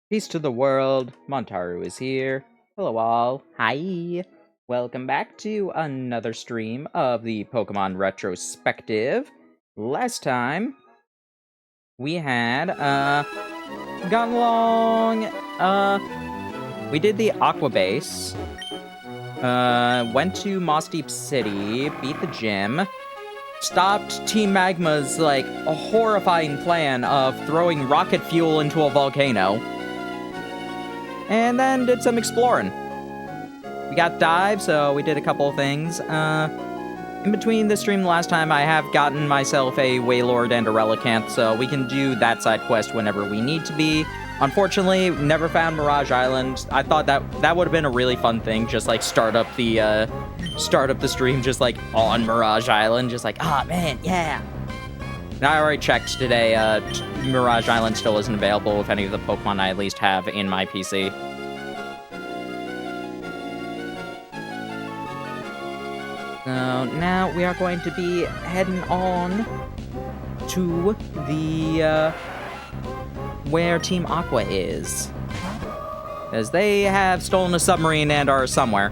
Peace to the world, Montaru is here. Hello all, hi! Welcome back to another stream of the Pokemon Retrospective. Last time, we had, gone along, we did the Aqua Base, went to Moss Deep City, beat the gym, stopped Team Magma's, a horrifying plan of throwing rocket fuel into a volcano, and then did some exploring. We got dive, so we did a couple of things. In between this stream last time, I have gotten myself a Wailord and a Relicanth, so we can do that side quest whenever we need to be. Unfortunately, never found Mirage Island. I thought that would have been a really fun thing, just start up the stream just on Mirage Island, just man, yeah. Now I already checked today, Mirage Island still isn't available with any of the Pokemon I at least have in my PC. So now we are going to be heading on to the, where Team Aqua is. Because they have stolen a submarine and are somewhere.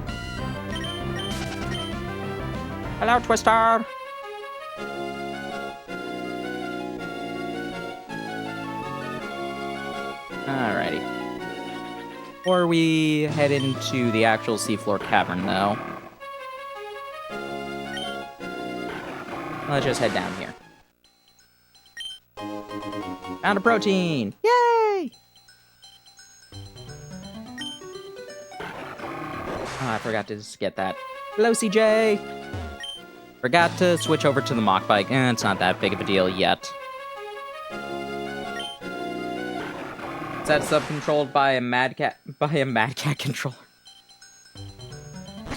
Hello, Twister! Alrighty. Before we head into the actual seafloor cavern, though, let's just head down here. Found a protein! Yay! Oh, I forgot to just get that. Hello, CJ! Forgot to switch over to the Mach Bike. It's not that big of a deal yet. Is that sub-controlled by a Mad Cat controller?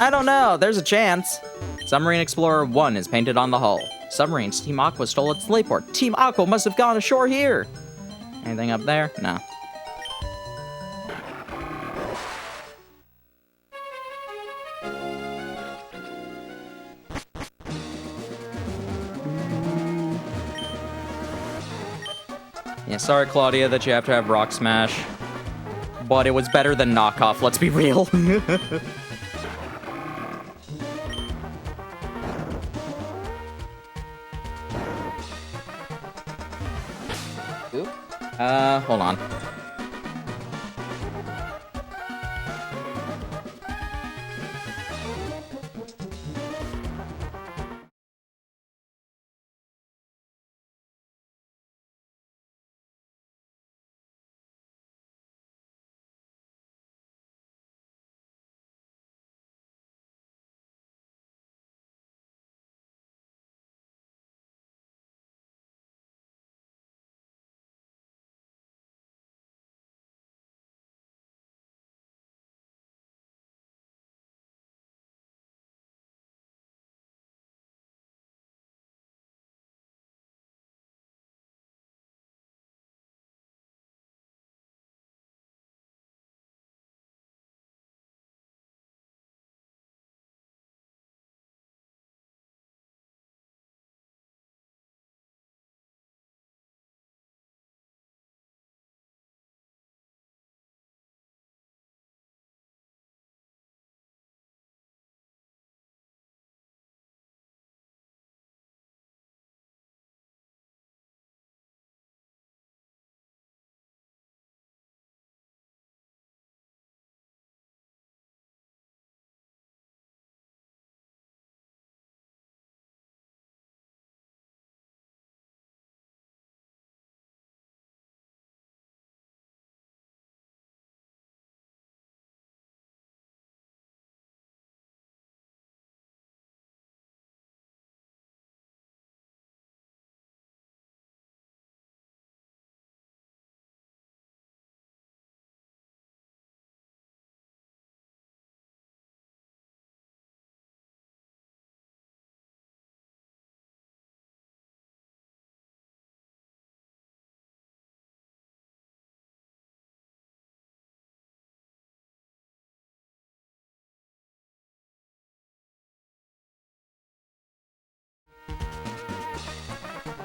I don't know, there's a chance. Submarine Explorer 1 is painted on the hull. Submarines, Team Aqua stole its layport. Team Aqua must have gone ashore here. Anything up there? No. Yeah, sorry, Claudia, that you have to have Rock Smash. But it was better than Knockoff, let's be real. Oop. Hold on.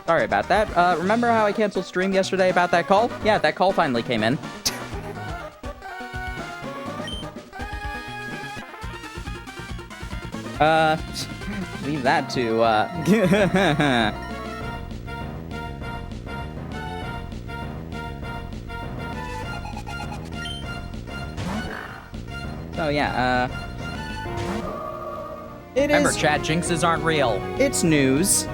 Sorry about that. Remember how I canceled stream yesterday about that call? Yeah, that call finally came in. Leave that to, So, yeah, Remember, chat, jinxes aren't real. It's news.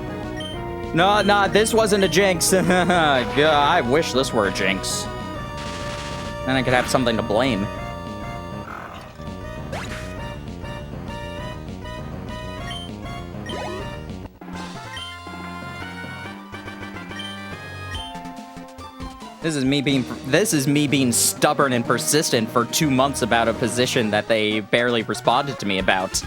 No, this wasn't a jinx. I wish this were a jinx. Then I could have something to blame. This is me being stubborn and persistent for 2 months about a position that they barely responded to me about.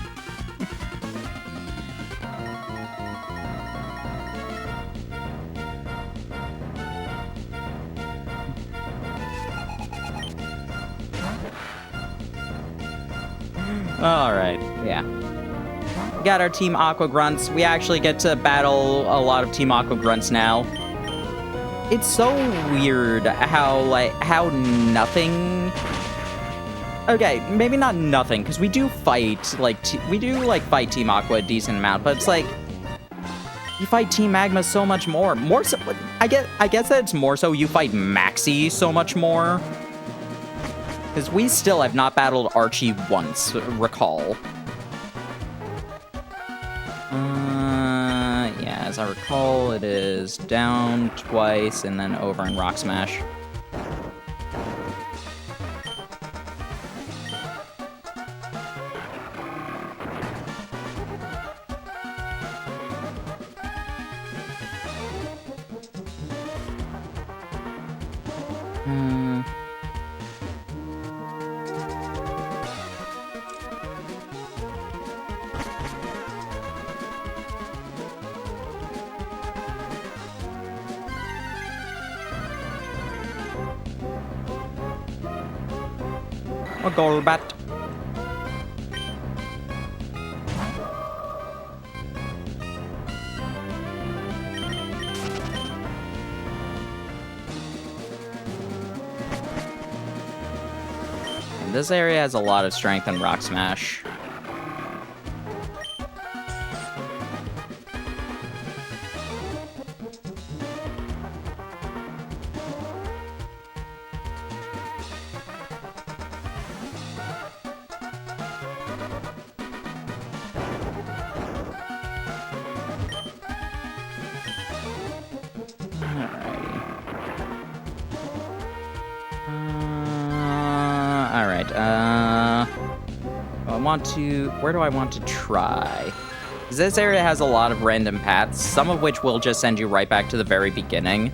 Alright, yeah. We got our Team Aqua Grunts. We actually get to battle a lot of Team Aqua Grunts now. It's so weird how nothing... Okay, maybe not nothing, because we do fight, fight Team Aqua a decent amount, but it's like... You fight Team Magma so much more. More so... I guess that it's more so you fight Maxi so much more. Because we still have not battled Archie once, recall. Yeah, as I recall, it is down twice and then over in Rock Smash. A Golbat. And this area has a lot of strength in Rock Smash. Where do I want to try? Because this area has a lot of random paths, some of which will just send you right back to the very beginning.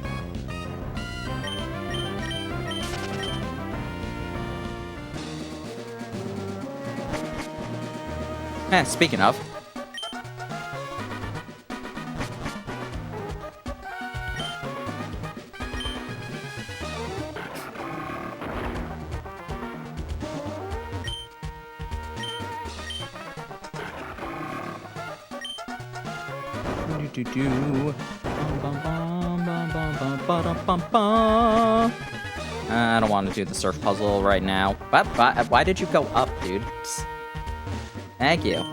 Speaking of. I don't want to do the surf puzzle right now. Why did you go up, dude? Thank you.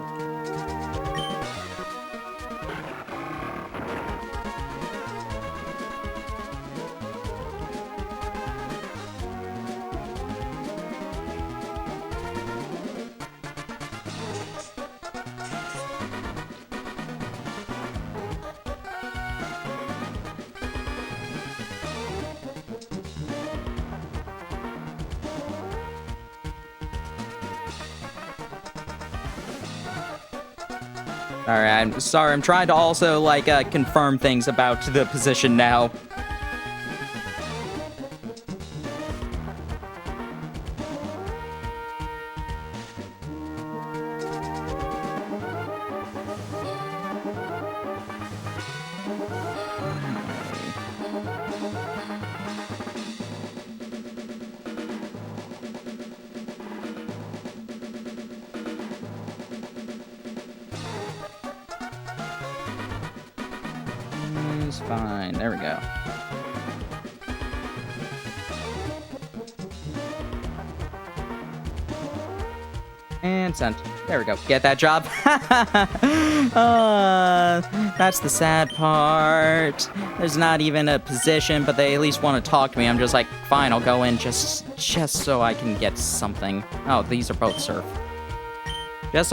Alright, I'm sorry, I'm trying to also, confirm things about the position now. Fine, there we go. And sent. There we go. Get that job? That's the sad part. There's not even a position, but they at least want to talk to me. I'm just like, fine, I'll go in just so I can get something. Oh, these are both surf. Just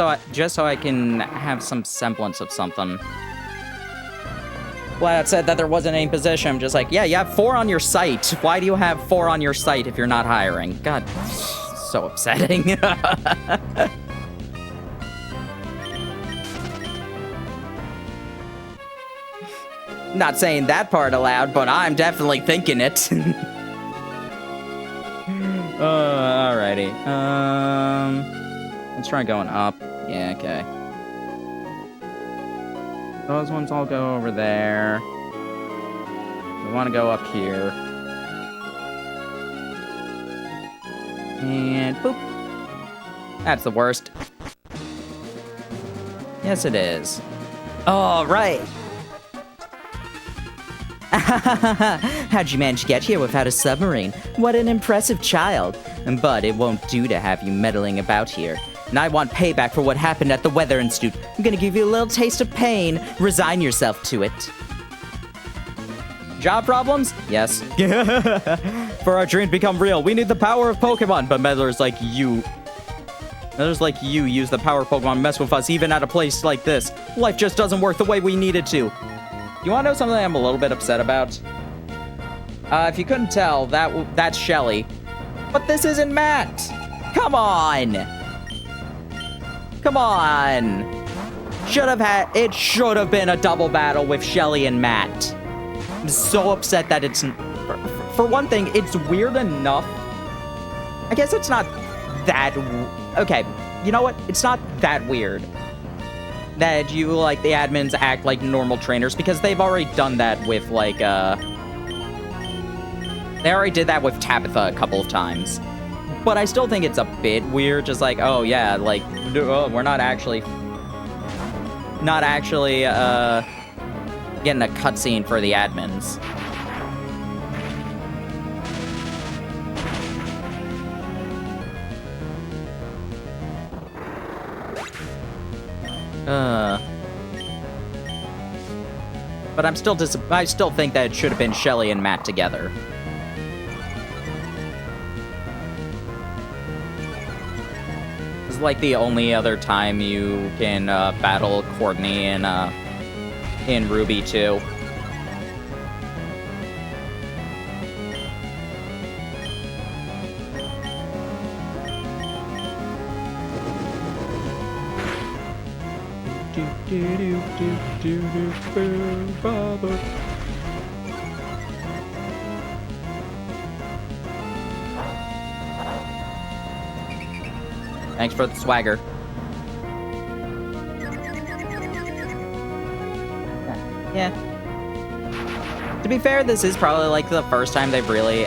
so I can have some semblance of something. Well, it said that there wasn't any position. I'm just like, yeah, you have 4 on your site. Why do you have 4 on your site if you're not hiring? God, so upsetting. Not saying that part aloud, but I'm definitely thinking it. Alrighty. Let's try going up. Yeah, okay. Those ones all go over there. We want to go up here. And boop. That's the worst. Yes, it is. Oh, right. How'd you manage to get here without a submarine? What an impressive child. But it won't do to have you meddling about here. And I want payback for what happened at the Weather Institute. I'm gonna give you a little taste of pain. Resign yourself to it. Job problems? Yes. For our dream to become real, we need the power of Pokemon. But meddlers like you use the power of Pokemon, mess with us even at a place like this. Life just doesn't work the way we need it to. You want to know something I'm a little bit upset about? If you couldn't tell, that's Shelly. But this isn't Matt! Come on! Come on! It should have been a double battle with Shelly and Matt. I'm so upset that it's... For one thing, it's weird enough. I guess it's not that... Okay, you know what? It's not that weird that the admins act like normal trainers, because they've already done that with, they already did that with Tabitha a couple of times. But I still think it's a bit weird, just like, oh yeah, we're not actually getting a cutscene for the admins. But I still think that it should have been Shelly and Matt together. It's like the only other time you can battle Courtney in Ruby 2. Thanks for the swagger. Yeah. To be fair, this is probably the first time they've really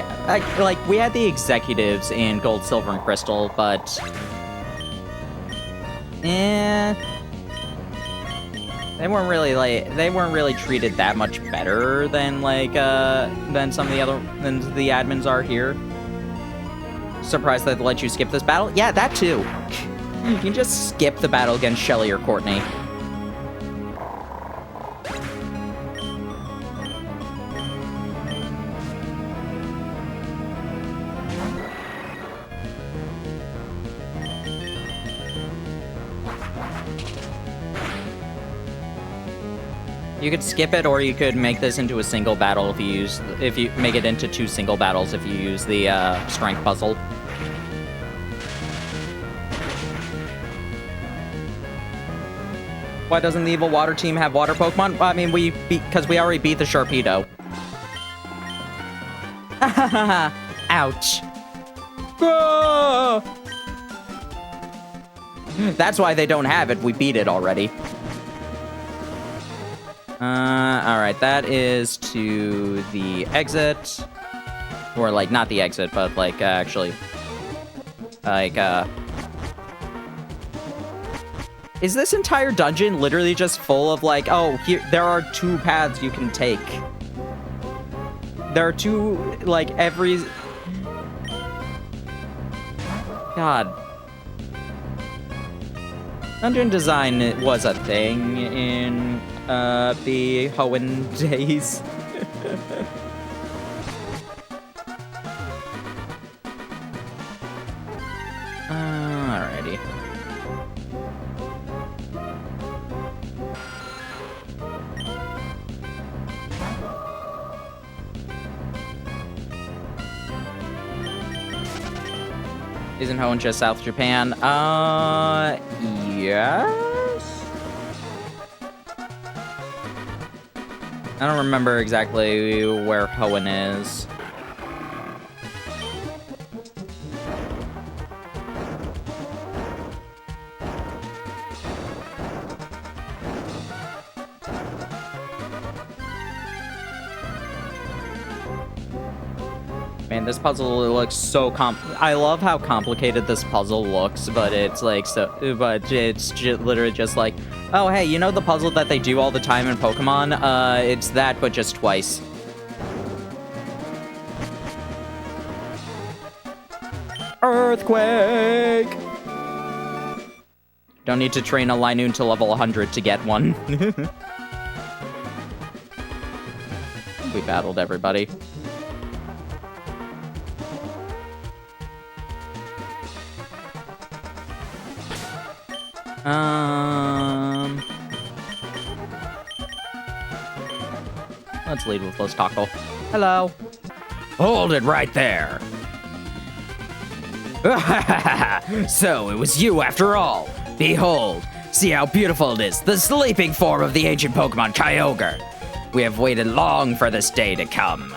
we had the executives in Gold, Silver, and Crystal, but they weren't really treated that much better than some of the admins are here. Surprised they'd let you skip this battle? Yeah, that too. You can just skip the battle against Shelly or Courtney. You could skip it, or you could make this into a single battle if you make it into 2 single battles if you use the strength puzzle. Why doesn't the evil water team have water Pokemon? I mean, because we already beat the Sharpedo. Ouch. Ah! That's why they don't have it. We beat it already. Alright, that is to the exit. Or, not the exit, but, actually. Is this entire dungeon literally just full of, oh, there are 2 paths you can take? There are 2, every... God. Dungeon design was a thing in the Hoenn days. Alrighty. Isn't Hoenn just South Japan? Yes? I don't remember exactly where Hoenn is. Man, this puzzle looks so I love how complicated this puzzle looks, but it's like but it's literally just like, oh hey, you know the puzzle that they do all the time in Pokemon? It's that, but just twice. Earthquake! Don't need to train a Linoon to level 100 to get one. We battled everybody. Let's lead with Los Taco. Hello. Hold it right there. So, it was you after all. Behold, see how beautiful it is, the sleeping form of the ancient Pokemon Kyogre. We have waited long for this day to come.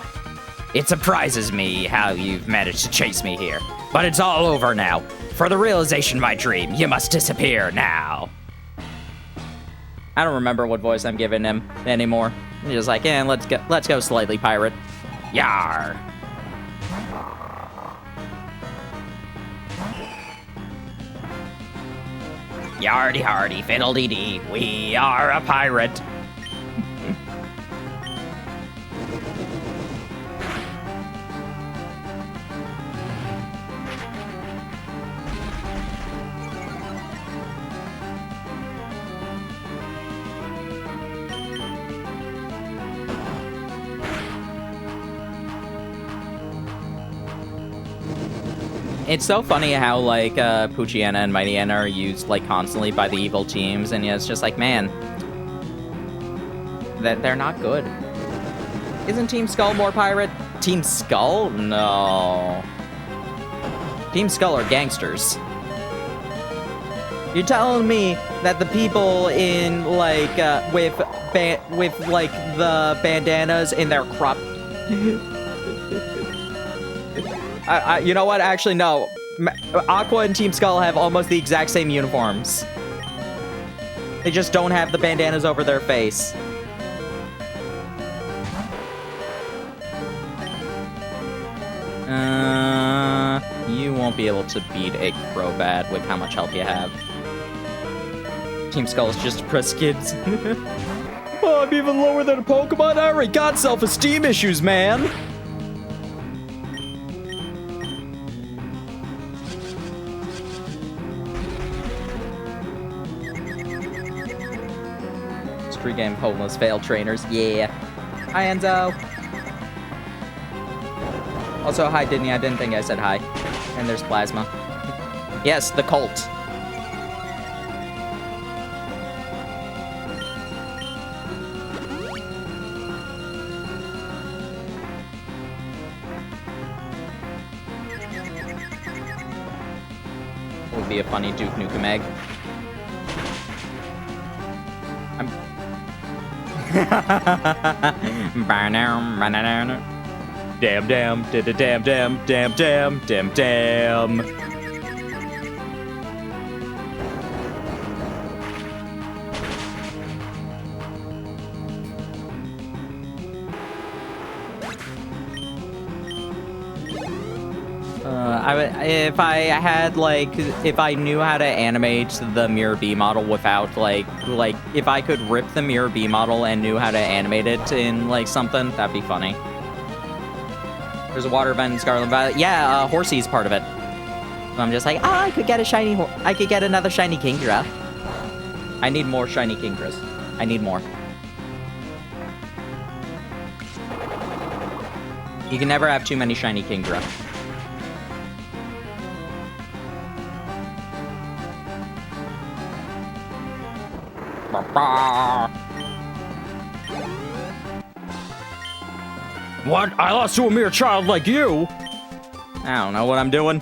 It surprises me how you've managed to chase me here, but it's all over now. For the realization of my dream, you must disappear now. I don't remember what voice I'm giving him anymore. He's just like, let's go slightly pirate. Yar. Yardy hardy fiddle-dee dee, we are a pirate. It's so funny how, like, Poochyena and Mightyena are used, like, constantly by the evil teams, and yeah, it's just like, man, that they're not good. Isn't Team Skull more pirate? Team Skull? No. Team Skull are gangsters. You're telling me that the people in, like, with like, the bandanas in their crop... you know what? Actually, no. Aqua and Team Skull have almost the exact same uniforms. They just don't have the bandanas over their face. You won't be able to beat a Crobat with how much health you have. Team Skull is just press kids. Oh, I'm even lower than a Pokemon? I already got self-esteem issues, man! Game homeless failed trainers. Yeah. Hi, Enzo. Also, hi, Disney. I didn't think I said hi. And there's Plasma. Yes, the cult. Would be a funny Duke Nukem egg. Damn. If I knew how to animate the Mirror B model without, like, if I could rip the Mirror B model and knew how to animate it in, like, something, that'd be funny. There's a water vent in Scarlet Violet. Yeah, Horsey's part of it. So I'm just like, I could get a shiny, I could get another shiny Kingdra. I need more shiny Kingdras. I need more. You can never have too many shiny Kingdra. What? I lost to a mere child like you? I don't know what I'm doing.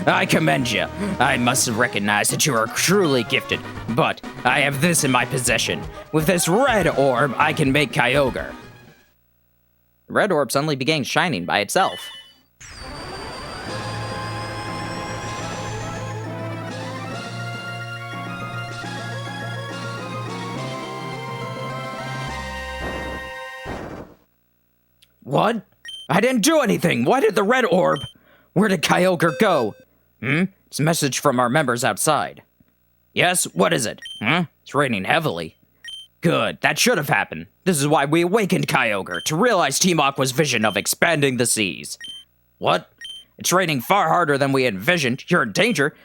I commend you. I must recognize that you are truly gifted, but I have this in my possession. With this red orb, I can make Kyogre. The red orb suddenly began shining by itself. What? I didn't do anything. Why did the red orb? Where did Kyogre go? It's a message from our members outside. Yes, what is it? It's raining heavily. Good, that should have happened. This is why we awakened Kyogre, to realize Team Aqua's vision of expanding the seas. What? It's raining far harder than we envisioned. You're in danger.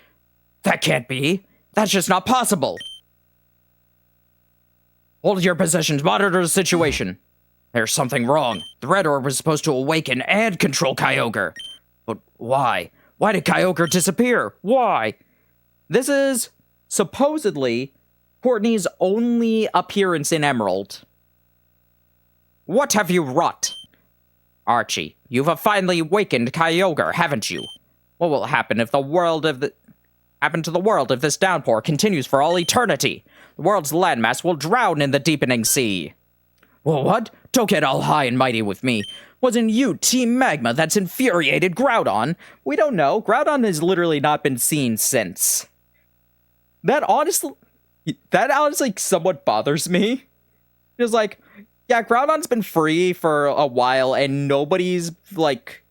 That can't be. That's just not possible. Hold your positions, monitor the situation. There's something wrong. The red orb was supposed to awaken and control Kyogre. But why? Why did Kyogre disappear? Why? This is supposedly Courtney's only appearance in Emerald. What have you wrought? Archie, you have finally awakened Kyogre, haven't you? What will happen if the world of the... happen to the world if this downpour continues for all eternity? The world's landmass will drown in the deepening sea. Well, what? Don't get all high and mighty with me. Wasn't you Team Magma that's infuriated Groudon? We don't know. Groudon has literally not been seen since. That honestly somewhat bothers me. It's like, yeah, Groudon's been free for a while and nobody's, like,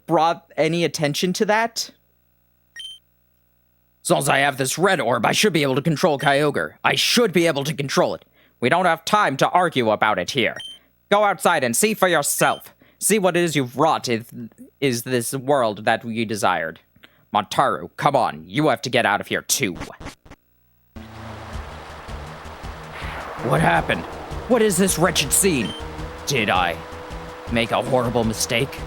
brought any attention to that. As long as I have this red orb, I should be able to control Kyogre. I should be able to control it. We don't have time to argue about it here. Go outside and see for yourself. See what it is you've wrought is this world that we desired. Montaru, come on. You have to get out of here too. What happened? What is this wretched scene? Did I make a horrible mistake?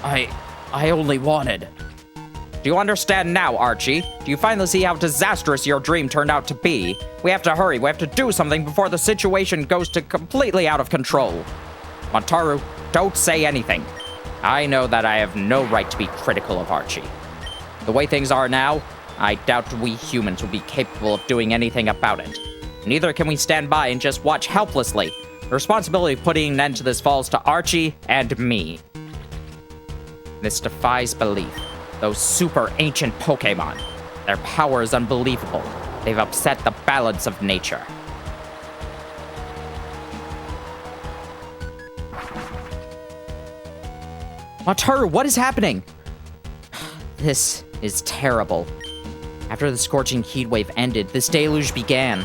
I only wanted... Do you understand now, Archie? Do you finally see how disastrous your dream turned out to be? We have to hurry. We have to do something before the situation goes to completely out of control. Montaru, don't say anything. I know that I have no right to be critical of Archie. The way things are now, I doubt we humans will be capable of doing anything about it. Neither can we stand by and just watch helplessly. The responsibility of putting an end to this falls to Archie and me. This defies belief. Those super ancient Pokemon. Their power is unbelievable. They've upset the balance of nature. Montaru, what is happening? This is terrible. After the scorching heat wave ended, this deluge began.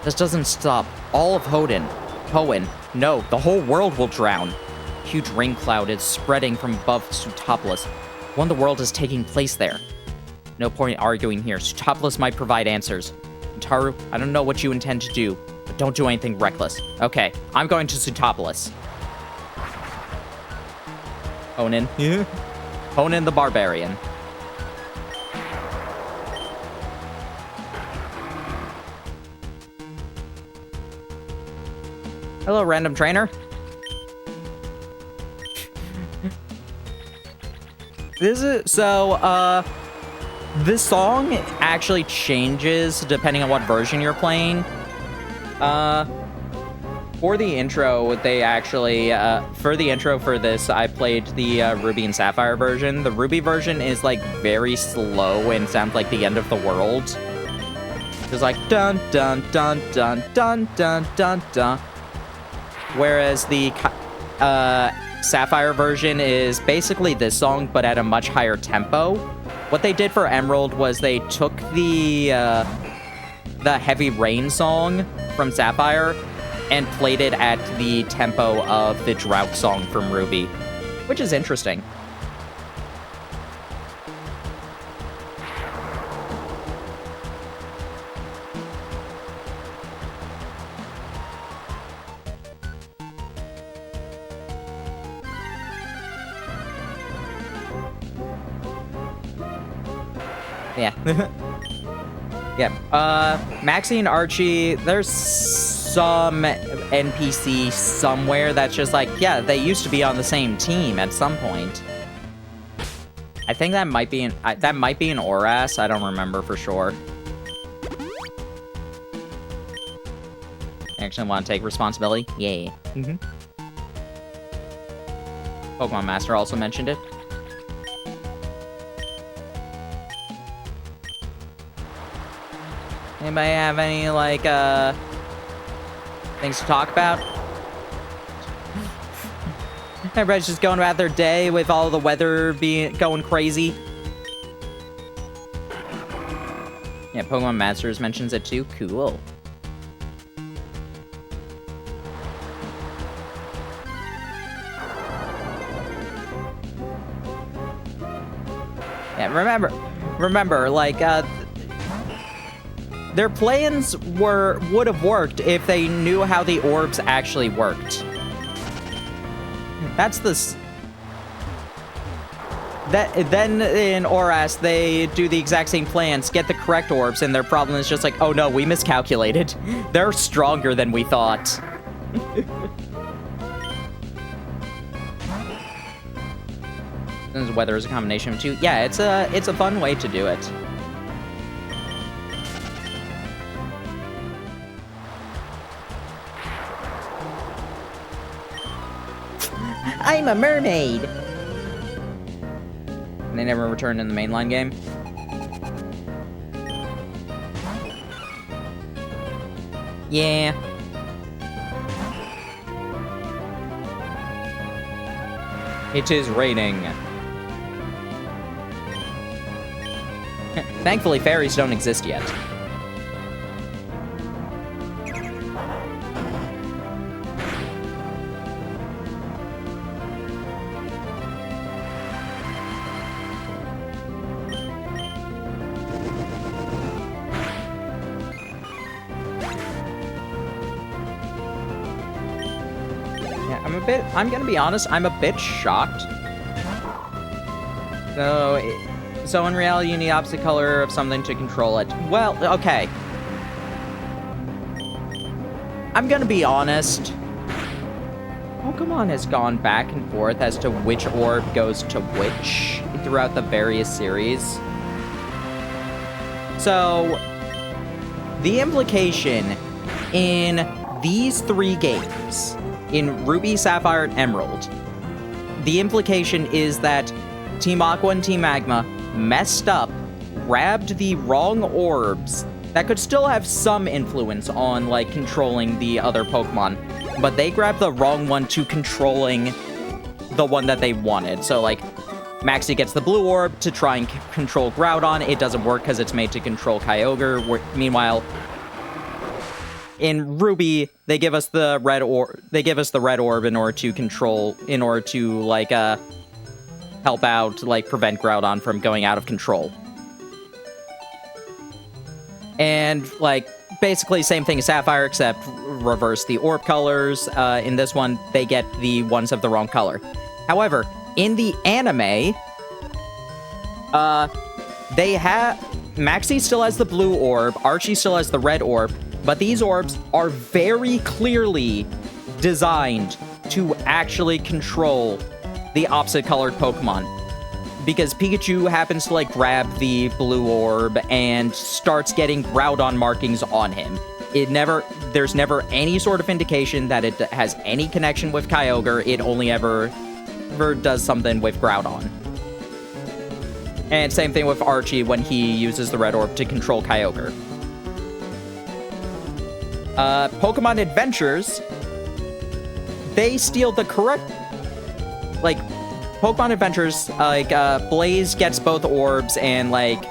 This doesn't stop. All of Hoenn, no, the whole world will drown. A huge rain cloud is spreading from above Sutopolis. One of the world is taking place there. No point arguing here. Sutopolis might provide answers. Montaru, I don't know what you intend to do, but don't do anything reckless. Okay, I'm going to Sutopolis. Hoenn. Yeah. Hoenn the Barbarian. Hello, random trainer. This song actually changes depending on what version you're playing. For the intro, they actually, for the intro for this, I played the Ruby and Sapphire version. The Ruby version is, like, very slow and sounds like the end of the world. It's like, dun, dun, dun, dun, dun, dun, dun, dun. Whereas the, Sapphire version is basically this song, but at a much higher tempo. What they did for Emerald was they took the Heavy Rain song from Sapphire and played it at the tempo of the Drought song from Ruby, which is interesting. Yeah. Yeah. Maxie and Archie, there's some NPC somewhere that's just like, yeah, they used to be on the same team at some point. I think that might be an Oras. I don't remember for sure. Actually want to take responsibility? Yeah. Pokemon Master also mentioned it. Anybody have any, like, things to talk about? Everybody's just going about their day with all the weather going crazy. Yeah, Pokemon Masters mentions it too. Cool. Yeah, remember, like, their plans would have worked if they knew how the orbs actually worked. That's then in Oras, they do the exact same plans, get the correct orbs, and their problem is just like, oh no, we miscalculated. They're stronger than we thought. Since weather is a combination of two. Yeah, it's a fun way to do it. I'm a mermaid! And they never returned in the mainline game. Yeah. It is raining. Thankfully, fairies don't exist yet. I'm gonna be honest, I'm a bit shocked. So in reality, you need opposite color of something to control it. Well, okay. I'm gonna be honest. Pokemon has gone back and forth as to which orb goes to which throughout the various series. So, the implication in these three games, in Ruby, Sapphire, and Emerald, the implication is that Team Aqua and Team Magma messed up, grabbed the wrong orbs that could still have some influence on, like, controlling the other Pokemon, but they grabbed the wrong one to controlling the one that they wanted. So, like, Maxie gets the blue orb to try and control Groudon. It doesn't work because it's made to control Kyogre. Meanwhile, in Ruby, they give us the red orb. They give us the red orb in order to like help out, like prevent Groudon from going out of control. And like basically same thing as Sapphire, except reverse the orb colors. In this one, they get the ones of the wrong color. However, in the anime, they have Maxie still has the blue orb, Archie still has the red orb. But these orbs are very clearly designed to actually control the opposite-colored Pokemon. Because Pikachu happens to, like, grab the blue orb and starts getting Groudon markings on him. There's never any sort of indication that it has any connection with Kyogre. It only ever does something with Groudon. And same thing with Archie when he uses the red orb to control Kyogre. Pokemon Adventures, they steal the correct, like, Pokemon Adventures, like, Blaze gets both orbs and, like,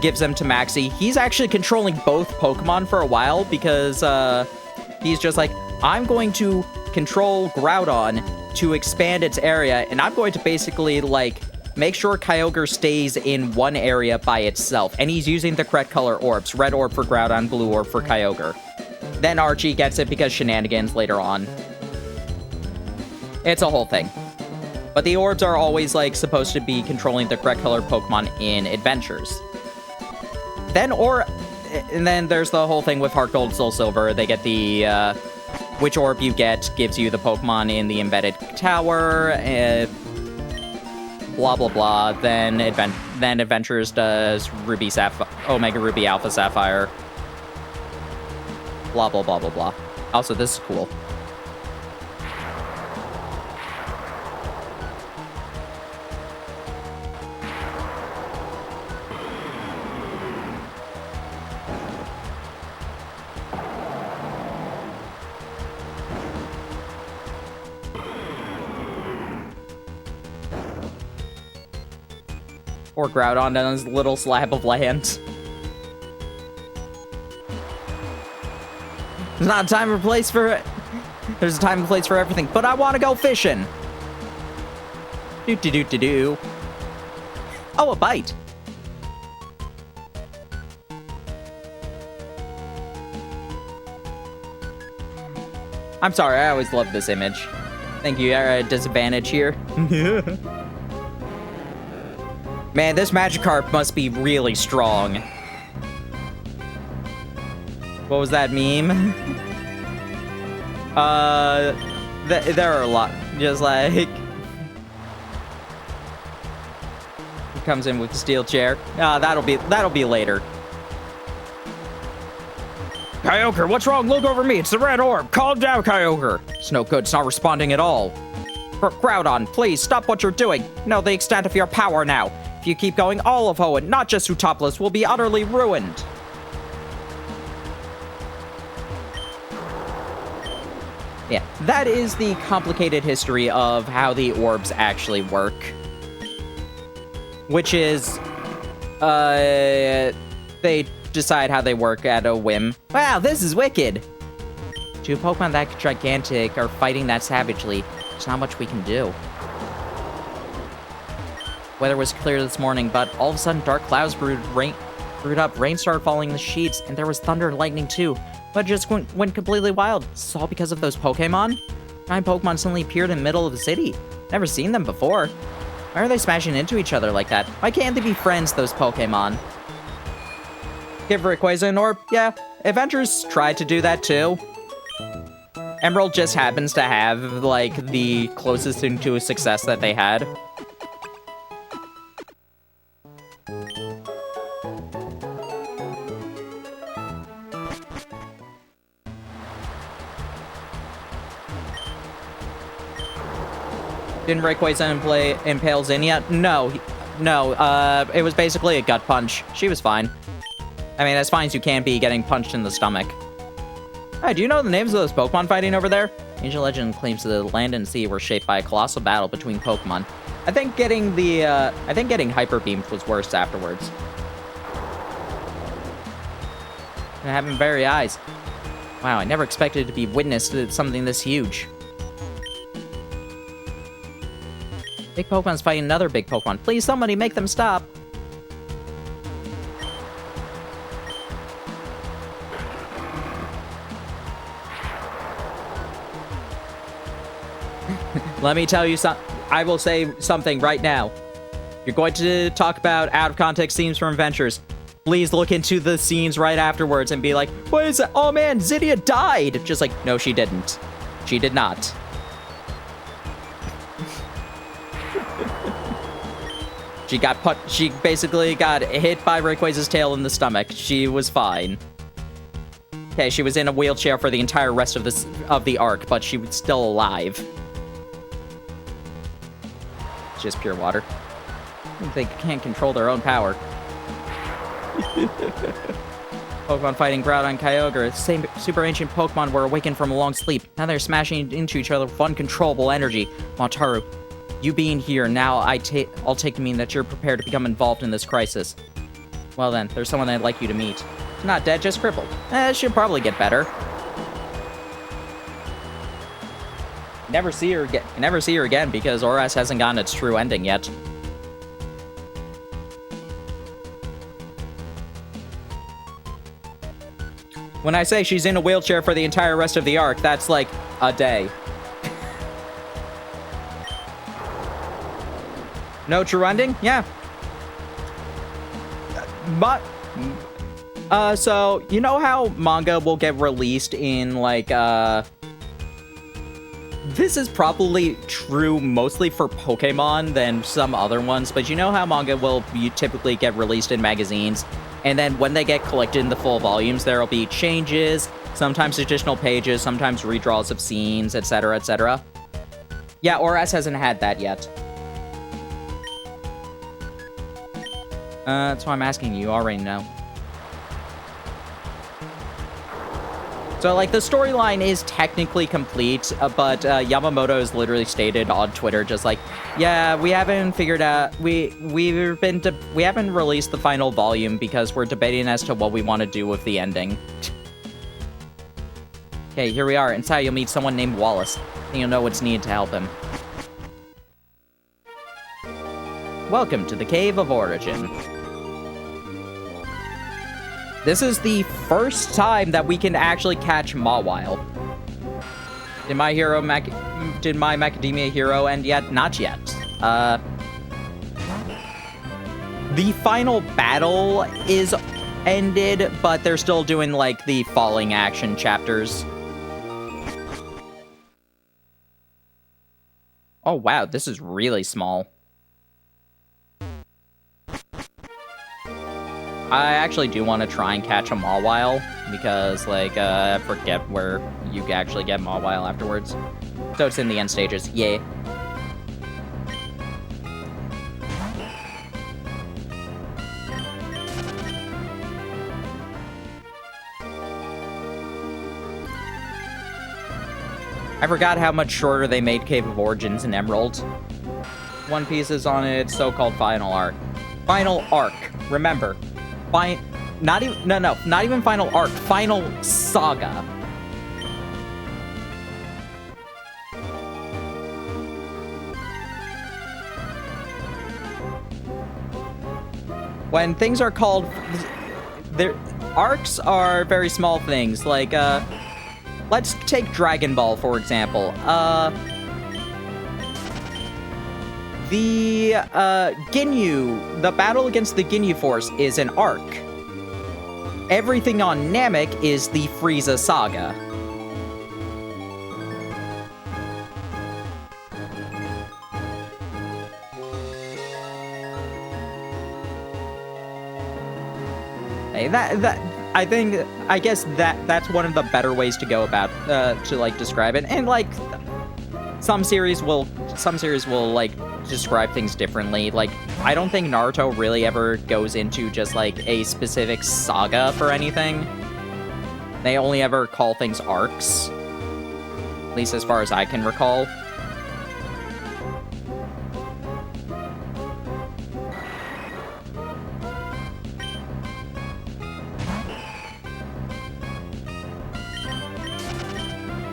gives them to Maxie. He's actually controlling both Pokemon for a while because, he's just like, I'm going to control Groudon to expand its area, and I'm going to basically, like, make sure Kyogre stays in one area by itself. And he's using the correct color orbs. Red orb for Groudon, blue orb for Kyogre. Then Archie gets it because shenanigans later on. It's a whole thing. But the orbs are always, like, supposed to be controlling the correct color Pokemon in Adventures. And then there's the whole thing with Heart Gold, Soul Silver. They get the, which orb you get gives you the Pokemon in the embedded tower, blah, blah, blah. Then Adventures does Omega Ruby Alpha Sapphire. Blah, blah, blah, blah, blah. Also, this is cool. Or Groudon on his little slab of land. There's not a time or place for it. There's a time and place for everything, but I want to go fishing. Do. Oh, a bite. I'm sorry, I always love this image. Thank you, you're at a disadvantage here. Man, this Magikarp must be really strong. What was that meme? There are a lot. Just like... He comes in with the steel chair. That'll be later. Kyogre, what's wrong? Look over me. It's the red orb. Calm down, Kyogre. It's no good. It's not responding at all. Groudon, please stop what you're doing. Know the extent of your power now. If you keep going, all of Hoenn, not just Hootopolis, will be utterly ruined. Yeah, that is the complicated history of how the orbs actually work. Which is, they decide how they work at a whim. Wow, this is wicked! Two Pokemon that gigantic are fighting that savagely. There's not much we can do. Weather was clear this morning, but all of a sudden dark clouds brewed up, rain started falling in the sheets, and there was thunder and lightning too. But it just went completely wild. This is all because of those Pokemon? Giant Pokemon suddenly appeared in the middle of the city. Never seen them before. Why are they smashing into each other like that? Why can't they be friends, those Pokemon? Give Rayquaza an orb? Yeah, Adventures tried to do that too. Emerald just happens to have, like, the closest thing to a success that they had. Didn't Rayquaza impale Zinnia? No, it was basically a gut punch. She was fine. I mean, as fine as you can be getting punched in the stomach. Hey, do you know the names of those Pokemon fighting over there? Ancient legend claims that the land and sea were shaped by a colossal battle between Pokemon. I think getting Hyper Beamed was worse afterwards. And having very eyes. Wow, I never expected to be witness to something this huge. Big Pokemon's fighting another big Pokemon. Please, somebody make them stop. Let me tell you something. I will say something right now. You're going to talk about out-of-context scenes from Adventures. Please look into the scenes right afterwards and be like, what is it? Oh man, Zinnia died! Just like, no, she didn't. She did not. She basically got hit by Rayquaza's tail in the stomach. She was fine. Okay, she was in a wheelchair for the entire rest of the arc, but she was still alive. Just pure water. They can't control their own power. Pokemon fighting Groudon and Kyogre. The same super ancient Pokemon were awakened from a long sleep. Now they're smashing into each other with uncontrollable energy. Montaru, you being here now, I'll take to mean that you're prepared to become involved in this crisis. Well then, there's someone I'd like you to meet. She's not dead, just crippled. She'll probably get better. Never see her again because Oras hasn't gotten its true ending yet. When I say she's in a wheelchair for the entire rest of the arc, that's like a day. No true ending? Yeah. But So, you know how manga will get released in, like, this is probably true mostly for Pokemon than some other ones, but you know how manga will typically get released in magazines, and then when they get collected in the full volumes, there'll be changes, sometimes additional pages, sometimes redraws of scenes, etc., etc. Yeah, ORS hasn't had that yet. That's why I'm asking you. You already know. So, like, the storyline is technically complete, but Yamamoto has literally stated on Twitter, just like, yeah, we haven't figured out, we haven't released the final volume because we're debating as to what we want to do with the ending. Okay, here we are. Inside, you'll meet someone named Wallace, and you'll know what's needed to help him. Welcome to the Cave of Origin. This is the first time that we can actually catch Mawile. Did my Macadamia hero end yet? Not yet. The final battle is ended, but they're still doing, like, the falling action chapters. Oh, wow, this is really small. I actually do want to try and catch a Mawile, because, like, I forget where you actually get Mawile afterwards. So it's in the end stages. Yay. I forgot how much shorter they made Cave of Origins in Emerald. One Piece is on its so-called final arc. Final arc. Remember. Not even final arc. Final saga. When things are called... Their arcs are very small things. Like, let's take Dragon Ball, for example. The Ginyu, the battle against the Ginyu Force is an arc. Everything on Namek is the Frieza saga. Hey, I guess that's one of the better ways to go about to, like, describe it. And, like, some series will like describe things differently. Like, I don't think Naruto really ever goes into just, like, a specific saga for anything. They only ever call things arcs, at least as far as I can recall.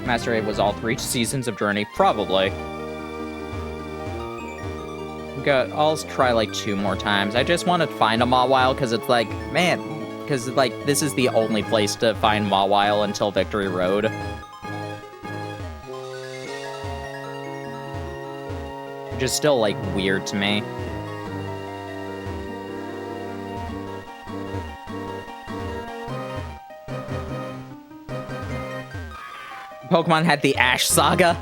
Master 8 was all 3 seasons of Journey? Probably. I'll try, like, 2 more times. I just want to find a Mawile, because it's like, man, because, like, this is the only place to find Mawile until Victory Road. Which is still, like, weird to me. Pokemon had the Ash Saga.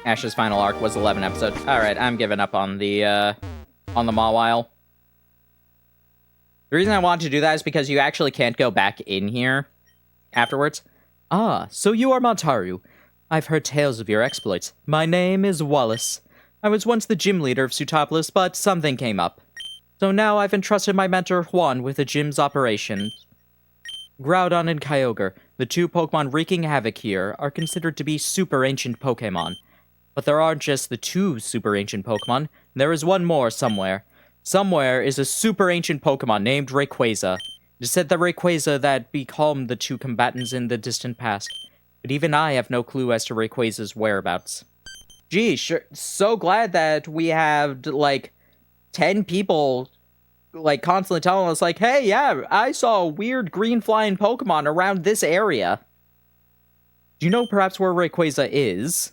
Ash's final arc was 11 episodes. Alright, I'm giving up on the Mawile. The reason I wanted to do that is because you actually can't go back in here afterwards. Ah, so you are Montaru. I've heard tales of your exploits. My name is Wallace. I was once the gym leader of Sootopolis, but something came up. So now I've entrusted my mentor Juan with the gym's operation. Groudon and Kyogre, the 2 Pokemon wreaking havoc here, are considered to be super ancient Pokemon. But there aren't just the 2 super ancient Pokemon. There is one more somewhere. Somewhere is a super ancient Pokemon named Rayquaza. It is said that Rayquaza that becalmed the 2 combatants in the distant past. But even I have no clue as to Rayquaza's whereabouts. Gee, so glad that we have, like, 10 people like constantly telling us like, hey, yeah, I saw a weird green flying Pokemon around this area. Do you know perhaps where Rayquaza is?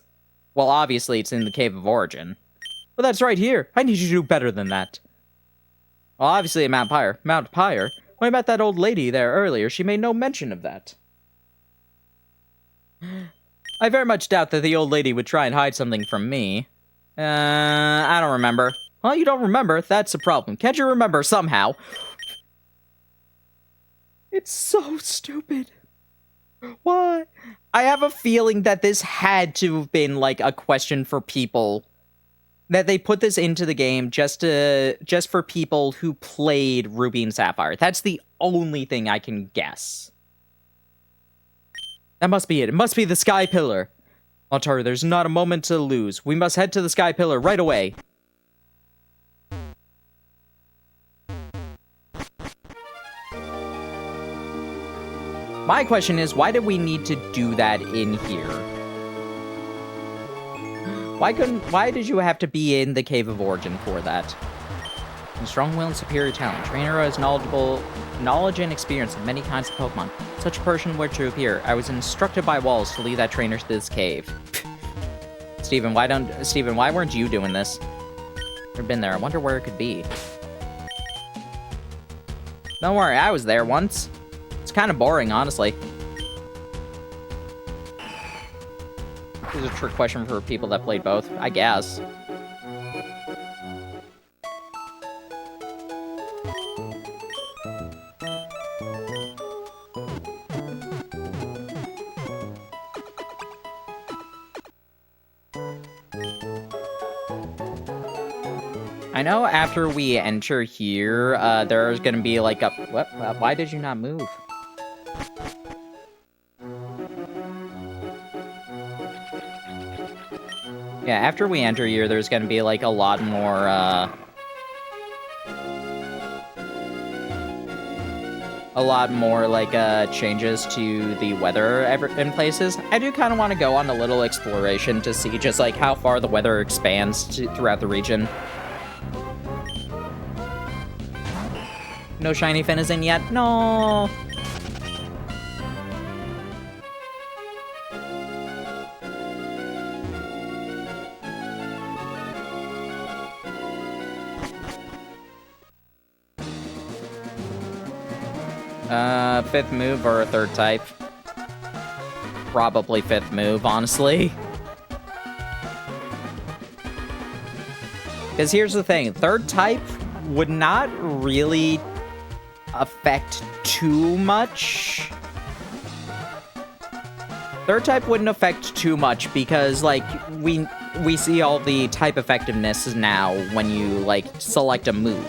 Well, obviously it's in the Cave of Origin. But that's right here. I need you to do better than that. Well, obviously at Mount Pyre. Mount Pyre? When I met that old lady there earlier, she made no mention of that. I very much doubt that the old lady would try and hide something from me. I don't remember. Well, you don't remember? That's a problem. Can't you remember somehow? It's so stupid. Why? I have a feeling that this had to have been, like, a question for people. That they put this into the game just for people who played Ruby and Sapphire. That's the only thing I can guess. That must be it. It must be the Sky Pillar. Montaru, there's not a moment to lose. We must head to the Sky Pillar right away. My question is, why did we need to do that in here? Why did you have to be in the Cave of Origin for that? A strong will and superior talent. Trainer has knowledge and experience in many kinds of Pokemon. Such a person were to appear. I was instructed by Walls to lead that trainer to this cave. Steven, why weren't you doing this? Never been there. I wonder where it could be. Don't worry, I was there once. It's kind of boring, honestly. This is a trick question for people that played both, I guess. I know after we enter here, there's gonna be like a... What? Why did you not move? Yeah, after we enter here, there's gonna be, like, a lot more, changes to the weather in places. I do kind of want to go on a little exploration to see just, like, how far the weather expands throughout the region. No shiny Finizen yet? No! Fifth move or a third type? Probably fifth move, honestly. Because here's the thing, third type would not really affect too much. Third type wouldn't affect too much because, like, we see all the type effectiveness now when you, like, select a move.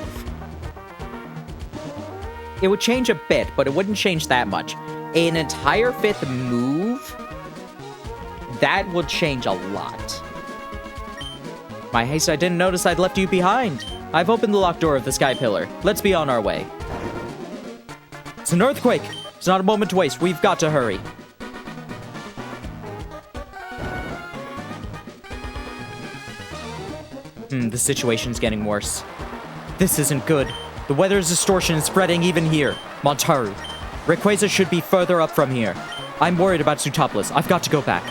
It would change a bit, but it wouldn't change that much. An entire fifth move, that would change a lot. My haste, I didn't notice I'd left you behind. I've opened the locked door of the Sky Pillar. Let's be on our way. It's an earthquake. It's not a moment to waste. We've got to hurry. The situation's getting worse. This isn't good. The weather's distortion is spreading even here. Montaru, Rayquaza should be further up from here. I'm worried about Zootopolis. I've got to go back.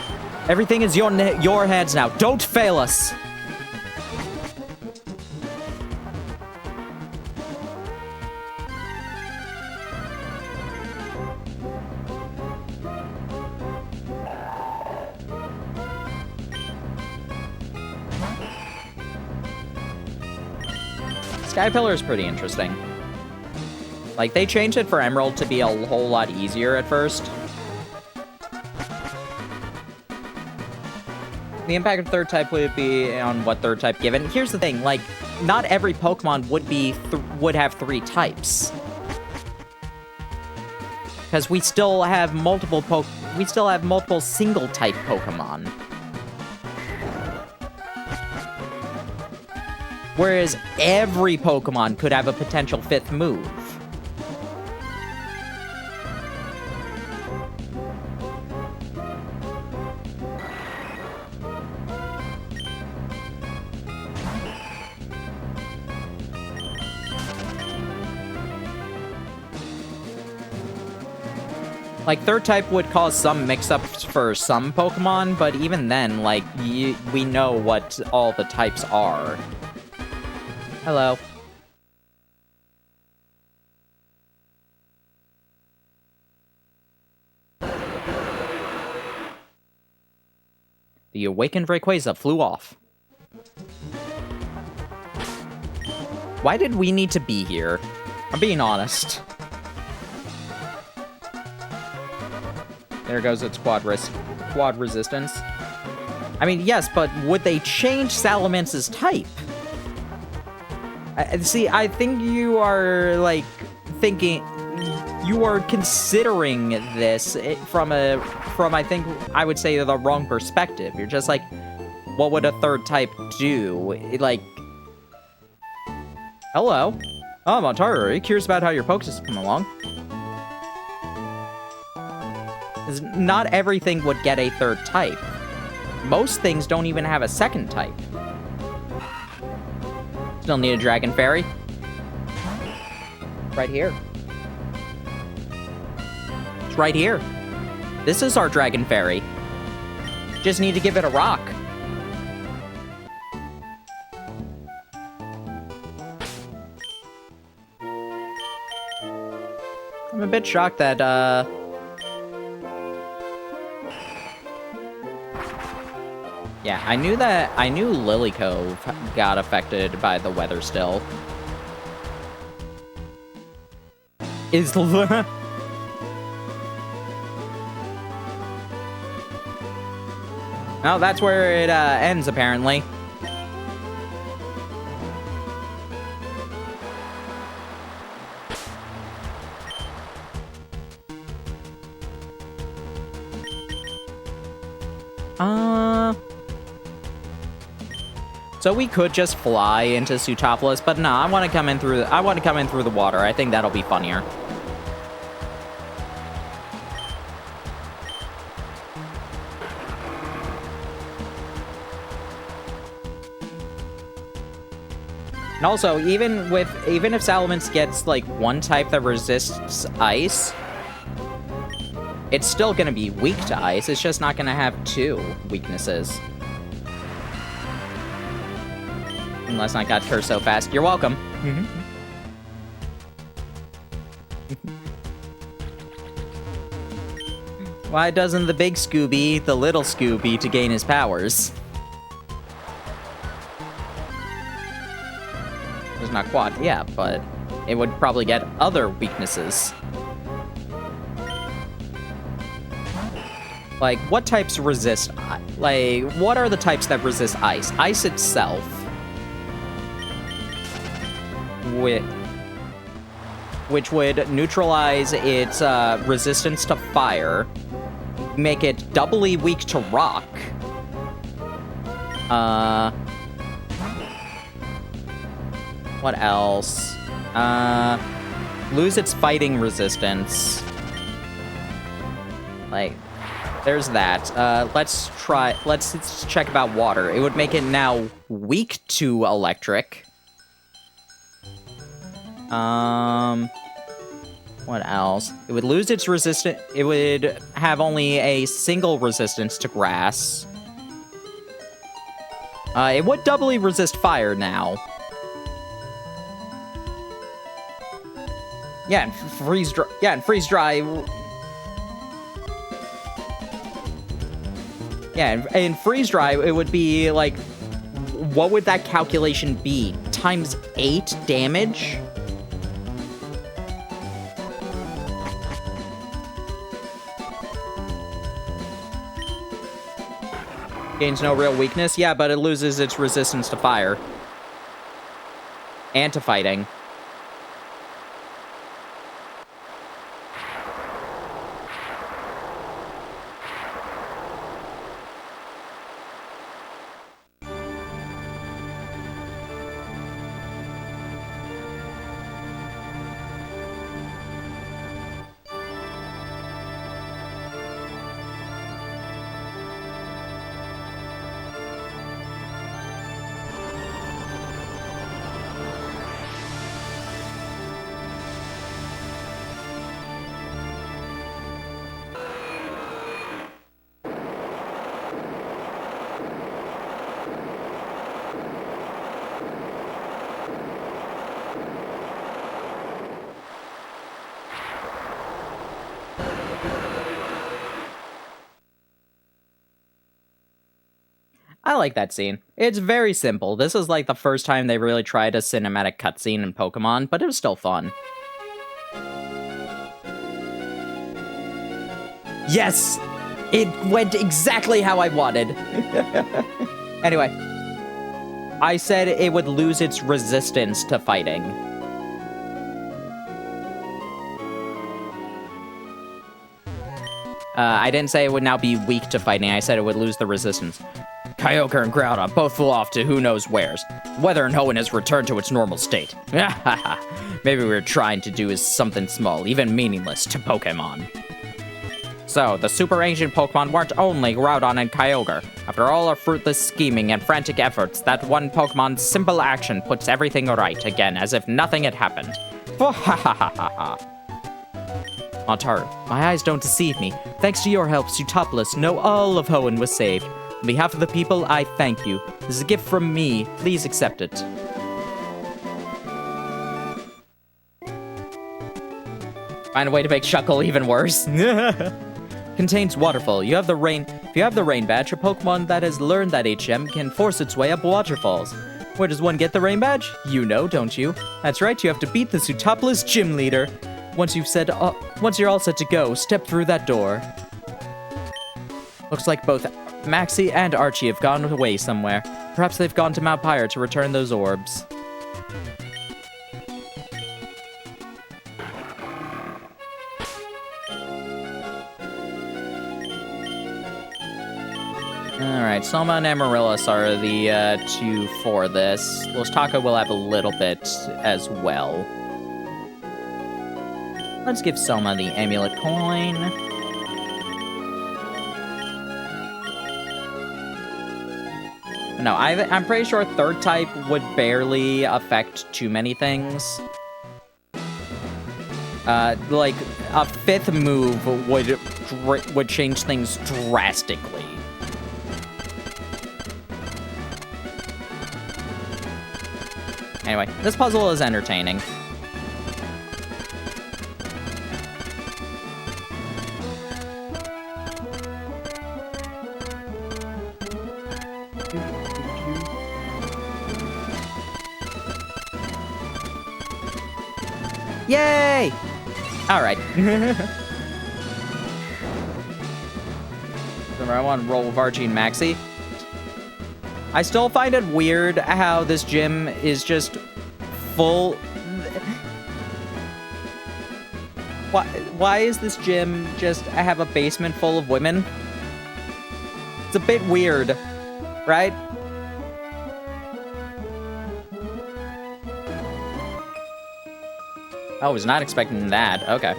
Everything is your hands now. Don't fail us! Sky Pillar is pretty interesting. Like, they changed it for Emerald to be a whole lot easier at first. The impact of third type would be on what third type given. Here's the thing, like, not every Pokemon would have three types. Because we still have multiple single type Pokemon. Whereas every Pokemon could have a potential fifth move. Like, third type would cause some mix-ups for some Pokemon, but even then, like, we know what all the types are. Hello. The awakened Rayquaza flew off. Why did we need to be here? I'm being honest. There goes its quad resistance. I mean, yes, but would they change Salamance's type? See, I think you are, like, thinking... You are considering this from, I think, I would say, the wrong perspective. You're just like, what would a third type do? Like... Hello. Oh, Montaru, are you curious about how your Pokedex come along? Not everything would get a third type. Most things don't even have a second type. Still need a Dragon Fairy. Right here. It's right here. This is our Dragon Fairy. Just need to give it a rock. I'm a bit shocked that, yeah, I knew Lily Cove got affected by the weather still. Is no, that's where it ends apparently. So we could just fly into Sutopolis, but no, I want to come in through the water. I think that'll be funnier. And also, even if Salamence gets like one type that resists ice, it's still gonna be weak to ice. It's just not gonna have two weaknesses. Unless I got cursed so fast. You're welcome. Why doesn't the big Scooby eat the little Scooby to gain his powers? There's not quad, yeah, but it would probably get other weaknesses. Like, what types resist... Like, what are the types that resist ice? Ice itself. Which would neutralize its resistance to fire, make it doubly weak to rock. What else? Lose its fighting resistance. Like, there's that. Let's check about water. It would make it now weak to electric. What else? It would lose its resistance. It would have only a single resistance to grass. It would doubly resist fire now. Yeah, and freeze dry. Yeah, and freeze dry. Yeah, and freeze dry, it would be like, what would that calculation be? Times 8 damage? Gains no real weakness? Yeah, but it loses its resistance to fire. And to fighting. like that scene. It's very simple. This is like the first time they really tried a cinematic cutscene in Pokemon, but it was still fun. Yes! It went exactly how I wanted. Anyway, I said it would lose its resistance to fighting. I didn't say it would now be weak to fighting. I said it would lose the resistance. Kyogre and Groudon both flew off to who knows wheres. Weather and Hoenn has returned to its normal state. Maybe we were trying to do is something small, even meaningless, to Pokemon. So, the super ancient Pokemon weren't only Groudon and Kyogre. After all our fruitless scheming and frantic efforts, that one Pokemon's simple action puts everything right again, as if nothing had happened. Montaru, my eyes don't deceive me. Thanks to your help, Sootopolis, no, all of Hoenn was saved. On behalf of the people, I thank you. This is a gift from me. Please accept it. Find a way to make Shuckle even worse. Contains waterfall. If you have the rain badge, a Pokemon that has learned that HM can force its way up waterfalls. Where does one get the rain badge? You know, don't you? That's right, you have to beat the Sootopolis gym leader. Once you're all set to go, step through that door. Looks like both Maxie and Archie have gone away somewhere. Perhaps they've gone to Mount Pyre to return those orbs. Alright, Soma and Amaryllis are the two for this. Los Taco will have a little bit as well. Let's give Soma the amulet coin. No, I'm pretty sure third type would barely affect too many things. Like, a fifth move would change things drastically. Anyway, this puzzle is entertaining. Yay! Alright. I want to roll with Archie and Maxie. I still find it weird how this gym is just full... Why is this gym just have a basement full of women? It's a bit weird, right? I was not expecting that. Okay.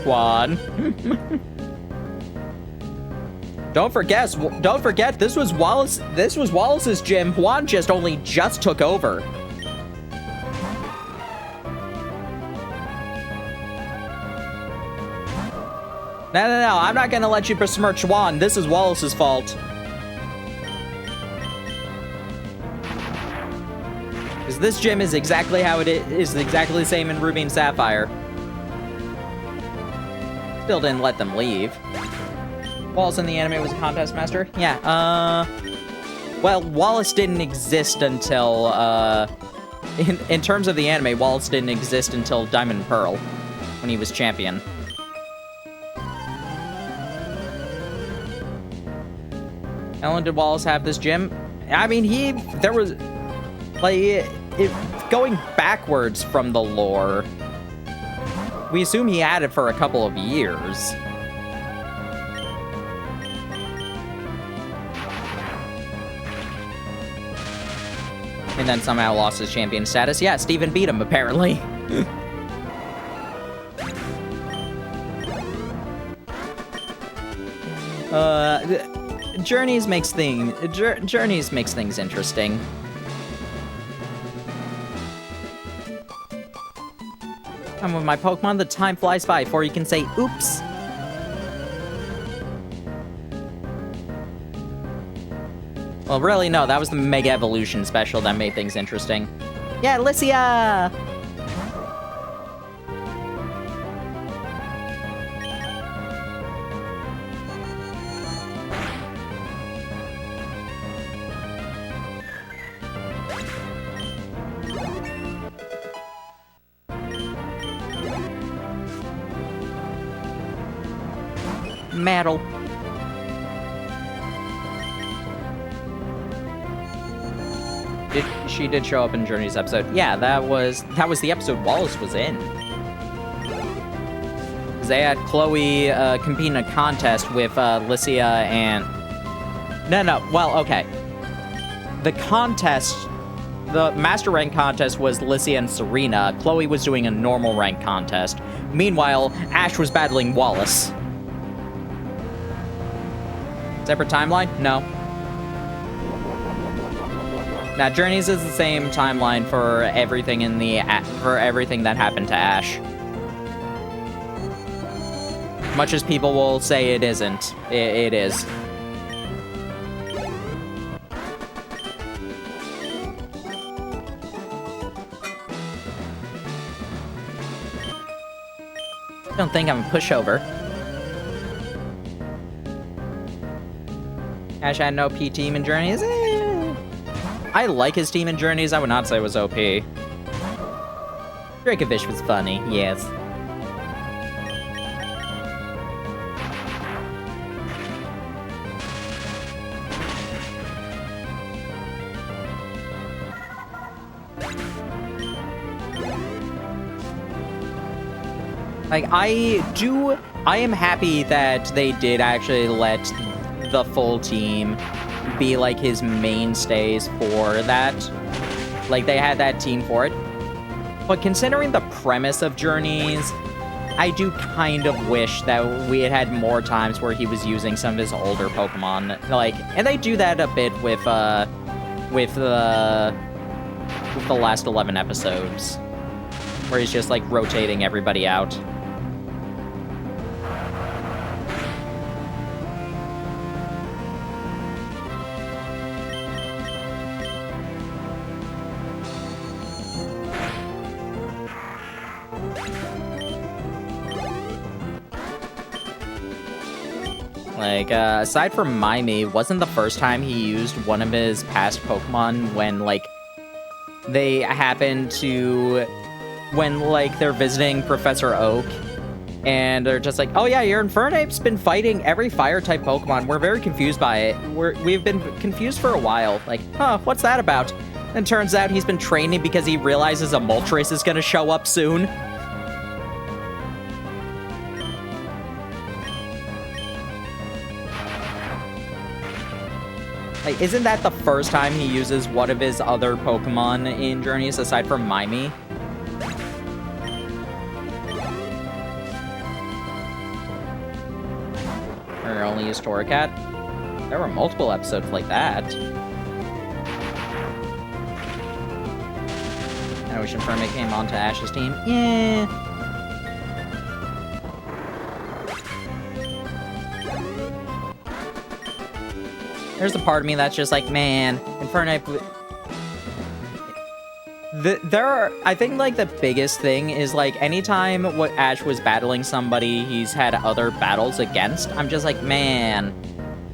Juan. Don't forget, this was Wallace's gym. Juan only just took over. No, I'm not gonna let you besmirch Juan. This is Wallace's fault. Because this gym is exactly how it is exactly the same in Ruby and Sapphire. Still didn't let them leave. Wallace in the anime was a contest master? Yeah, well, Wallace didn't exist until, in terms of the anime, Wallace didn't exist until Diamond and Pearl, when he was champion. How long did Wallace have this gym? I mean, there was, like, going backwards from the lore, we assume he had it for a couple of years. And then somehow lost his champion status. Yeah, Steven beat him, apparently. Journeys makes things interesting. I'm with my Pokemon, the time flies by before you can say, oops. Well, really, no, that was the Mega Evolution special that made things interesting. Yeah, Alicia! medal. She did show up in Journey's episode. Yeah, that was the episode Wallace was in. They had Chloe compete in a contest with Lycia and... No, well, okay. The Master Rank contest was Lycia and Serena. Chloe was doing a normal rank contest. Meanwhile, Ash was battling Wallace. Separate timeline? No. Now, Journeys is the same timeline for everything that happened to Ash. Much as people will say it isn't, it is. Don't think I'm a pushover. Ash had no P team in Journeys. I like his team in Journeys. I would not say it was OP. Dracovish was funny, yes. Like, I am happy that they did actually let the full team be, like, his mainstays for that. Like, they had that team for it. But considering the premise of Journeys, I do kind of wish that we had had more times where he was using some of his older Pokemon. Like, and they do that a bit with the last 11 episodes, where he's just, like, rotating everybody out. Like, aside from Mimey, wasn't the first time he used one of his past Pokemon when, like, they happen to... when, like, they're visiting Professor Oak, and they're just like, oh yeah, your Infernape's been fighting every Fire-type Pokemon. We're very confused by it. We've been confused for a while. Like, huh, what's that about? And turns out he's been training because he realizes a Moltres is gonna show up soon. Like, isn't that the first time he uses one of his other Pokemon in Journeys, aside from Mimey? Or only used Torracat? There were multiple episodes like that. I wish Infernape came onto Ash's team. Yeah. There's a part of me that's just like, man, Infernape... I think, like, the biggest thing is, like, anytime Ash was battling somebody he's had other battles against, I'm just like, man,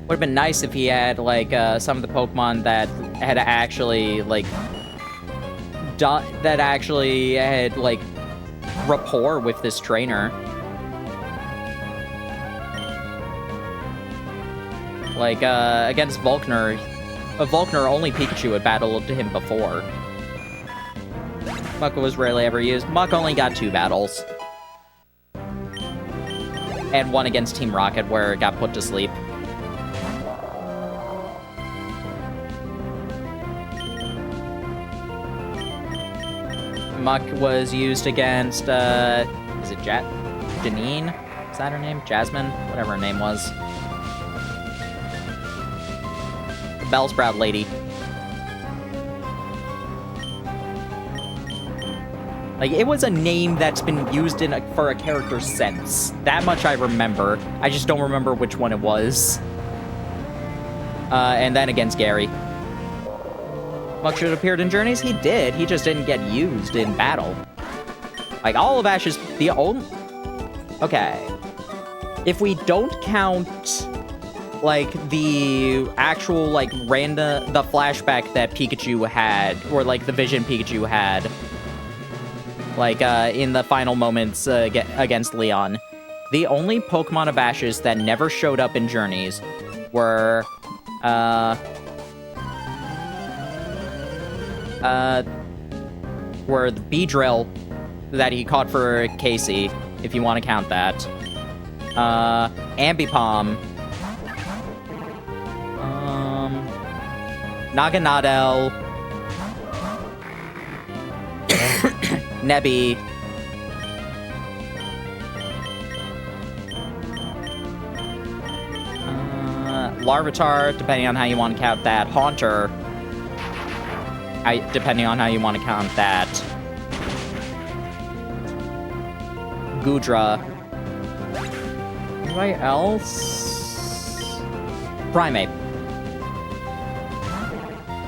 would have been nice if he had, like, some of the Pokemon that had actually, like, that actually had, like, rapport with this trainer. Like, against Volkner, only Pikachu had battled him before. Muck was rarely ever used. Muck only got 2 battles. And one against Team Rocket, where it got put to sleep. Muck was used against, is it Janine? Is that her name? Jasmine? Whatever her name was. Bellsprout lady. Like, it was a name that's been used for a character since. That much I remember. I just don't remember which one it was. And then against Gary. Muck should have appeared in Journeys? He did. He just didn't get used in battle. Like, all of Ash's... the only... Okay. If we don't count... like, the actual, like, the flashback that Pikachu had, or, like, the vision Pikachu had, like, in the final moments against Leon. The only Pokemon of Ashes that never showed up in Journeys were, were the Beedrill that he caught for Casey, if you want to count that. Ambipom. Naganadel. Nebby. Larvitar, depending on how you want to count that. Haunter. Depending on how you want to count that. Goodra. Anybody else? Primate.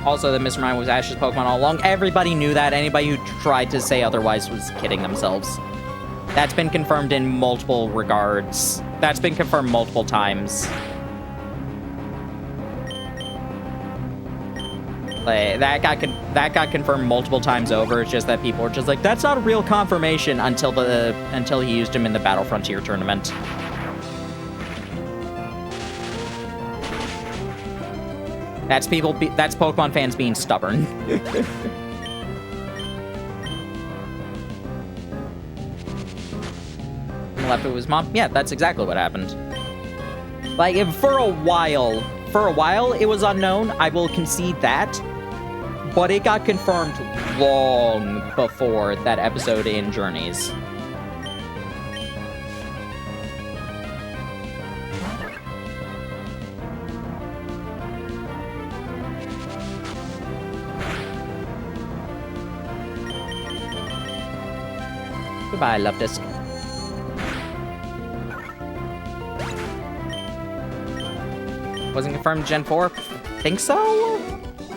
Also, that Mr. Mime was Ash's Pokemon all along. Everybody knew that. Anybody who tried to say otherwise was kidding themselves. That's been confirmed in multiple regards. That's been confirmed multiple times. Like, that got confirmed multiple times over. It's just that people were just like, that's not a real confirmation until he used him in the Battle Frontier tournament. That's Pokemon fans being stubborn. Left with his mom. Yeah, that's exactly what happened. Like, for a while, it was unknown. I will concede that. But it got confirmed long before that episode in Journeys. Goodbye, Luftisk. Wasn't confirmed Gen 4? Think so?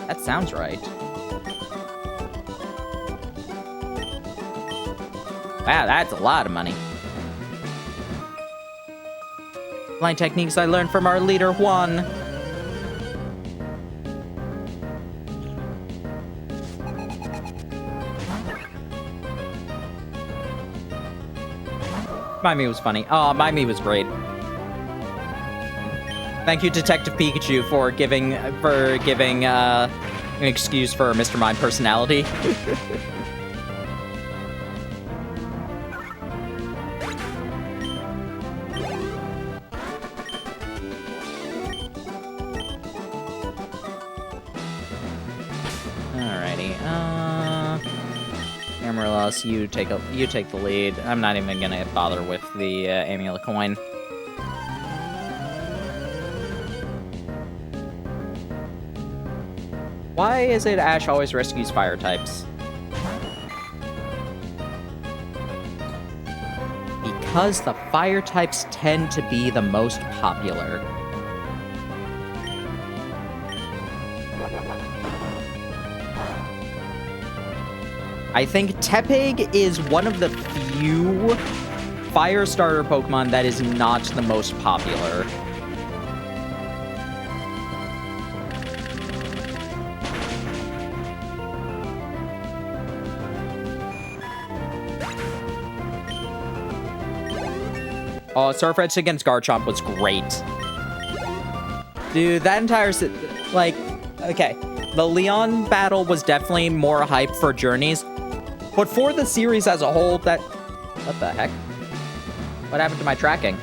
That sounds right. Wow, that's a lot of money. Flying techniques I learned from our leader, Juan. Mimey was funny. Oh, Mimey was great. Thank you, Detective Pikachu, for giving an excuse for Mr. Mime personality. Alrighty. Amaryllis, you take the lead. I'm not even gonna bother with the Amulet coin. Why is it Ash always rescues fire types? Because the fire types tend to be the most popular. I think Tepig is one of the few fire starter Pokemon that is not the most popular. Oh, Surf Edge against Garchomp was great. Dude, that entire... Like, okay. The Leon battle was definitely more hype for Journeys. But for the series as a whole, that... What the heck? What happened to my tracking?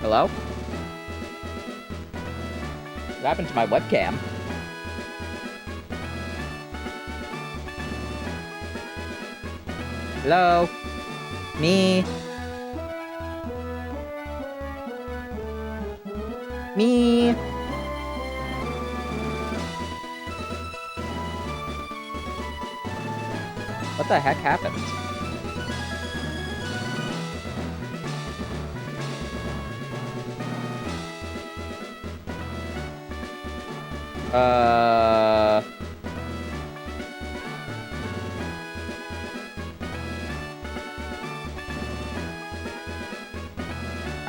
Hello? What happened to my webcam? Hello? Me? Me? What the heck happened?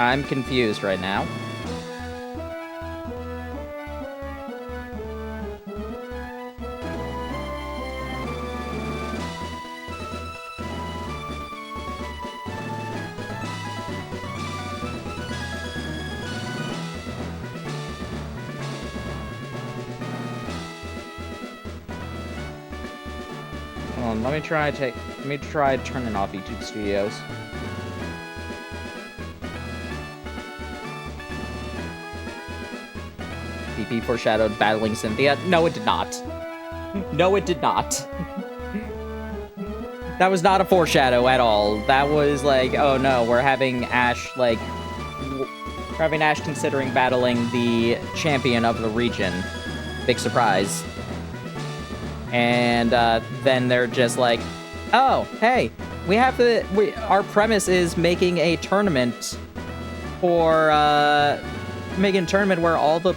I'm confused right now. Hold on, let me try turning off YouTube Studios. PP foreshadowed battling Cynthia. No, it did not. No, it did not. That was not a foreshadow at all. That was like, oh no, we're having Ash, like... We're having Ash considering battling the champion of the region. Big surprise. And then they're just like, oh, hey, we have to... our premise is making a tournament for... making a tournament where all the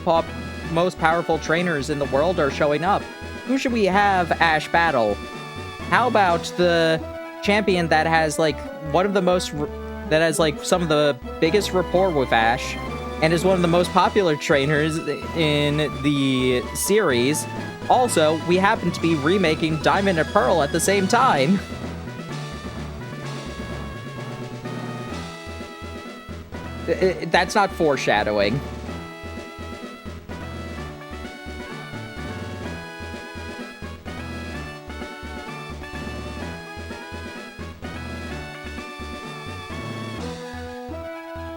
most powerful trainers in the world are showing up. Who should we have Ash battle? How about the champion that has, like, one of the most... that has, like, some of the biggest rapport with Ash, and is one of the most popular trainers in the series. Also, we happen to be remaking Diamond and Pearl at the same time. That's not foreshadowing.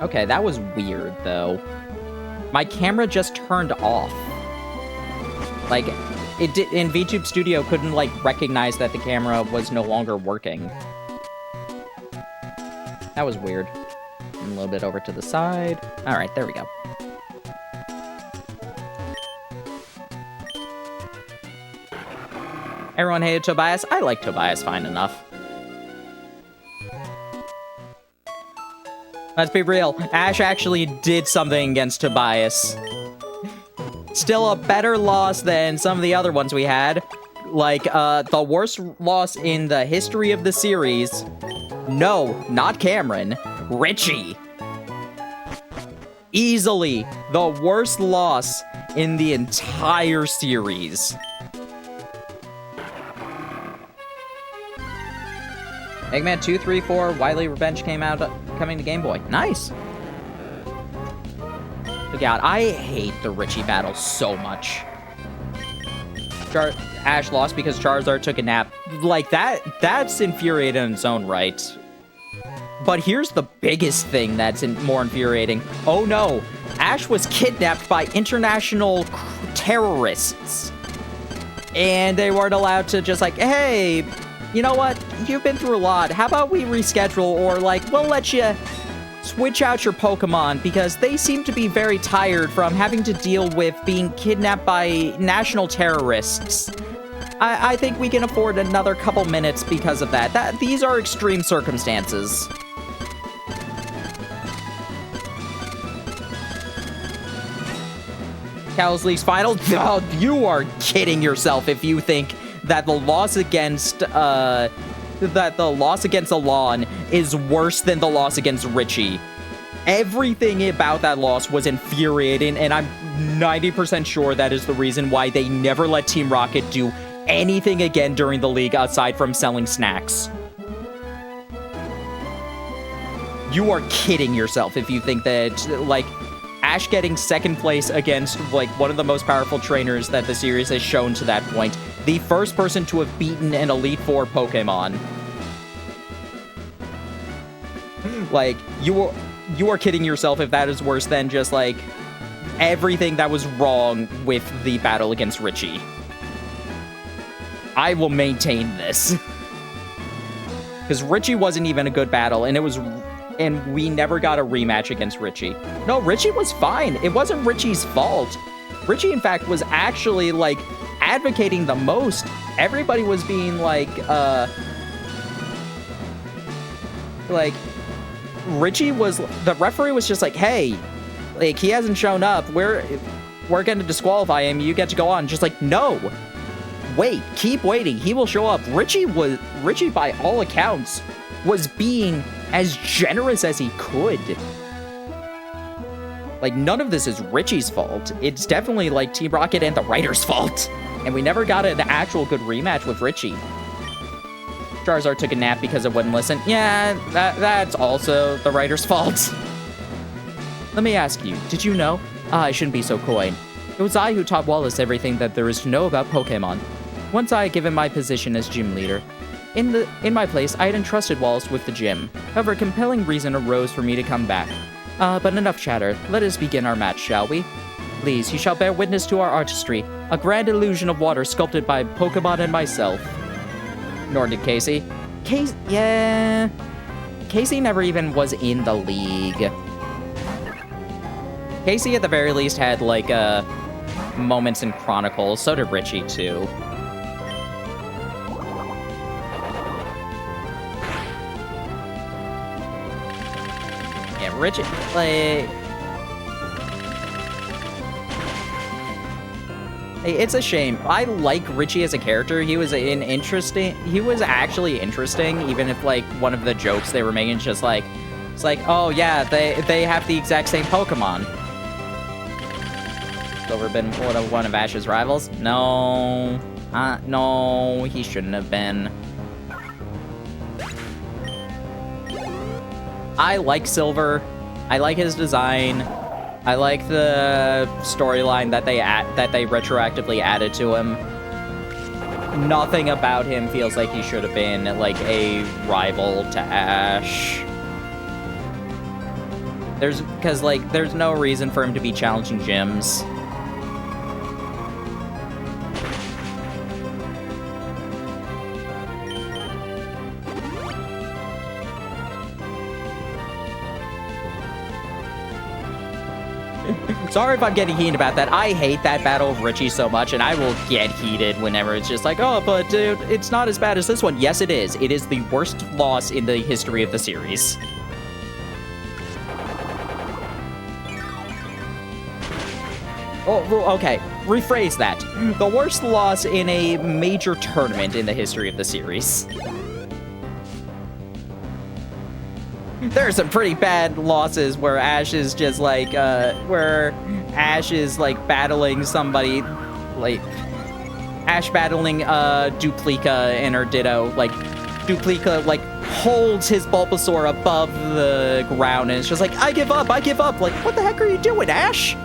Okay, that was weird, though. My camera just turned off. Like, it did, and VTube Studio couldn't, like, recognize that the camera was no longer working. That was weird. And a little bit over to the side. Alright, there we go. Everyone hated Tobias. I like Tobias fine enough. Let's be real. Ash actually did something against Tobias. Still a better loss than some of the other ones we had. Like, the worst loss in the history of the series. No, not Cameron. Richie. Easily the worst loss in the entire series. Eggman 2, 3, 4, Wily Revenge coming to Game Boy. Nice. But God, I hate the Richie battle so much. Ash lost because Charizard took a nap. Like, that's infuriating in its own right. But here's the biggest thing that's more infuriating. Oh no, Ash was kidnapped by international terrorists. And they weren't allowed to just like, hey, you know what? You've been through a lot. How about we reschedule, or like, we'll let you switch out your Pokemon because they seem to be very tired from having to deal with being kidnapped by national terrorists. I think we can afford another couple minutes because of that. These are extreme circumstances. Kalos League's final? Oh, you are kidding yourself if you think that the loss against Alon is worse than the loss against Richie. Everything about that loss was infuriating, and I'm 90% sure that is the reason why they never let Team Rocket do anything again during the league aside from selling snacks. You are kidding yourself if you think that, like, Ash getting second place against, like, one of the most powerful trainers that the series has shown to that point. The first person to have beaten an Elite Four Pokemon. Like, you are kidding yourself if that is worse than just, like, everything that was wrong with the battle against Richie. I will maintain this. Because Richie wasn't even a good battle, and we never got a rematch against Richie. No, Richie was fine. It wasn't Richie's fault. Richie, in fact, was actually, like, advocating the most. Everybody was being, like, Richie was, the referee was just like, hey, like, he hasn't shown up. We're going to disqualify him. You get to go on. Just like, no. Wait, keep waiting. He will show up. Richie, by all accounts, was being as generous as he could. Like, none of this is Richie's fault. It's definitely, like, Team Rocket and the writer's fault. And we never got an actual good rematch with Richie. Charizard took a nap because it wouldn't listen. Yeah, that's also the writer's fault. Let me ask you, did you know? I shouldn't be so coy. It was I who taught Wallace everything that there is to know about Pokemon. Once I had given my position as gym leader, In my place, I had entrusted Wallace with the gym. However, a compelling reason arose for me to come back. But enough chatter. Let us begin our match, shall we? Please, you shall bear witness to our artistry, a grand illusion of water sculpted by Pokemon and myself. Nor did Casey. Yeah. Casey never even was in the league. Casey, at the very least, had, like, moments in Chronicles. So did Richie, too. Yeah, Richie, like... It's a shame. I like Richie as a character. He was actually interesting, even if, like, one of the jokes they were making is just like, it's like, oh yeah, they have the exact same Pokemon. Silver been one of Ash's rivals? No. No, he shouldn't have been. I like Silver. I like his design. I like the storyline that they retroactively added to him. Nothing about him feels like he should have been, like, a rival to Ash. There's no reason for him to be challenging gyms. Sorry if I'm getting heated about that. I hate that battle of Richie so much, and I will get heated whenever it's just like, oh, but dude, it's not as bad as this one. Yes, it is. It is the worst loss in the history of the series. Oh, okay. Rephrase that. The worst loss in a major tournament in the history of the series. There are some pretty bad losses where Ash is just like, battling somebody, like, Ash battling, Duplica and her Ditto, like, Duplica, like, holds his Bulbasaur above the ground, and it's just like, I give up, like, what the heck are you doing, Ash?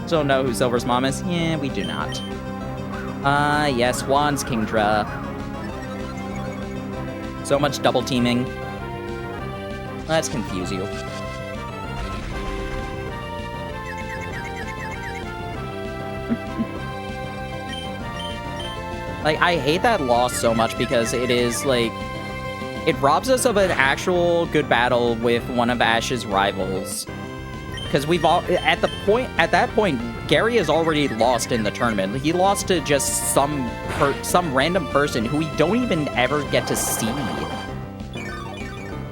Don't know who Silver's mom is? Yeah, we do not. Yes, Juan's Kingdra. So much double teaming. Let's confuse you. Like, I hate that loss so much because it is, like, it robs us of an actual good battle with one of Ash's rivals. Because we've all, at that point, Gary has already lost in the tournament. He lost to just some random person who we don't even ever get to see.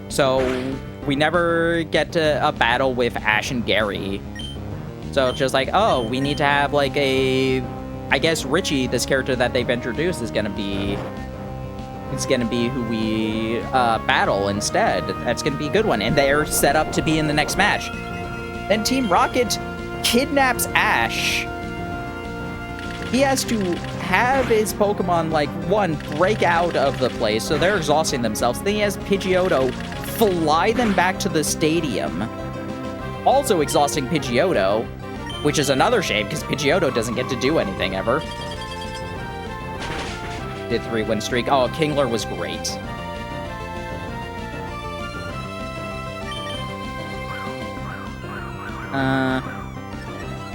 So we never get to a battle with Ash and Gary. So it's just like, oh, we need to have like I guess Richie, this character that they've introduced, is gonna be who we battle instead. That's gonna be a good one, and they're set up to be in the next match. Then Team Rocket kidnaps Ash. He has to have his Pokemon, like, one, break out of the place, so they're exhausting themselves. Then he has Pidgeotto fly them back to the stadium, also exhausting Pidgeotto, which is another shame, because Pidgeotto doesn't get to do anything ever. Did 3-win streak. Oh, Kingler was great.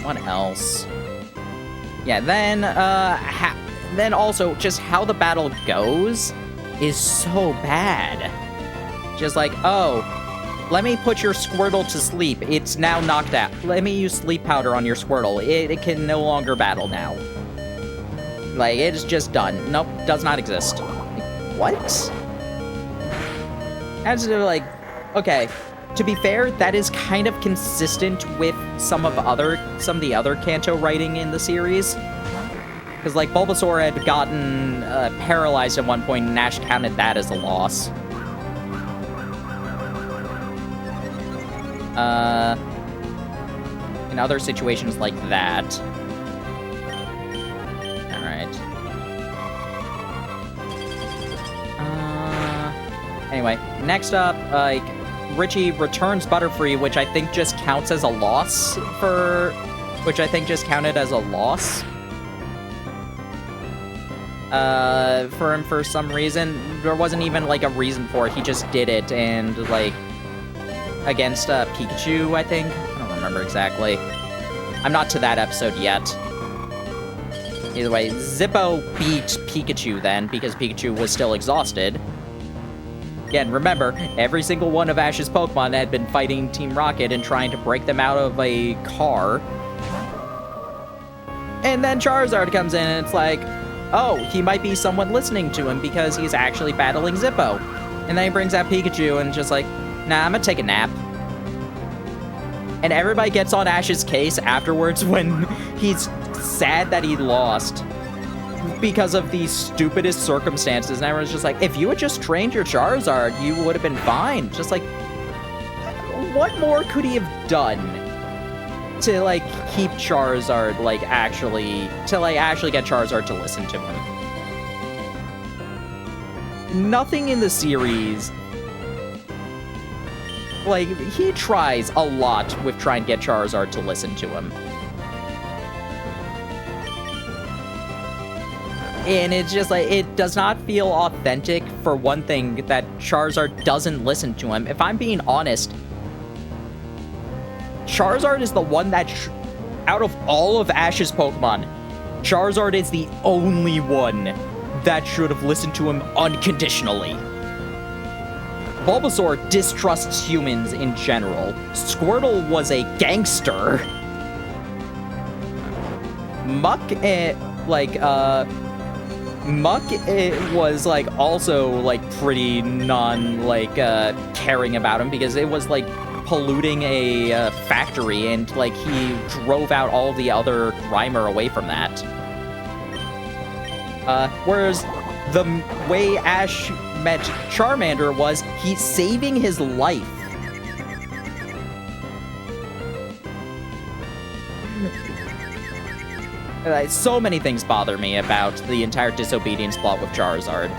What else? Yeah, then also just how the battle goes is so bad. Just like, oh, let me put your Squirtle to sleep. It's now knocked out. Let me use sleep powder on your Squirtle. It can no longer battle now. Like, it's just done. Nope, does not exist. Like, what? As to, like, okay. To be fair, that is kind of consistent with some of the other Kanto writing in the series. Because, like, Bulbasaur had gotten paralyzed at one point, and Ash counted that as a loss. In other situations like that. Alright. Anyway, next up, like, Richie returns Butterfree, which I think just counts as a loss which I think just counted as a loss. for him for some reason. There wasn't even, like, a reason for it. He just did it, and, like, against, Pikachu, I think? I don't remember exactly. I'm not to that episode yet. Either way, Zippo beat Pikachu then, because Pikachu was still exhausted. Again, remember, every single one of Ash's Pokemon had been fighting Team Rocket and trying to break them out of a car. And then Charizard comes in and it's like, oh, he might be someone listening to him because he's actually battling Zippo. And then he brings out Pikachu and just like, nah, I'm gonna take a nap. And everybody gets on Ash's case afterwards when he's sad that he lost because of the stupidest circumstances. And everyone's just like, if you had just trained your Charizard, you would have been fine. Just like, what more could he have done to, like, keep Charizard, like, actually get Charizard to listen to him? Nothing in the series. Like, he tries a lot with trying to get Charizard to listen to him. And it's just like, it does not feel authentic, for one thing, that Charizard doesn't listen to him. If I'm being honest, Charizard is the one that, out of all of Ash's Pokemon, Charizard is the only one that should have listened to him unconditionally. Bulbasaur distrusts humans in general. Squirtle was a gangster. Muck, Muck was, like, also, like, pretty caring about him because it was, like, polluting a factory, and, like, he drove out all the other Grimer away from that. Whereas the way Ash met Charmander was he's saving his life. So many things bother me about the entire disobedience plot with Charizard.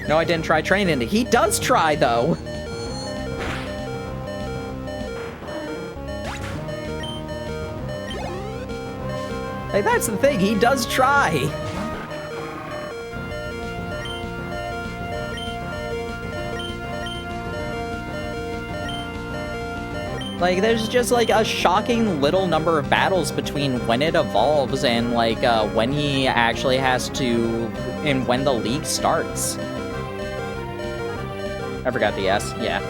No, I didn't try training it. He does try, though. Like, that's the thing. He does try. Like, there's just, like, a shocking little number of battles between when it evolves and, like, when he actually has to, and when the league starts. I forgot the S, yeah.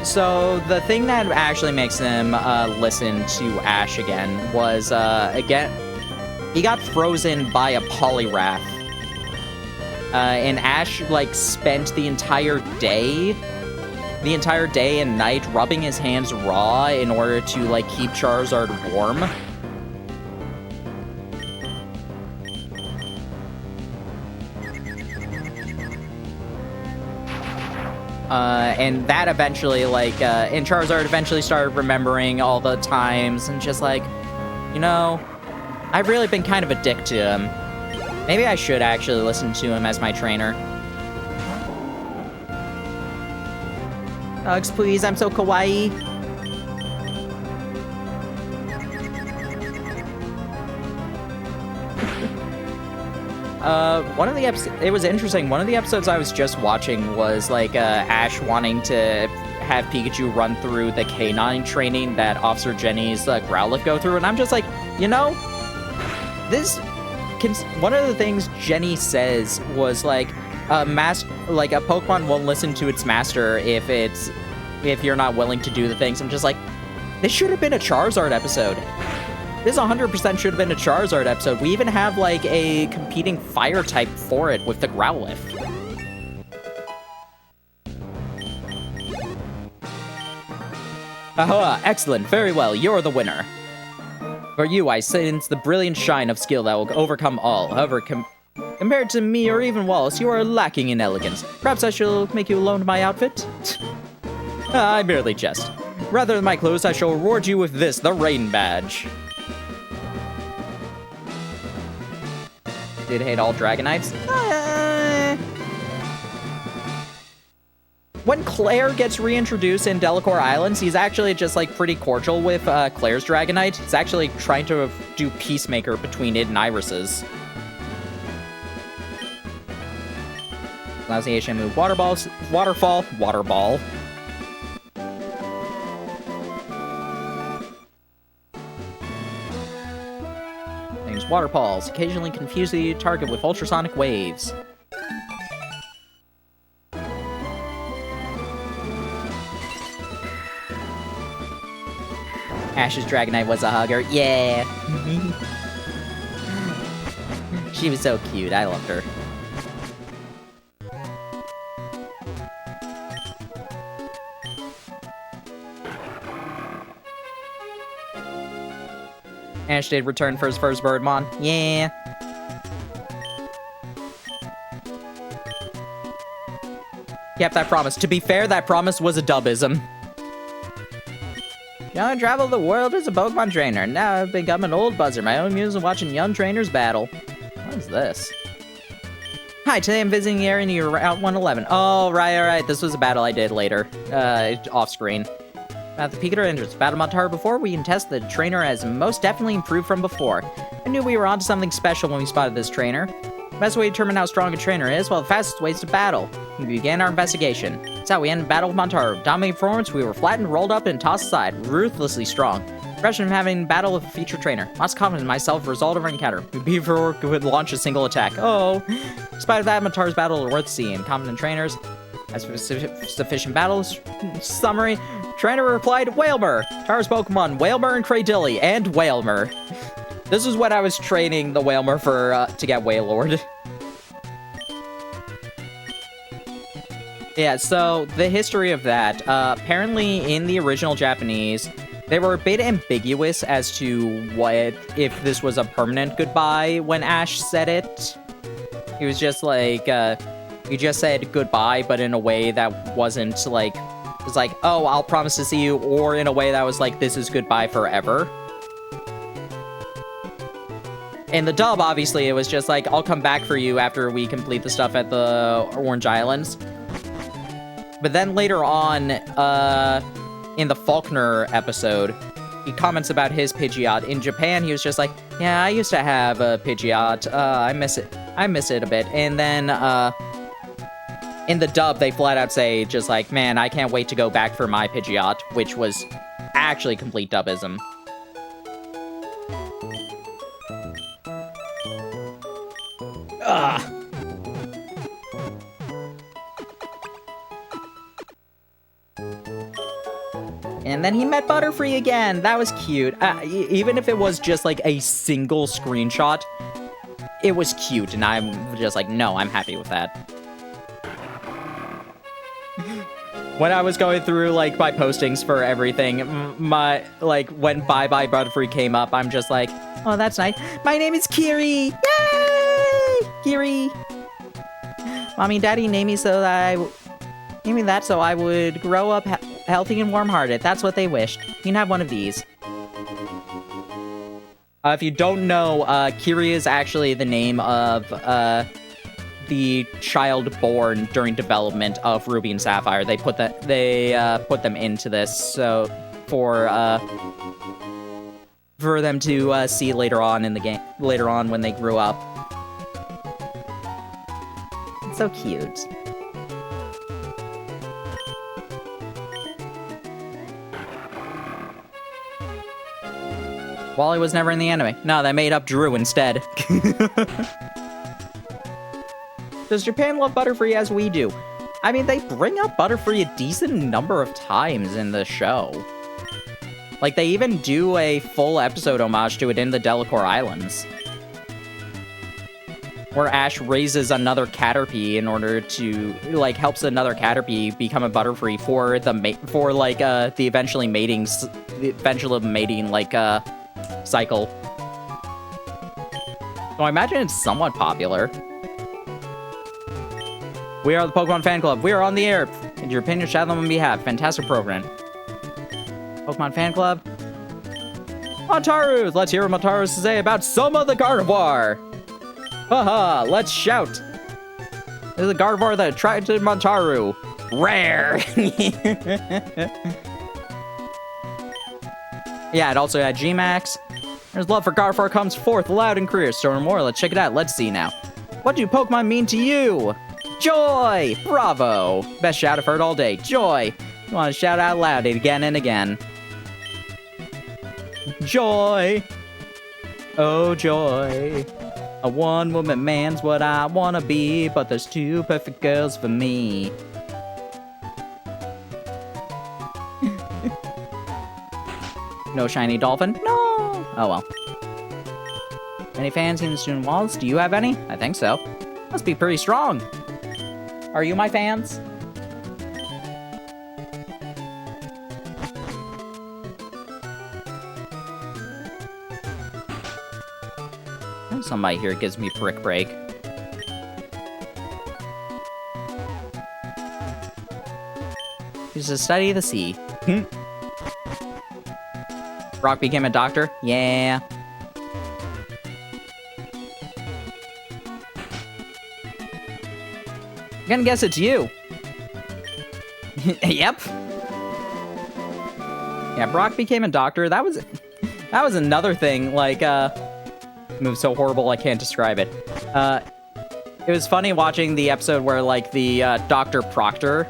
So, the thing that actually makes him, listen to Ash again was, again, he got frozen by a Poliwrath. And Ash, like, spent the entire day and night rubbing his hands raw in order to, like, keep Charizard warm. And that eventually, like, and Charizard eventually started remembering all the times and just like, you know, I've really been kind of a dick to him. Maybe I should actually listen to him as my trainer. Hugs, please, I'm so kawaii. One of the it was interesting. One of the episodes I was just watching was, like, Ash wanting to have Pikachu run through the canine training that Officer Jenny's Growlithe go through, and I'm just like, you know, one of the things Jenny says was, like, a Pokemon won't listen to its master if you're not willing to do the things. I'm just like, this should have been a Charizard episode. This 100% should have been a Charizard episode. We even have, like, a competing fire type for it with the Growlithe. Aha, excellent, very well, you're the winner. For you, I sense the brilliant shine of skill that will overcome all. However, compared to me or even Wallace, you are lacking in elegance. Perhaps I shall make you loan my outfit? I merely jest. Rather than my clothes, I shall reward you with this, the Rain Badge. Did hate all Dragonites? when Claire gets reintroduced in Delacour Islands, he's actually just, like, pretty cordial with Claire's Dragonite. He's actually trying to do peacemaker between it and Iris's. Pronunciation move waterfall. Waterball. Things waterfalls. Occasionally confuse the target with ultrasonic waves. Ash's Dragonite was a hugger. Yeah! She was so cute. I loved her. Ash did return for his first Birdmon. Yeah! Kept that promise. To be fair, that promise was a dubism. I traveled the world as a Pokemon trainer. Now I've become an old buzzer. My only muse is watching young trainers battle. What is this? Hi, today I'm visiting the area near Route 111. Oh, right. This was a battle I did later. Off screen. At the Pikachu entrance, battle Montar before we can test the trainer has most definitely improved from before. I knew we were onto something special when we spotted this trainer. The best way to determine how strong a trainer is, well, the fastest way is to battle. We began our investigation. That's how we ended battle with Montaru. Dominating performance, we were flattened, rolled up, and tossed aside. Ruthlessly strong. Impression of having battle with a featured trainer. Lost confidence in myself, result of our encounter. Before we could launch a single attack. Oh. Despite that, Montaru's battle is worth seeing. Competent trainers. As for sufficient battles, summary. Trainer replied, Whalmer. Tara's Pokemon, Whalmer and Cradilly, and Whalmer. This is what I was training the Whalmer for, to get Wailord. Yeah, so the history of that, apparently in the original Japanese, they were a bit ambiguous as to if this was a permanent goodbye when Ash said it. He was just like, he just said goodbye, but in a way that wasn't like, it was like, oh, I'll promise to see you, or in a way that was like, this is goodbye forever. In the dub, obviously, it was just like, I'll come back for you after we complete the stuff at the Orange Islands. But then later on, in the Faulkner episode, he comments about his Pidgeot. In Japan, he was just like, yeah, I used to have a Pidgeot. I miss it. I miss it a bit. And then, in the dub, they flat out say, just like, man, I can't wait to go back for my Pidgeot, which was actually complete dubism. Ugh. And then he met Butterfree again. That was cute. Even if it was just like a single screenshot, it was cute. And I'm just like, no, I'm happy with that. When I was going through like my postings for everything, when Bye Bye Butterfree came up, I'm just like, oh, that's nice. My name is Kiri. Yay! Kiri. Mommy and Daddy named me so I would grow up healthy and warm-hearted. That's what they wished. You can have one of these. If you don't know, Kiri is actually the name of the child born during development of Ruby and Sapphire. They put them into this so for them to see later on in the game, later on when they grew up. It's so cute. Wally was never in the anime. No, they made up Drew instead. Does Japan love Butterfree as we do? I mean, they bring up Butterfree a decent number of times in the show. Like, they even do a full episode homage to it in the Delacour Islands. Where Ash raises another Caterpie in order to, like, helps another Caterpie become a Butterfree for the eventually mating, cycle. So I imagine it's somewhat popular. We are the Pokemon Fan Club. We are on the air. In your opinion, shout them on behalf. Fantastic program. Pokemon Fan Club. Montaru! Let's hear what Montaru has to say about Soma the Gardevoir. Haha, let's shout. This is a Gardevoir that attracted Montaru. Rare! Yeah, it also had G-Max. There's love for Gardevoir comes forth loud and clear. Story more, let's check it out. Let's see now. What do Pokemon mean to you? Joy! Bravo! Best shout I've heard all day. Joy! You want to shout out loud again and again. Joy! Oh, joy. A one-woman man's what I wanna be, but there's two perfect girls for me. No shiny dolphin? No! Oh well. Any fans in the student walls? Do you have any? I think so. Must be pretty strong. Are you my fans? Somebody here gives me brick break. It's to study the sea. Brock became a doctor? Yeah. I'm gonna guess it's you. Yep. Yeah, Brock became a doctor. That was another thing, like, move so horrible I can't describe it. It was funny watching the episode where, like, the Dr. Proctor,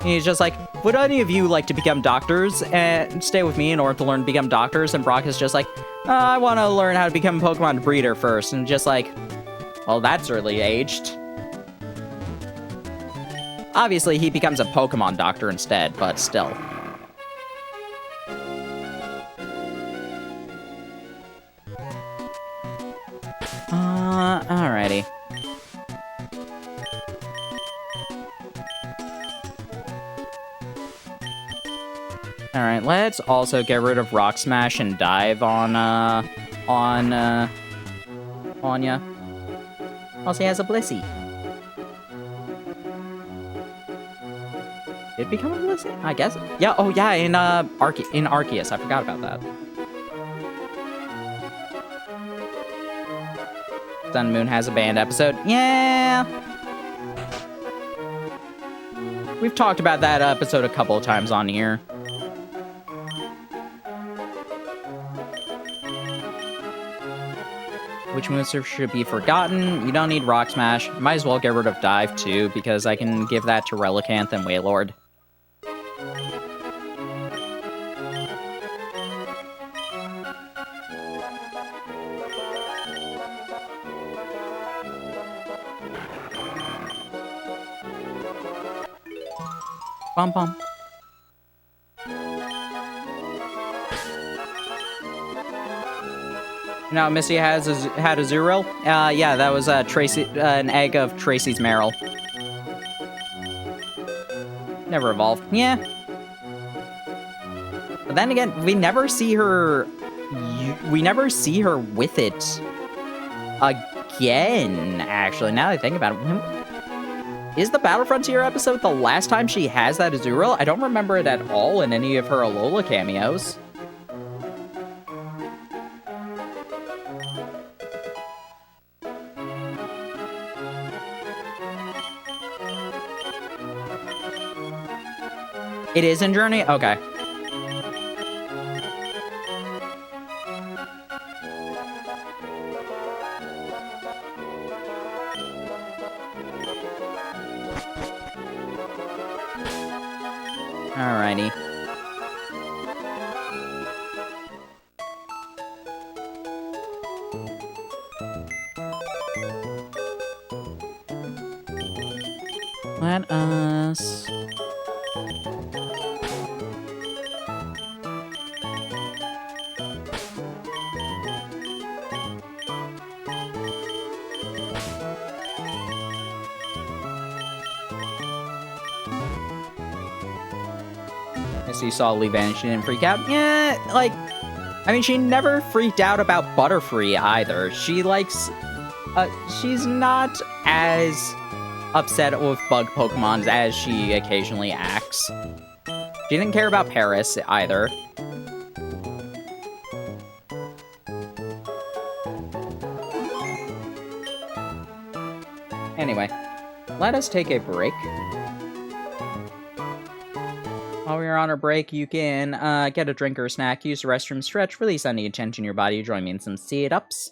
he's just like, would any of you like to become doctors and stay with me in order to learn to become doctors? And Brock is just like, I want to learn how to become a Pokemon breeder first. And just like, well, that's early aged. Obviously, he becomes a Pokemon doctor instead, but still. Alrighty. Alright, let's also get rid of Rock Smash and dive on Anya. Also, he has a Blissey. Did it become a Blissey? I guess. Yeah, oh yeah, in Arceus. I forgot about that. Sun Moon has a band episode. Yeah! We've talked about that episode a couple of times on here. Which moves should be forgotten? You don't need Rock Smash. Might as well get rid of Dive, too, because I can give that to Relicanth and Wailord. Bum bum. Now Misty had a Zurill. Yeah, that was Tracy, an egg of Tracy's Meryl. Never evolved. Yeah. But then again, we never see her. We never see her with it again. Actually, now that I think about it, is the Battle Frontier episode the last time she has that Azurill? I don't remember it at all in any of her Alola cameos. It is in Journey? Okay. Alrighty. Let us... So you saw Lee vanish, she didn't freak out? Yeah, like, I mean, she never freaked out about Butterfree either. She likes, she's not as upset with bug Pokemon as she occasionally acts. She didn't care about Paris either. Anyway, let us take a break. you're on a break, you can get a drink or a snack, use the restroom, stretch, release any tension in your body, join me in some sit-ups.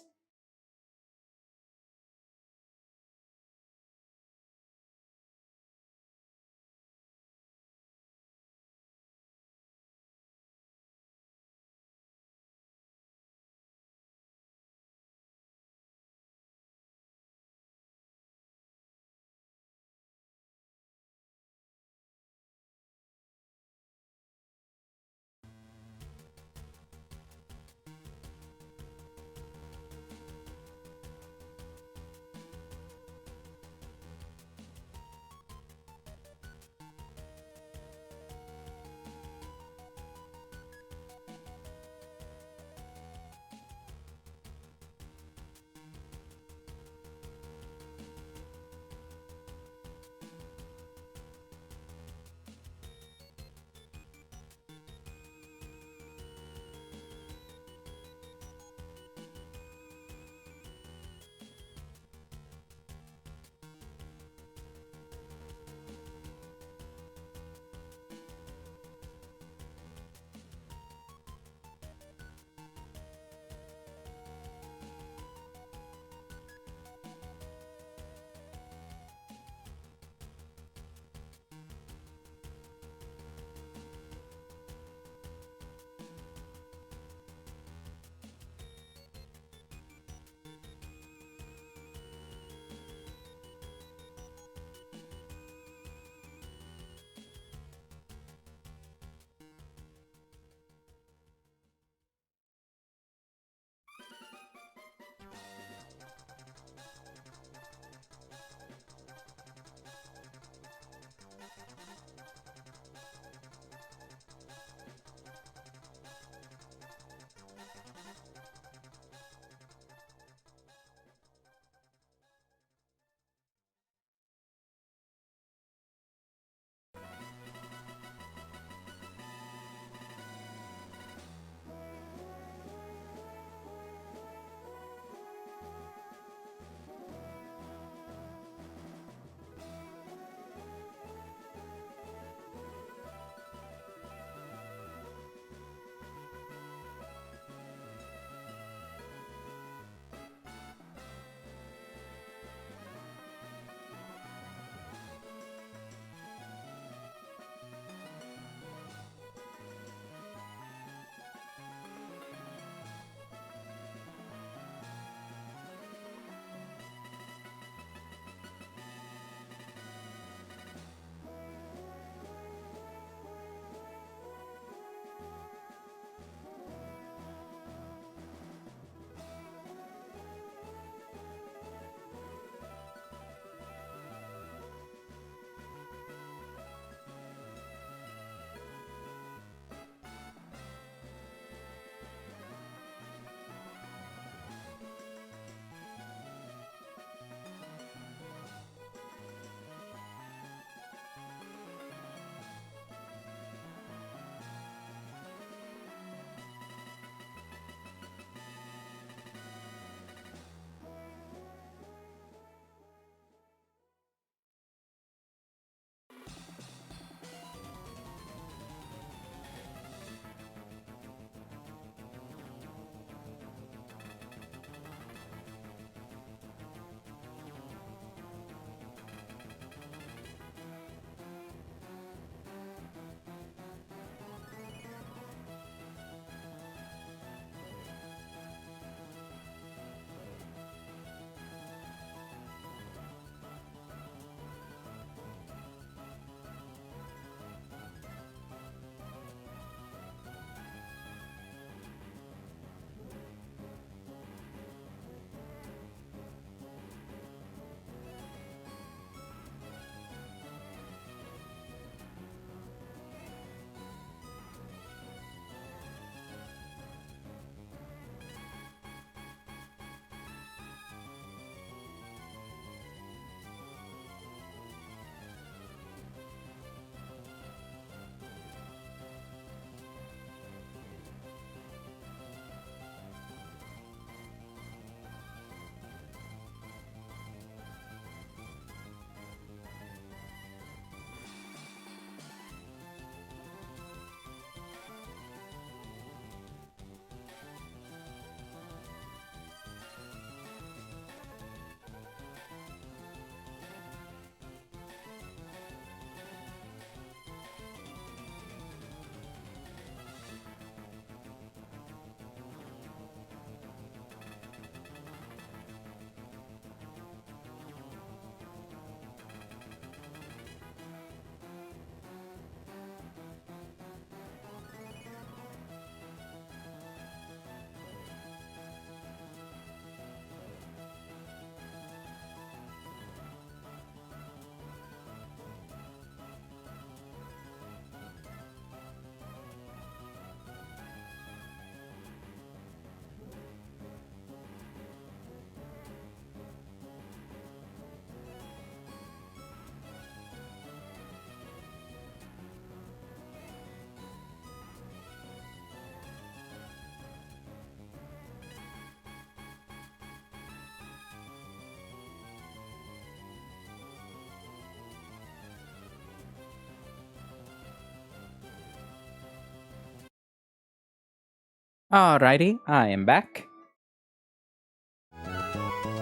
Alrighty, I am back.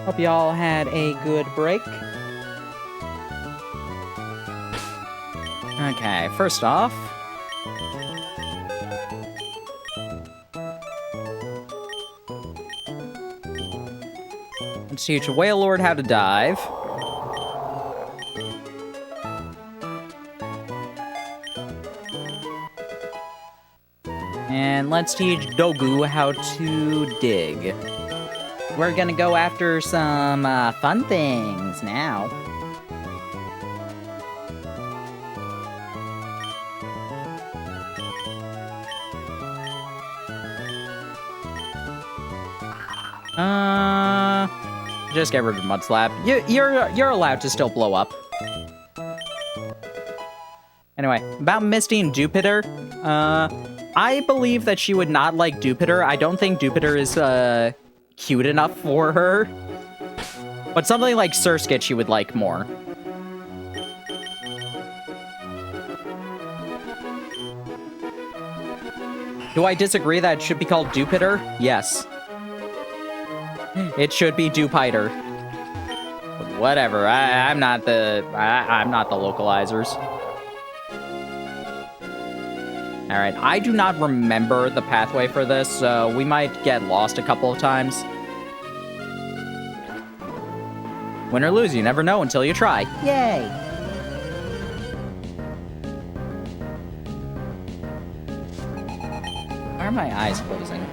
Hope y'all had a good break. Okay, first off, let's teach a Whale Lord how to dive. And let's teach Dogu how to dig. We're gonna go after some fun things now. Just get rid of Mud Slap. You're allowed to still blow up. Anyway, about Misty and Jupiter, I believe that she would not like Jupiter. I don't think Jupiter is cute enough for her. But something like Surskit she would like more. Do I disagree that it should be called Jupiter? Yes. It should be Dupiter. But whatever. I'm not the localizers. All right. I do not remember the pathway for this, so we might get lost a couple of times. Win or lose, you never know until you try. Yay! Why are my eyes closing?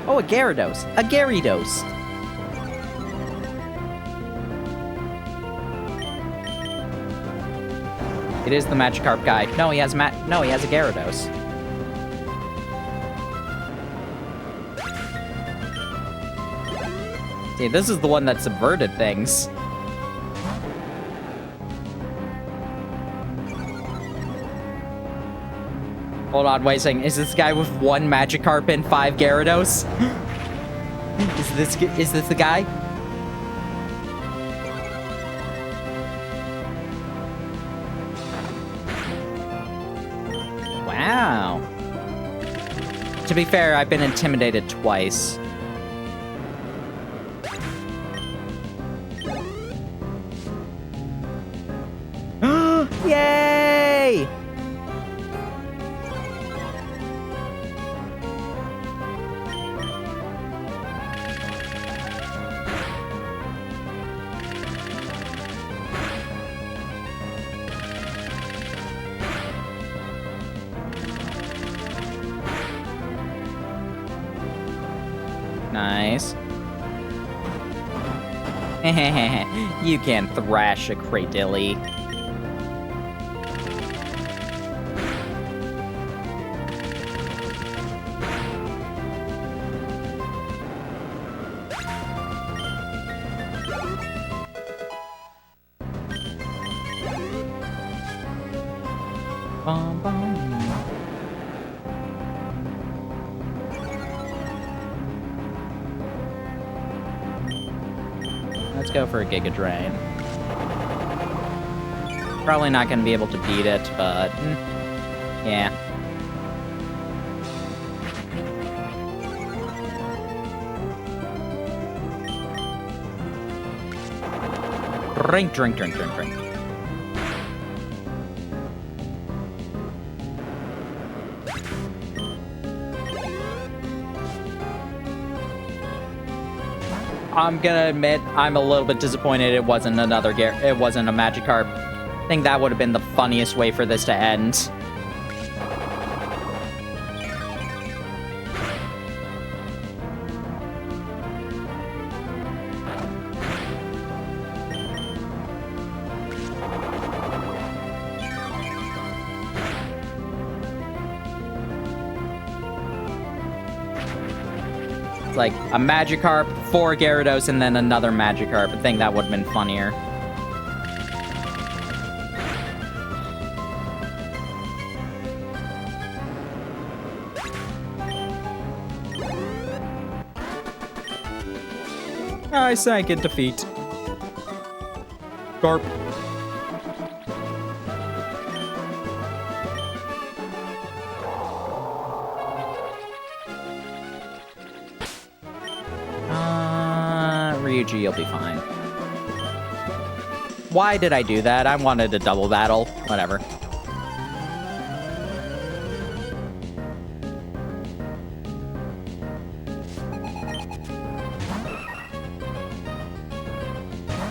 Oh, a Gyarados. A Gyarados. It is the Magikarp guy. No, he has a Gyarados. See, this is the one that subverted things. Hold on, wait a second. Is this guy with 1 Magikarp and 5 Gyarados? Is this the guy? Wow. To be fair, I've been intimidated twice. Yay! Nice. You can thrash a Cradilly. Bum, bum. Let's go for a Giga Drain. Probably not going to be able to beat it, but yeah. Drink, drink, drink, drink, drink. I'm gonna admit, I'm a little bit disappointed it wasn't a Magikarp. I think that would have been the funniest way for this to end. Like a Magikarp, 4 Gyarados, and then another Magikarp. I think that would have been funnier. I sank in defeat. Garp. Ryuji, you'll be fine. Why did I do that? I wanted a double battle. Whatever.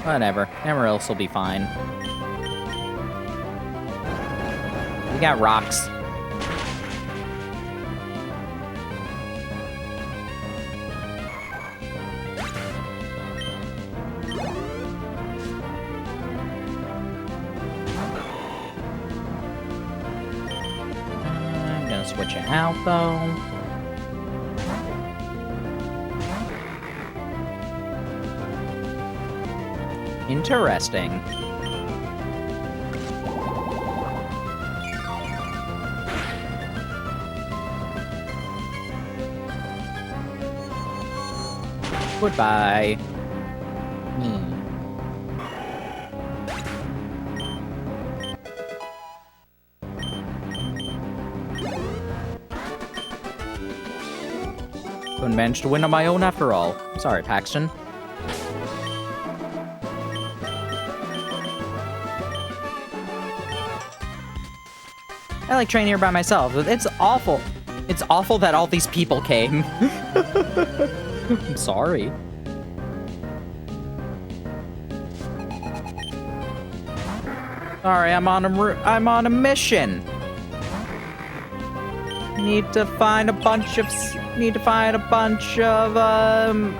Whatever. Amaryllis will be fine. We got rocks. I'm gonna switch it out, though. Interesting. Goodbye. Couldn't manage to win on my own after all. Sorry, Paxton. I like training here by myself. It's awful. It's awful that all these people came. I'm sorry. Sorry, I'm on a mission. Need to find a bunch of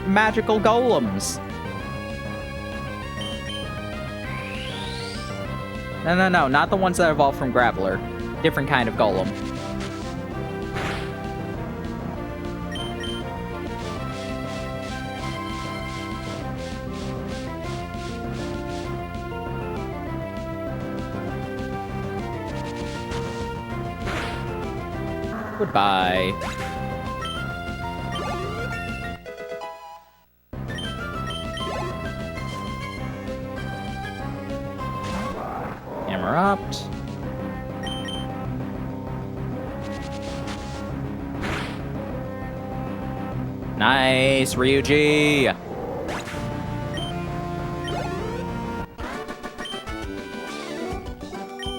magical golems. No, not the ones that evolved from Graveler. Different kind of golem. Goodbye. Erupt. Nice, Ryuji!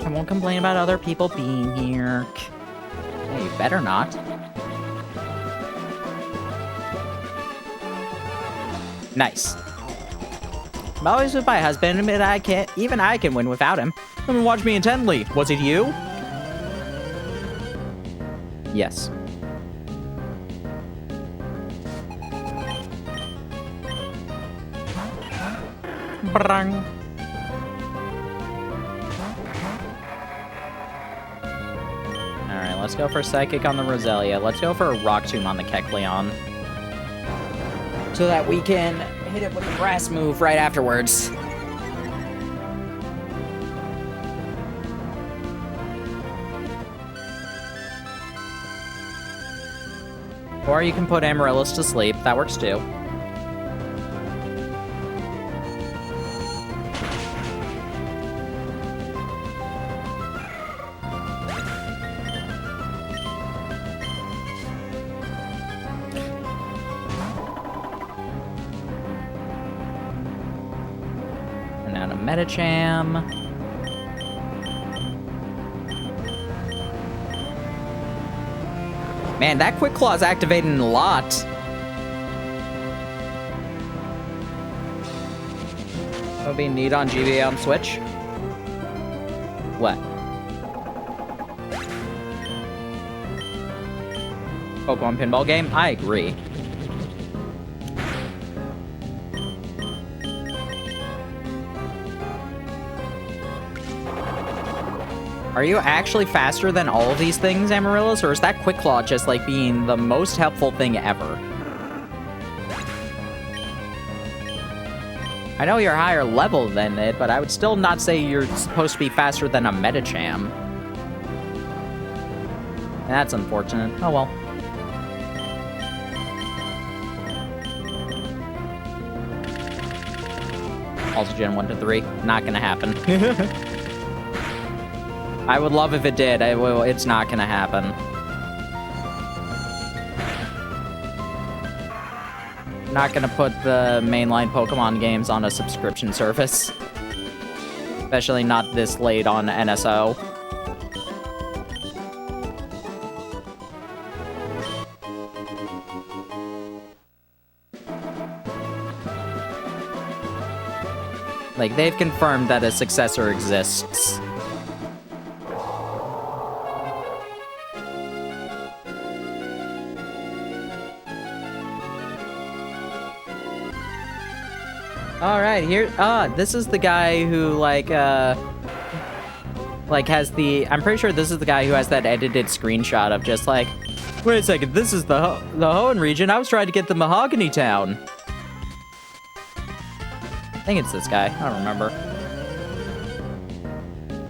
I won't complain about other people being here. Hey, you better not. Nice. I'm always with my husband, but even I can win without him. Come and watch me intently. Was it you? Yes. Brang. Alright, let's go for Psychic on the Roselia. Let's go for a Rock Tomb on the Kecleon. So that we can hit it with the grass move right afterwards. Or you can put Amaryllis to sleep. That works too. Medicham. Man, that Quick Claw's activating a lot. That would be neat on GBA on Switch. What? Pokemon pinball game? I agree. Are you actually faster than all of these things, Amaryllis, or is that Quick Claw just, like, being the most helpful thing ever? I know you're higher level than it, but I would still not say you're supposed to be faster than a Medicham. That's unfortunate. Oh well. Also Gen 1 to 3. Not gonna happen. I would love if it did. It's not gonna happen. Not gonna put the mainline Pokemon games on a subscription service. Especially not this late on NSO. Like, they've confirmed that a successor exists. Alright, here, this is the guy who, like, has the, I'm pretty sure this is the guy who has that edited screenshot of just, like, wait a second, this is the Hoenn region, I was trying to get the Mahogany Town. I think it's this guy, I don't remember.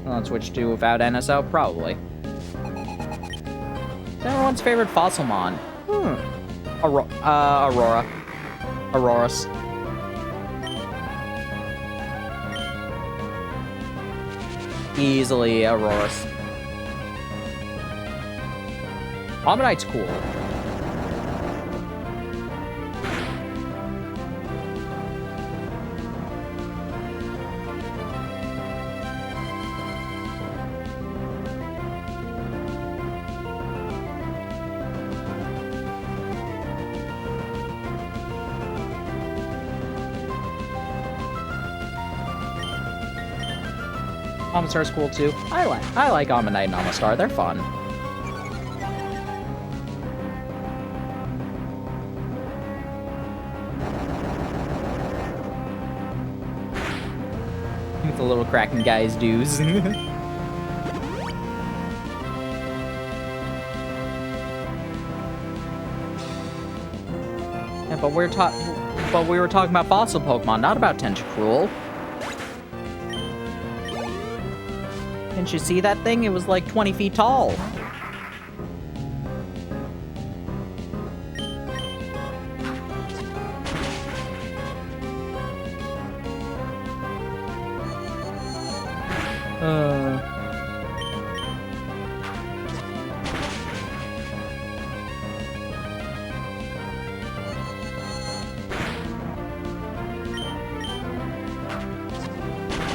Let's switch to without NSO, probably. It's everyone's favorite Fossilmon. Aurora. Aurorus. Easily Aurorus. Ammonite's cool. Amistar's cool too. I like Ammonite and Amistar. They're fun. The little Kraken guys dues. Yeah, but we were talking about fossil Pokemon, not about Tentacruel. Didn't you see that thing? It was like 20 feet tall.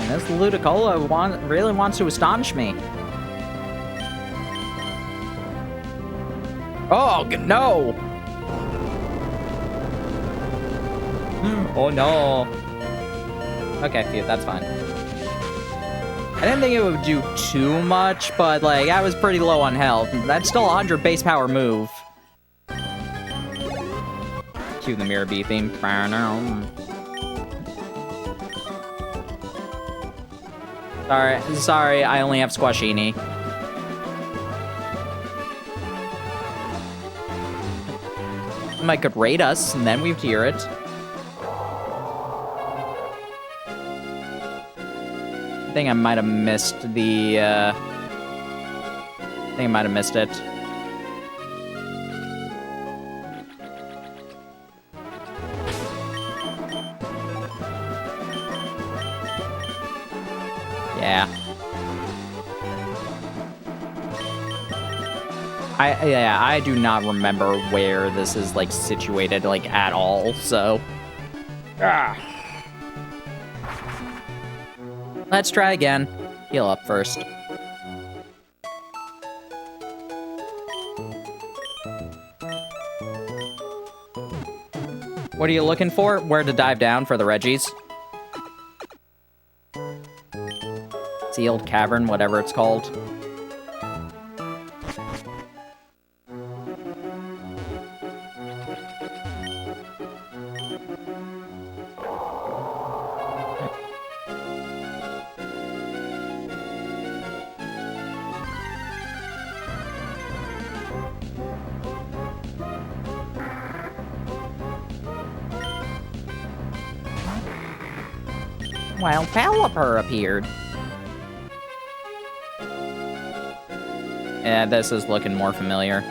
This Ludicolo really wants to astonish me. Oh, no! Oh, no. Okay, phew, that's fine. I didn't think it would do too much, but, like, I was pretty low on health. That's still a 100 base power move. Cue the Mirror Bee theme. Sorry, I only have Squashini. Might could raid us, and then we'd hear it. I think I might have missed the, I think I might have missed it. Yeah. I do not remember where this is, like, situated, like, at all, so... Let's try again. Heal up first. What are you looking for? Where to dive down for the Reggies? Sealed Cavern, whatever it's called. Well, Pelipper appeared. Yeah, this is looking more familiar.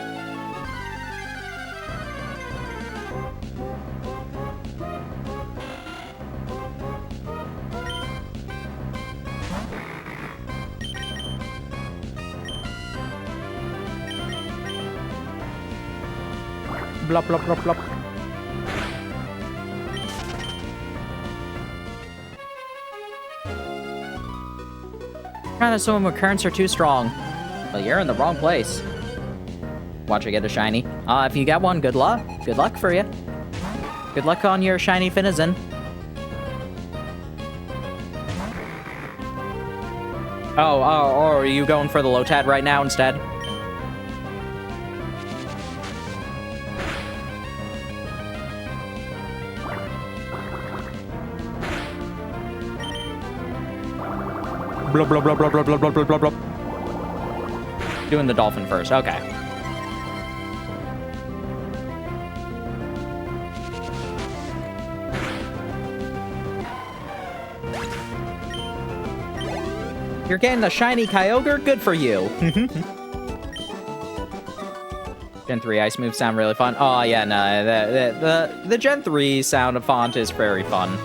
Blop, blop, blop, blop. Trying to swim when currents are too strong. Well, you're in the wrong place. Watch I get a shiny. If you get one, good luck. Good luck for you. Good luck on your shiny Finizen. Oh, or are you going for the Lotad right now instead? Blah, blah, blah, blah, blah, blah, blah, blah, blah. Doing the dolphin first, okay. You're getting the shiny Kyogre? Good for you. Gen 3 ice moves sound really fun. Oh, yeah, no, the Gen 3 sound of font is very fun.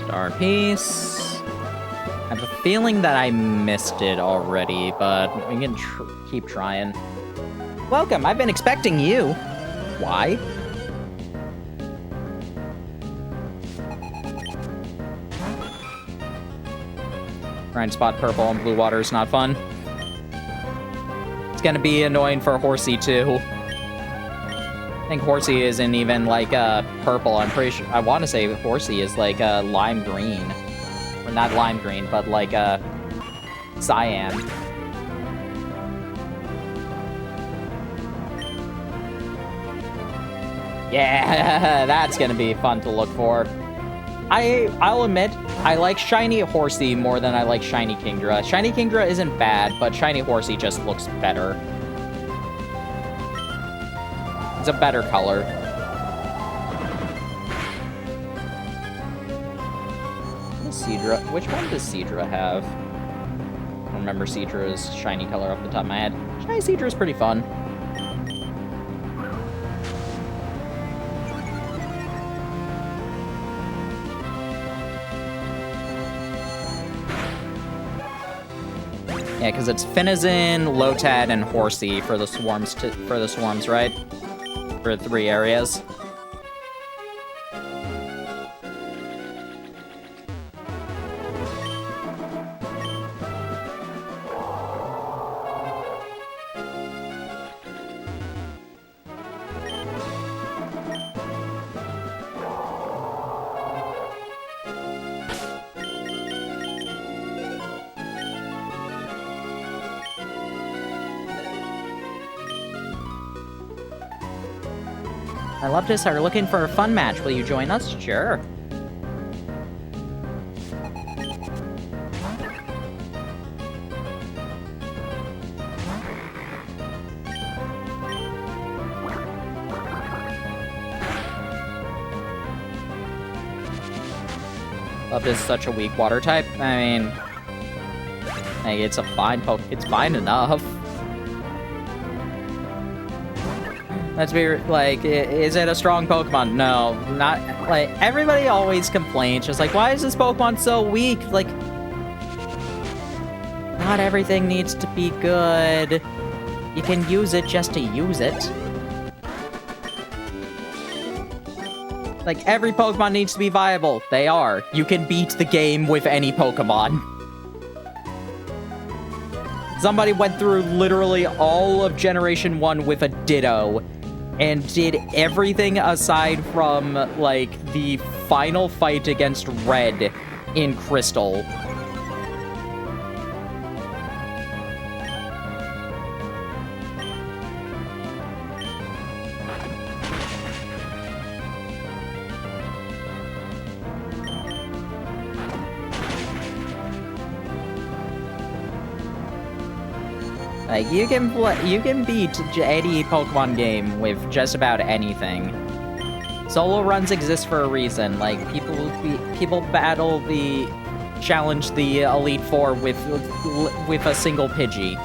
Star piece. I have a feeling that I missed it already, but we can keep trying. Welcome, I've been expecting you. Why? Trying to spot purple and blue water is not fun. It's gonna be annoying for Horsey too. I think Horsey isn't even like purple. I'm pretty sure. I want to say Horsey is like lime green. Or not lime green, but like cyan. Yeah, that's gonna be fun to look for. I'll admit, I like shiny Horsey more than I like shiny Kingdra. Shiny Kingdra isn't bad, but shiny Horsey just looks better. It's a better color. Seadra. Which one does Seadra have? I don't remember Seadra's shiny color off the top of my head. Shiny Seadra is pretty fun. Yeah, because it's Finizen, Lotad, and Horsey for the swarms. Right? For 3 areas. I love this. Are looking for a fun match. Will you join us? Sure. Love is such a weak water type. I mean, hey, it's a fine poke. It's fine enough. Let's be like, is it a strong Pokemon? No, not like everybody always complains. Just like, why is this Pokemon so weak? Like, not everything needs to be good. You can use it just to use it. Like, every Pokemon needs to be viable. They are. You can beat the game with any Pokemon. Somebody went through literally all of Generation 1 with a Ditto and did everything aside from, like, the final fight against Red in Crystal. Like, you can beat any Pokemon game with just about anything. Solo runs exist for a reason. Like, people challenge the Elite Four with a single Pidgey.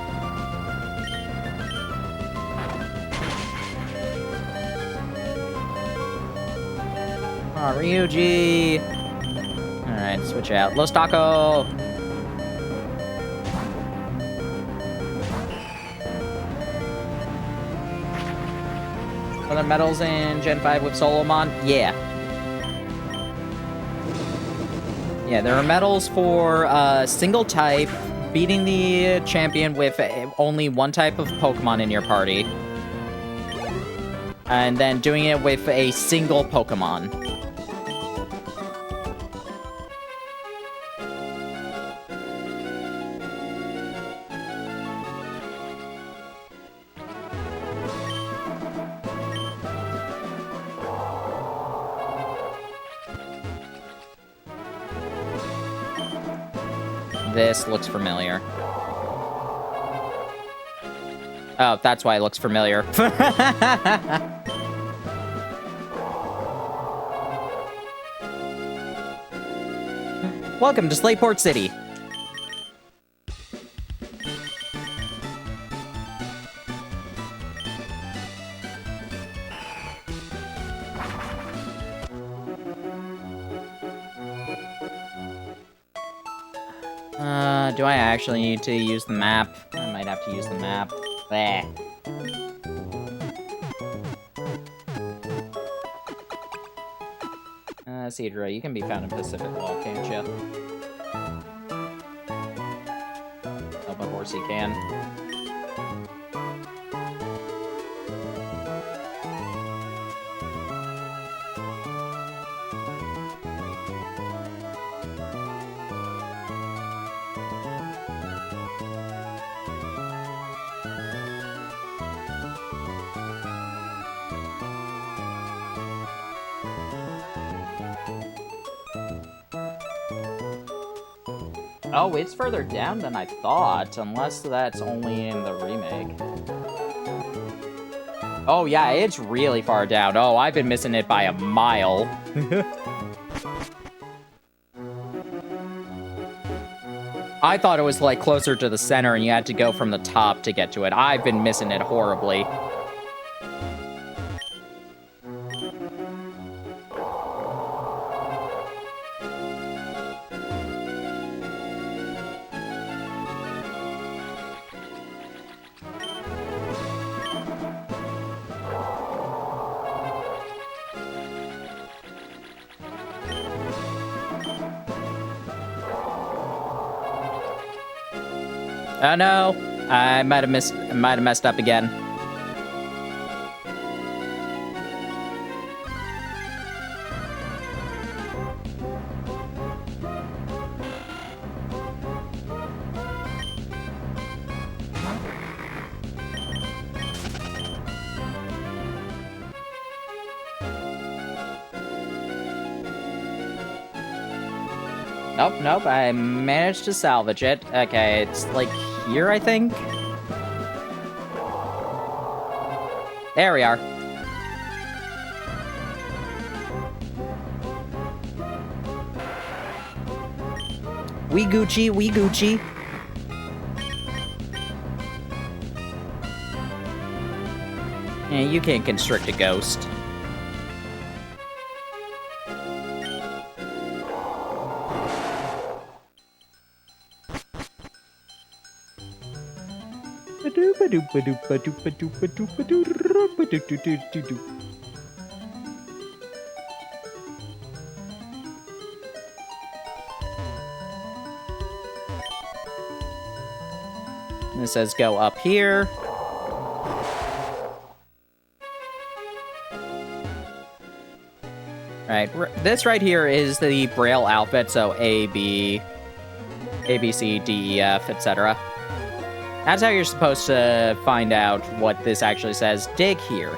Oh, Ryuji. Alright, switch out. Los Taco. Are there medals in Gen 5 with Solomon? Yeah. Yeah, there are medals for single type, beating the champion with only one type of Pokemon in your party, and then doing it with a single Pokemon. This looks familiar. Oh, that's why it looks familiar. Welcome to Slateport City. Do I actually need to use the map? I might have to use the map. Bleh. Cedra, you can be found in Pacific Law, can't you? Oh, but Horsey can. Oh, it's further down than I thought, unless that's only in the remake. Oh, yeah, it's really far down. Oh, I've been missing it by a mile. I thought it was, like, closer to the center and you had to go from the top to get to it. I've been missing it horribly. Oh no, I might have messed up again. Nope, I managed to salvage it. Okay, it's like here, I think? There we are. We Gucci, we Gucci. Yeah, you can't constrict a ghost. And it says go up here. Right, this right here is the Braille alphabet, so A, B, C, D, E, F, etc. That's how you're supposed to find out what this actually says. Dig here.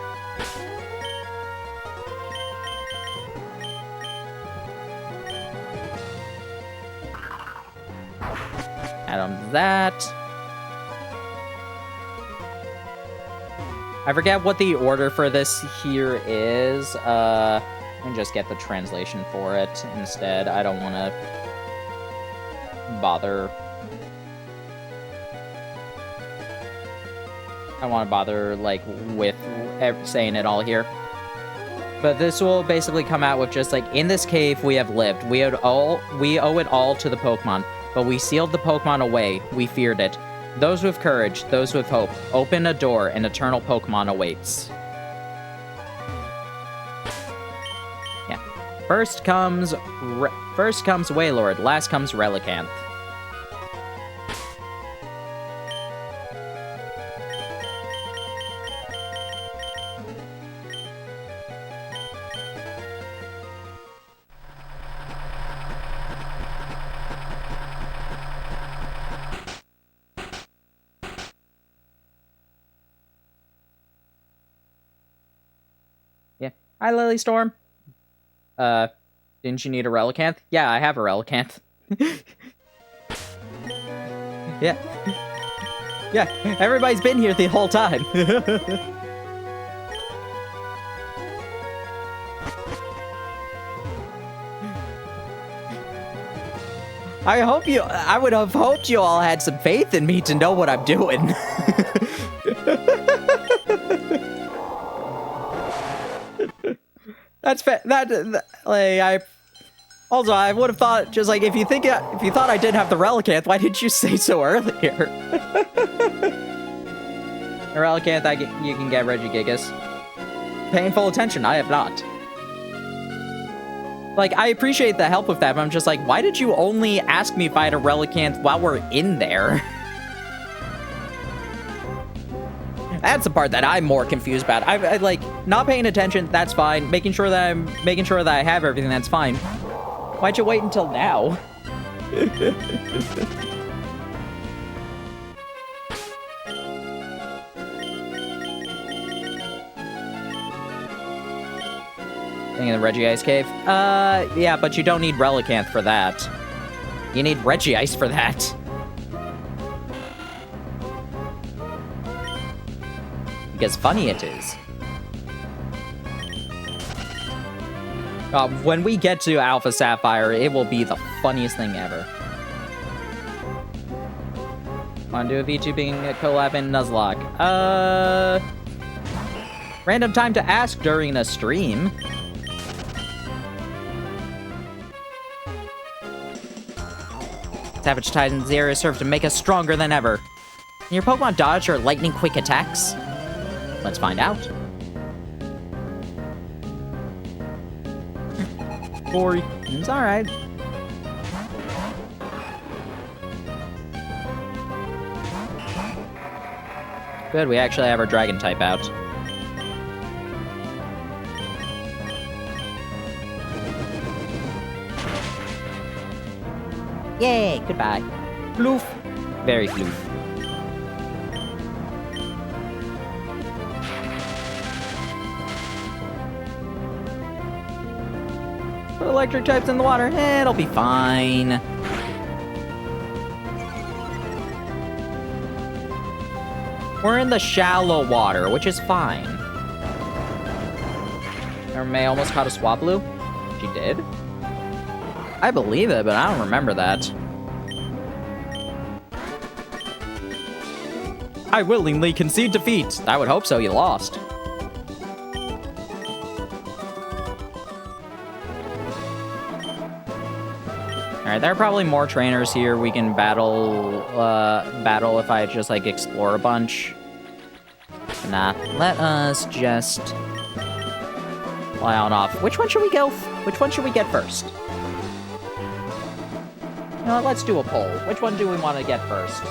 Add on that. I forget what the order for this here is. And just get the translation for it instead. I don't want to bother. I want to bother, like, with saying it all here. But this will basically come out with just like, in this cave we have lived. We owe it all to the Pokemon. But we sealed the Pokemon away. We feared it. Those with courage, those with hope. Open a door, an eternal Pokemon awaits. Yeah. First comes Wailord, last comes Relicanth. Yeah. Hi, Lily Storm. Didn't you need a Relicanth? Yeah, I have a Relicanth. Yeah. Yeah, everybody's been here the whole time. I would have hoped you all had some faith in me to know what I'm doing. That's also, I would have thought, just like, if you thought I did have the Relicanth, why didn't you say so earlier? A Relicanth, you can get Regigigas. Paying full attention, I have not. Like, I appreciate the help with that, but I'm just like, why did you only ask me if I had a Relicanth while we're in there? That's the part that I'm more confused about. I like, not paying attention, that's fine. Making sure that I have everything, that's fine. Why'd you wait until now? Thinking of the Regice Cave? Yeah, but you don't need Relicanth for that. You need Regice for that. Because funny it is. When we get to Alpha Sapphire, it will be the funniest thing ever. Wanna do a VTubing collab in Nuzlocke? Random time to ask during a stream. Savage Titan Zero serve to make us stronger than ever. Can your Pokemon dodge your lightning quick attacks? Let's find out. Corey, it's alright. Good, we actually have our Dragon type out. Yay, goodbye. Floof. Very floof. Put electric types in the water. It'll be fine. We're in the shallow water, which is fine. Or May almost caught a Swablu. She did? I believe it, but I don't remember that. I willingly concede defeat. I would hope so, you lost. Alright, there are probably more trainers here we can battle if I just, like, explore a bunch. Nah, let us just fly on off. Which one should we go? Which one should we get first? You know what, let's do a poll. Which one do we want to get first?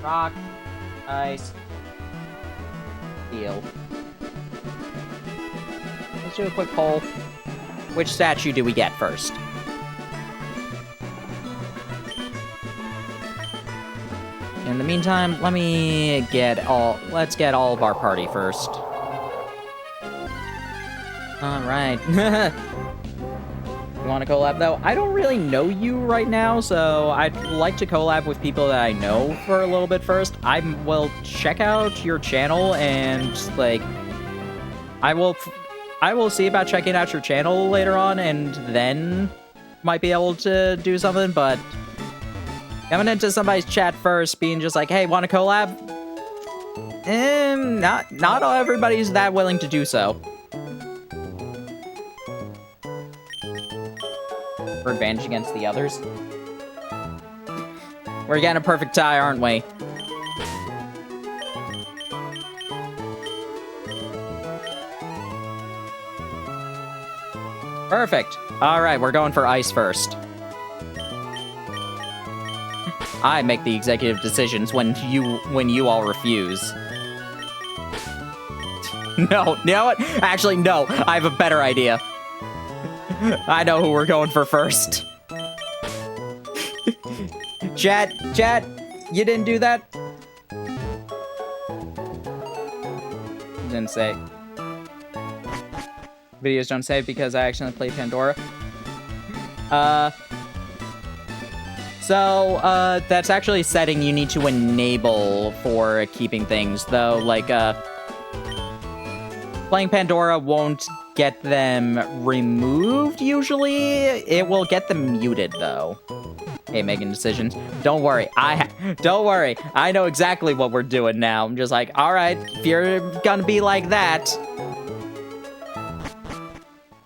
Rock, ice, steel. Let's do a quick poll. Which statue do we get first? In the meantime, let's get all of our party first. Alright. You want to collab, though? I don't really know you right now, so I'd like to collab with people that I know for a little bit first. I will check out your channel and, like, I will see about checking out your channel later on, and then might be able to do something, but coming into somebody's chat first, being just like, hey, want to collab? Not all everybody's that willing to do so. For advantage against the others. We're getting a perfect tie, aren't we? Perfect. All right, we're going for ice first. I make the executive decisions when you all refuse. No, you know what? Actually, no. I have a better idea. I know who we're going for first. Chat, you didn't do that? Didn't say. Videos don't save because I accidentally played Pandora. So, that's actually a setting you need to enable for keeping things, though. Like, playing Pandora won't get them removed, usually. It will get them muted, though. Hey, making decisions. Don't worry. Don't worry. I know exactly what we're doing now. I'm just like, all right, if you're gonna be like that.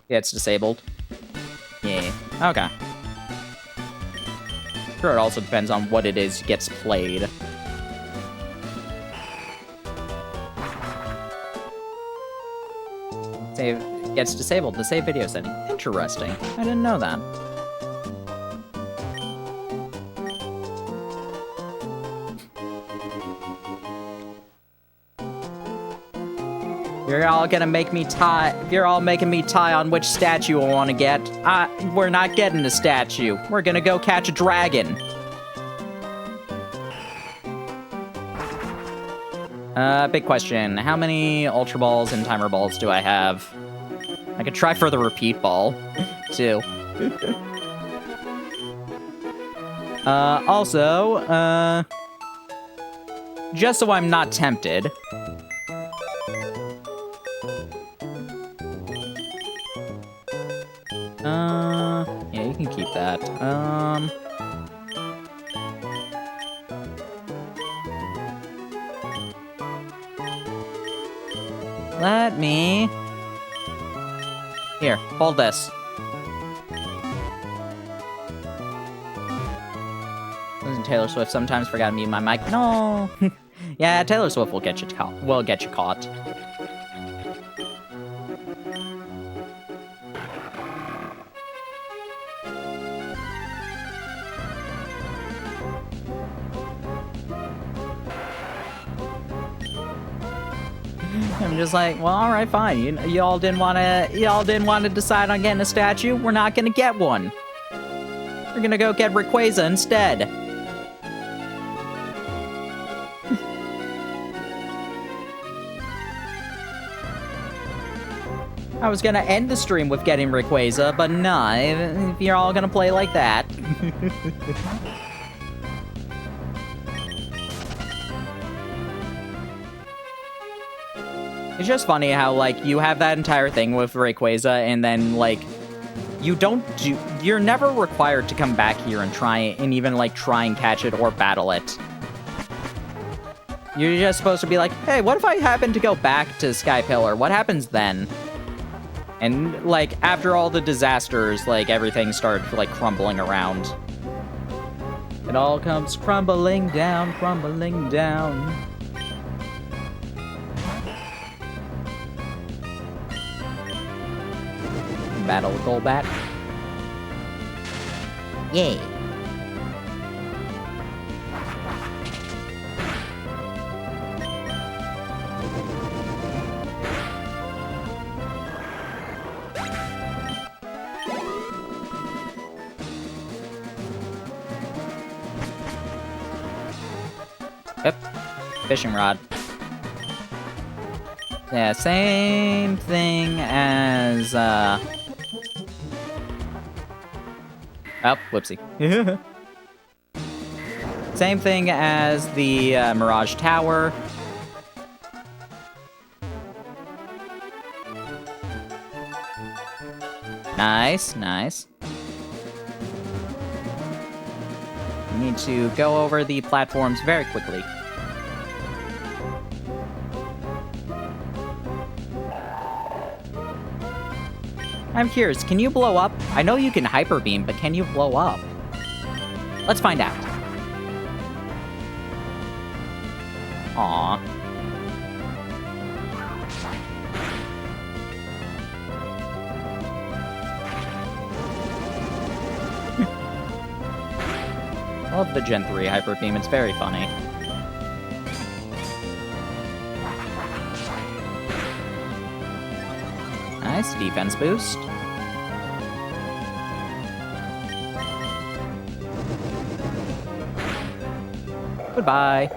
Yeah, it's disabled. Yeah. Okay. Sure, it also depends on what it is gets played. Save gets disabled. The save video setting. Interesting. I didn't know that. You're all gonna make me tie. You're all making me tie on which statue I want to get. We're not getting a statue. We're gonna go catch a dragon. Big question. How many Ultra Balls and Timer Balls do I have? I could try for the repeat ball, too. Also, just so I'm not tempted. Yeah, you can keep that. Let me... Here, hold this. Listen, Taylor Swift sometimes forgot to mute my mic. No! Yeah, Taylor Swift will get you caught. Will get you caught. I'm just like, well, all right, fine. You all didn't want to decide on getting a statue. We're not gonna get one. We're gonna go get Rayquaza instead. I was gonna end the stream with getting Rayquaza, but nah, if you're all gonna play like that. It's just funny how, like, you have that entire thing with Rayquaza, and then, like, you're never required to come back here and try and even, like, try and catch it or battle it. You're just supposed to be like, hey, what if I happen to go back to Sky Pillar? What happens then? And, like, after all the disasters, like, everything started, like, crumbling around. It all comes crumbling down, crumbling down. Battle with Golbat. Yay. Yep. Fishing rod. Yeah, same thing as, Oh, whoopsie. Same thing as the Mirage Tower. Nice, nice. we need to go over the platforms very quickly. I'm curious, can you blow up? I know you can hyper beam, but can you blow up? Let's find out. Aww. I love the Gen 3 hyper beam, it's very funny. Nice defense boost. Goodbye.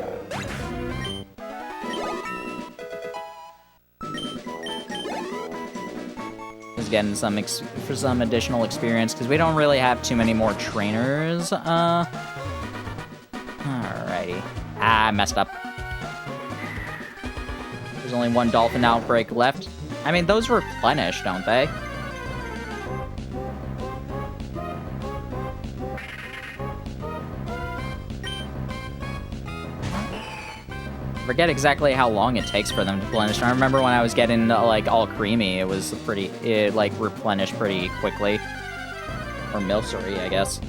Just getting for some additional experience because we don't really have too many more trainers. Alrighty. Ah, I messed up. There's only one dolphin outbreak left. I mean, those replenish, don't they? Forget exactly how long it takes for them to replenish. I remember when I was getting, like, all creamy, it was it, like, replenished pretty quickly. Or Milcery, I guess.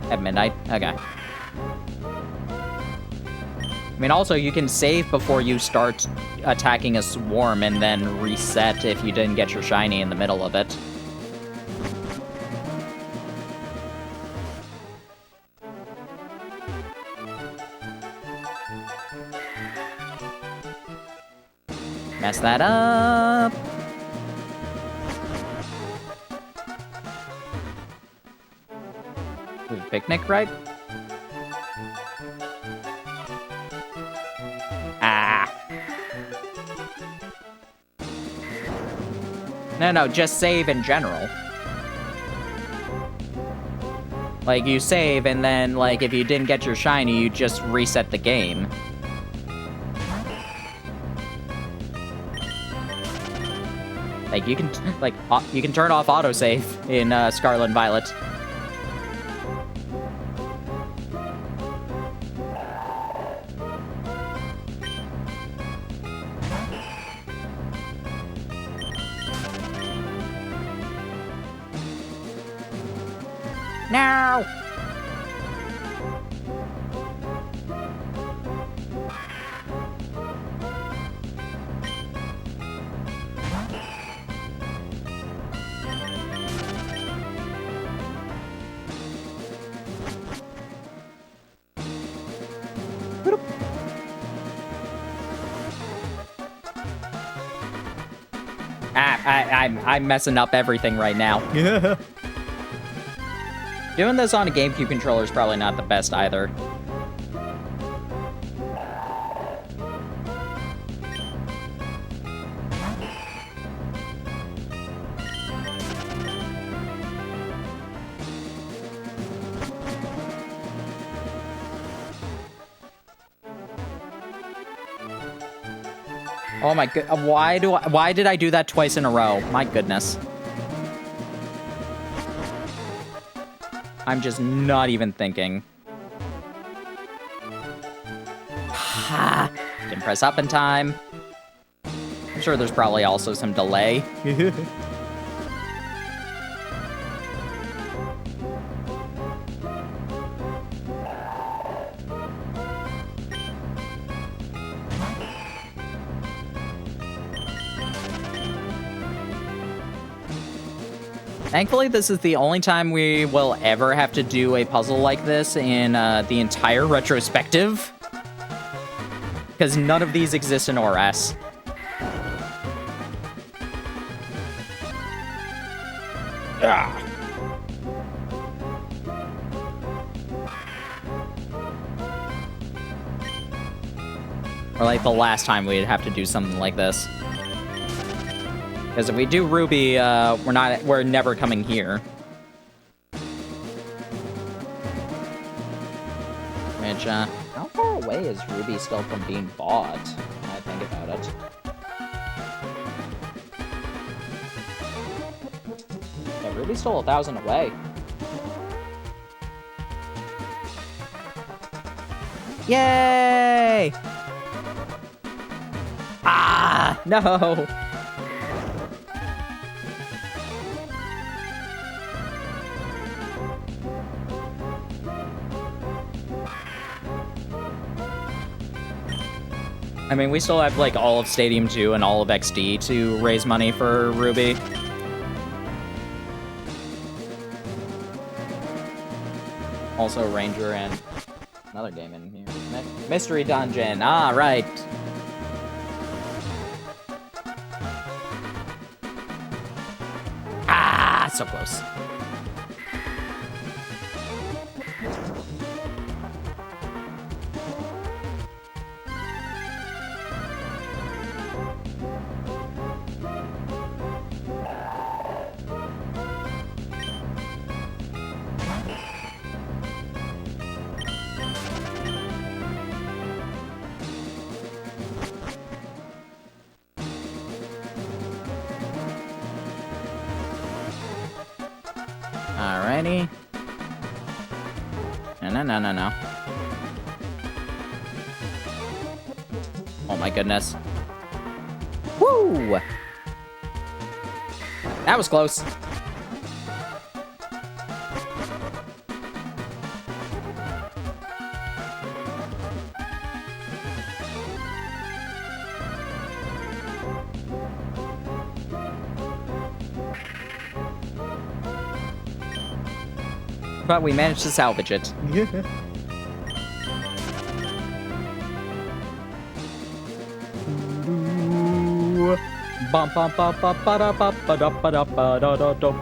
At midnight? Okay. I mean, also, you can save before you start attacking a swarm and then reset if you didn't get your shiny in the middle of it. Mess that up. We have a picnic, right? Ah. No, just save in general. Like, you save, and then, like, if you didn't get your shiny, you just reset the game. Like, you can, you can turn off autosave in Scarlet and Violet. No! I'm messing up everything right now. Doing this on a GameCube controller is probably not the best either. Oh my god, why did I do that twice in a row? My goodness. I'm just not even thinking. Ha! Didn't press up in time. I'm sure there's probably also some delay. Thankfully, this is the only time we will ever have to do a puzzle like this in the entire retrospective. Because none of these exist in ORS. Ah. Or like the last time we'd have to do something like this. Because if we do Ruby, we're never coming here. Which, how far away is Ruby still from being bought? When I think about it. Yeah, Ruby's still 1,000 away. Yay! Ah, no! I mean, we still have, like, all of Stadium 2 and all of XD to raise money for Ruby. Also, Ranger and another game in here. Mystery Dungeon. Ah, right. Ah, so close. Alrighty. No. Oh my goodness. Woo! That was close. But we managed to salvage it. Bum bum bum bum ba da ba ba da ba da ba da da da.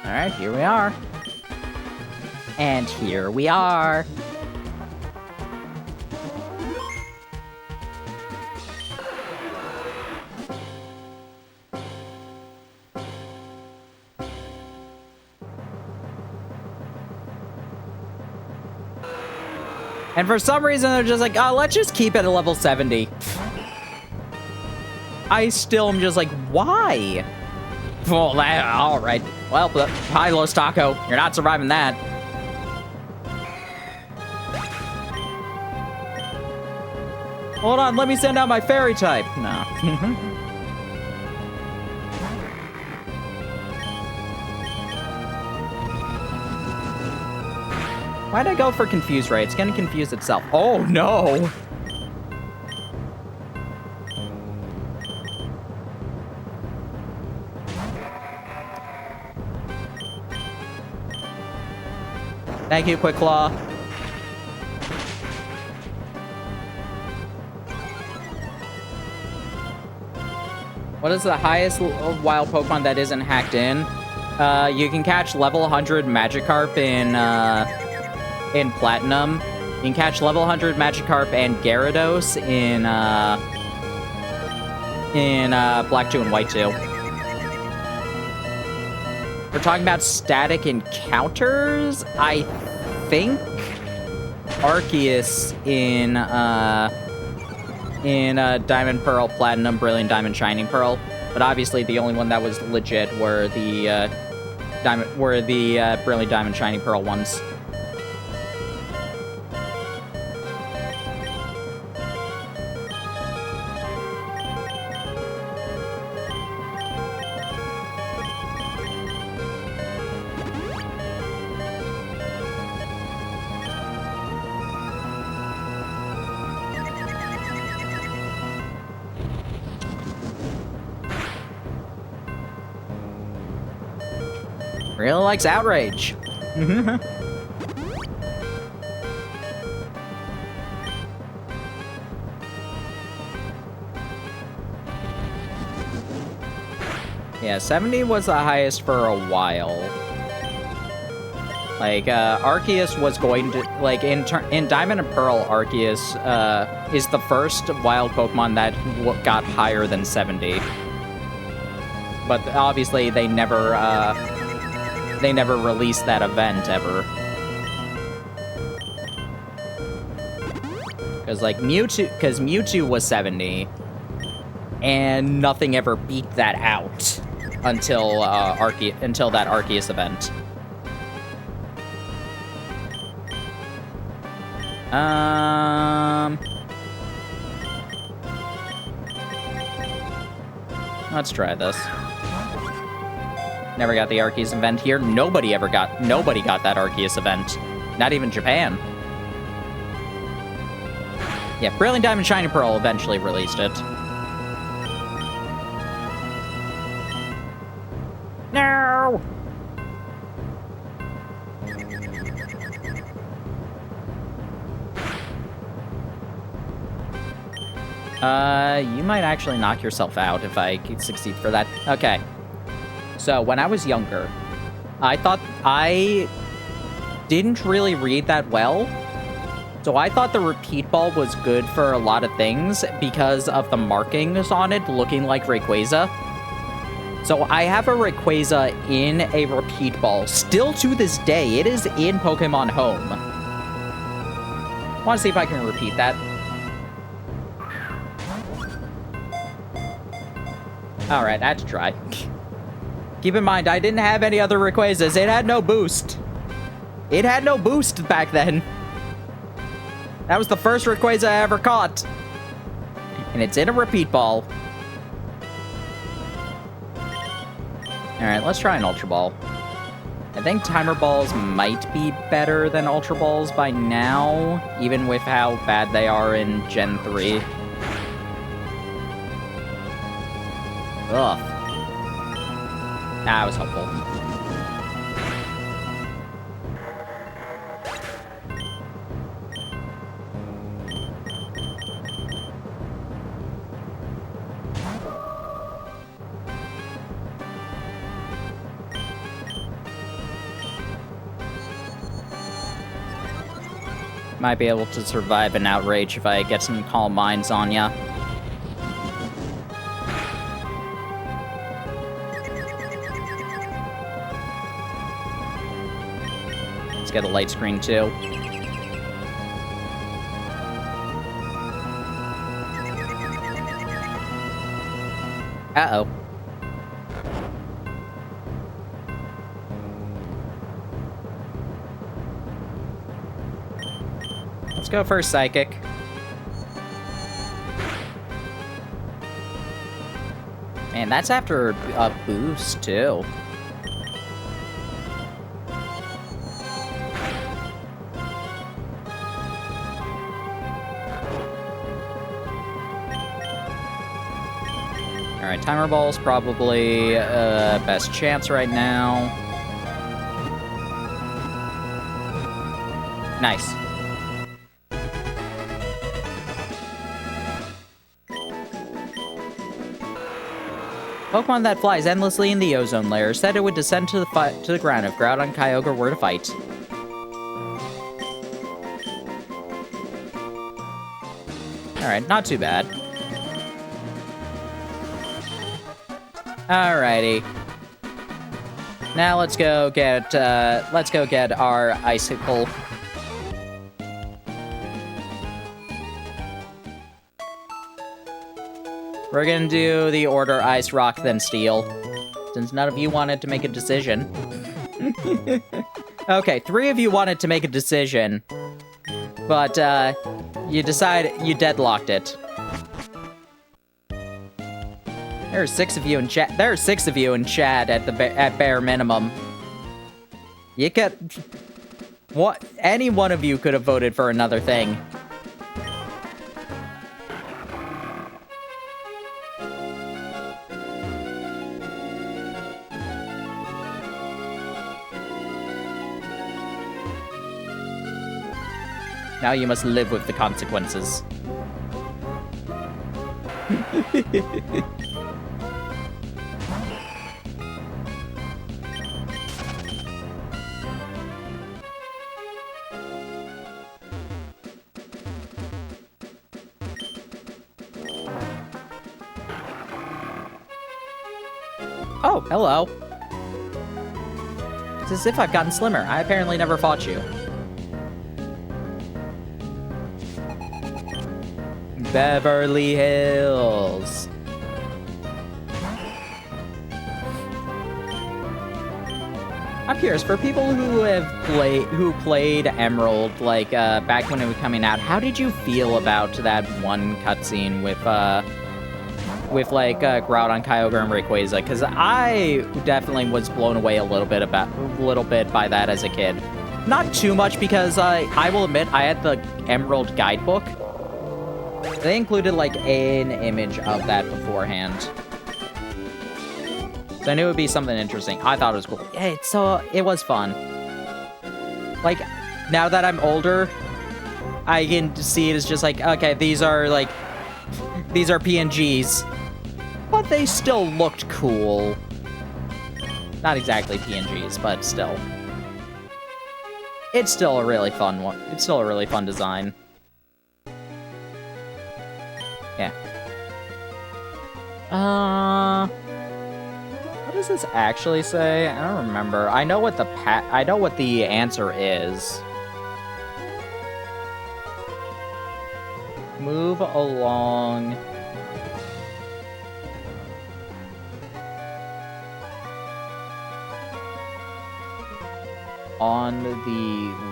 Alright, here we are. And here we are. And for some reason, they're just like, oh, let's just keep it at level 70. I still am just like, why? Well, all right. Well, hi, Los Taco. You're not surviving that. Hold on, let me send out my fairy type. No. Why'd I go for Confuse Ray? It's gonna confuse itself. Oh, no! Thank you, Quick Claw. What is the highest wild Pokemon that isn't hacked in? You can catch level 100 Magikarp in Platinum. You can catch level 100 Magikarp and Gyarados in Black 2 and White 2. We're talking about static encounters? I think Arceus in Diamond Pearl, Platinum, Brilliant Diamond, Shining Pearl. But obviously the only one that was legit were the Brilliant Diamond, Shining Pearl ones. Really likes Outrage. Yeah, 70 was the highest for a while. Like, Arceus was going to, like, in Diamond and Pearl, Arceus is the first wild Pokemon that got higher than 70. But obviously, they never they never released that event ever. Because, like, Mewtwo was 70, and nothing ever beat that out until, until that Arceus event. Let's try this. Never got the Arceus event here. Nobody got that Arceus event. Not even Japan. Yeah, Brilliant Diamond Shiny Pearl eventually released it. No! You might actually knock yourself out if I succeed for that. Okay. So, when I was younger, I thought I didn't really read that well. So I thought the repeat ball was good for a lot of things because of the markings on it looking like Rayquaza. So I have a Rayquaza in a repeat ball. Still to this day, it is in Pokemon Home. I want to see if I can repeat that. Alright, I had to try. Keep in mind, I didn't have any other Rayquazas. It had no boost. It had no boost back then. That was the first Rayquaza I ever caught. And it's in a repeat ball. Alright, let's try an Ultra Ball. I think Timer Balls might be better than Ultra Balls by now, even with how bad they are in Gen 3. Ugh. That was helpful. Might be able to survive an outrage if I get some Calm Minds on ya. Let's get a light screen too. Uh-oh. Let's go for a Psychic. Man, that's after a boost, too. Alright, Timer Ball's probably best chance right now. Nice. Pokemon that flies endlessly in the ozone layer said it would descend to the ground if Groudon and Kyogre were to fight. Alright, not too bad. Alrighty. Now let's go get our Icicle. We're gonna do the order Ice, Rock, then Steel, since none of you wanted to make a decision. Okay, 3 of you wanted to make a decision, but you deadlocked it. There are 6 of you in chat. There are 6 of you in chat at bare minimum. You could, any one of you could have voted for another thing. Now you must live with the consequences. Oh, hello. It's as if I've gotten slimmer. I apparently never fought you. Beverly Hills. I'm curious, for people who played Emerald, like, back when it was coming out, how did you feel about that one cutscene with Groudon, Kyogre, and Rayquaza? Because I definitely was blown away a little bit by that as a kid. Not too much, because I will admit, I had the Emerald guidebook. They included, like, an image of that beforehand. So I knew it would be something interesting. I thought it was cool. Yeah, it was fun. Like, now that I'm older, I can see it as just like, okay, these are PNGs. But they still looked cool. Not exactly PNGs, but still. It's still a really fun one. It's still a really fun design. Yeah. What does this actually say? I don't remember. I know what the answer is. Move along. On the...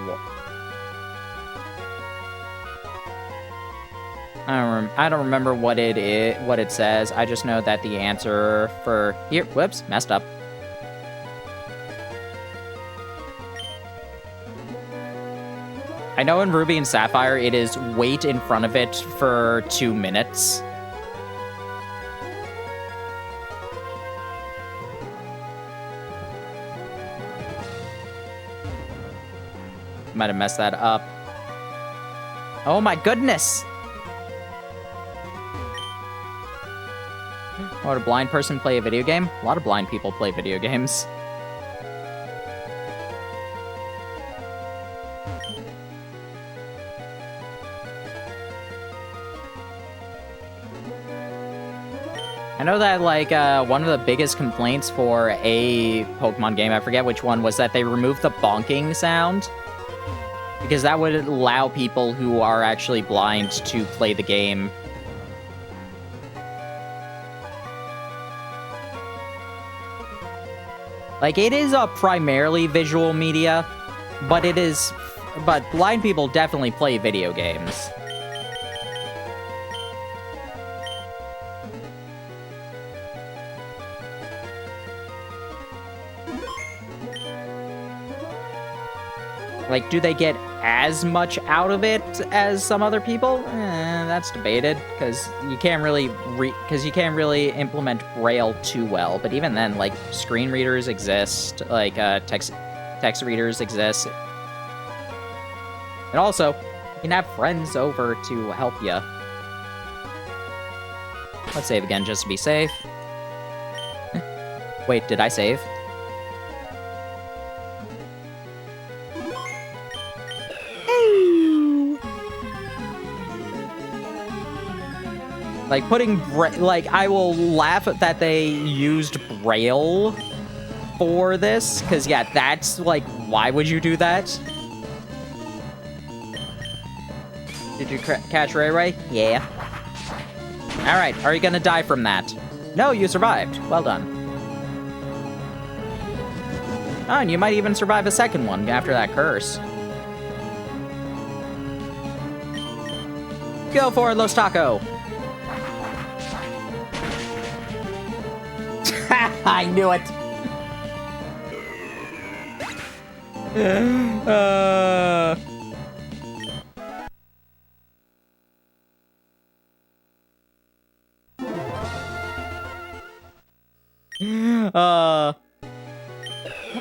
I don't remember what it says. I just know that the answer for here, whoops, messed up. I know in Ruby and Sapphire it is wait in front of it for 2 minutes. Might have messed that up. Oh my goodness! Would a blind person play a video game? A lot of blind people play video games. I know that, like, one of the biggest complaints for a Pokemon game, I forget which one, was that they removed the bonking sound. Because that would allow people who are actually blind to play the game. Like, it is a primarily visual media, but blind people definitely play video games. Like, do they get as much out of it as some other people? That's debated, because you can't really implement Braille too well. But even then, like, screen readers exist, like text readers exist, and also you can have friends over to help you. Let's save again just to be safe. Wait, did I save? Like, I will laugh at that they used Braille for this, because, yeah, that's, like, why would you do that? Did you catch Ray Ray? Yeah. Alright, are you gonna die from that? No, you survived. Well done. Oh, and you might even survive a second one after that curse. Go for it, Los Taco! I knew it.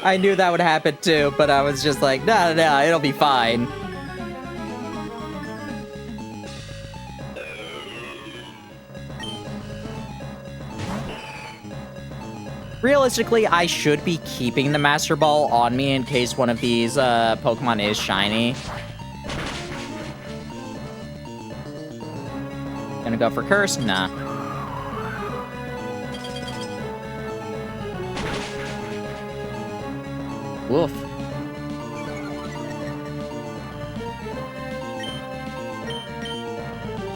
I knew that would happen too, but I was just like, no, it'll be fine. Realistically, I should be keeping the Master Ball on me in case one of these Pokemon is shiny. Gonna go for Curse? Nah. Woof.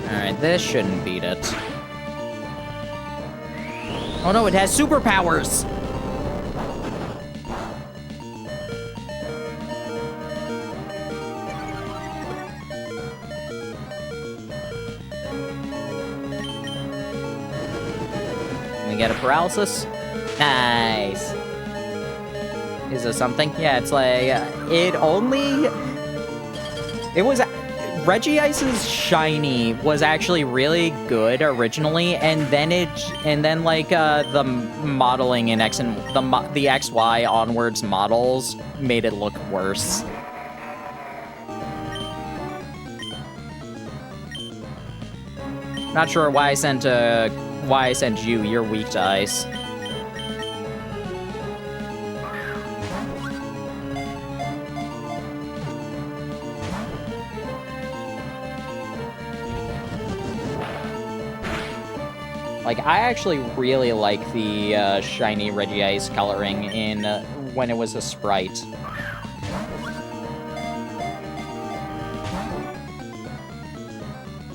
Alright, this shouldn't beat it. Oh no, it has superpowers! We get a paralysis. Nice. Is this something? Yeah, it's like, it was, Regice's shiny was actually really good originally, and then the modeling in X and the XY onwards models made it look worse. Not sure why I sent you. You're weak to ice. Like, I actually really like the shiny Regice coloring in when it was a sprite.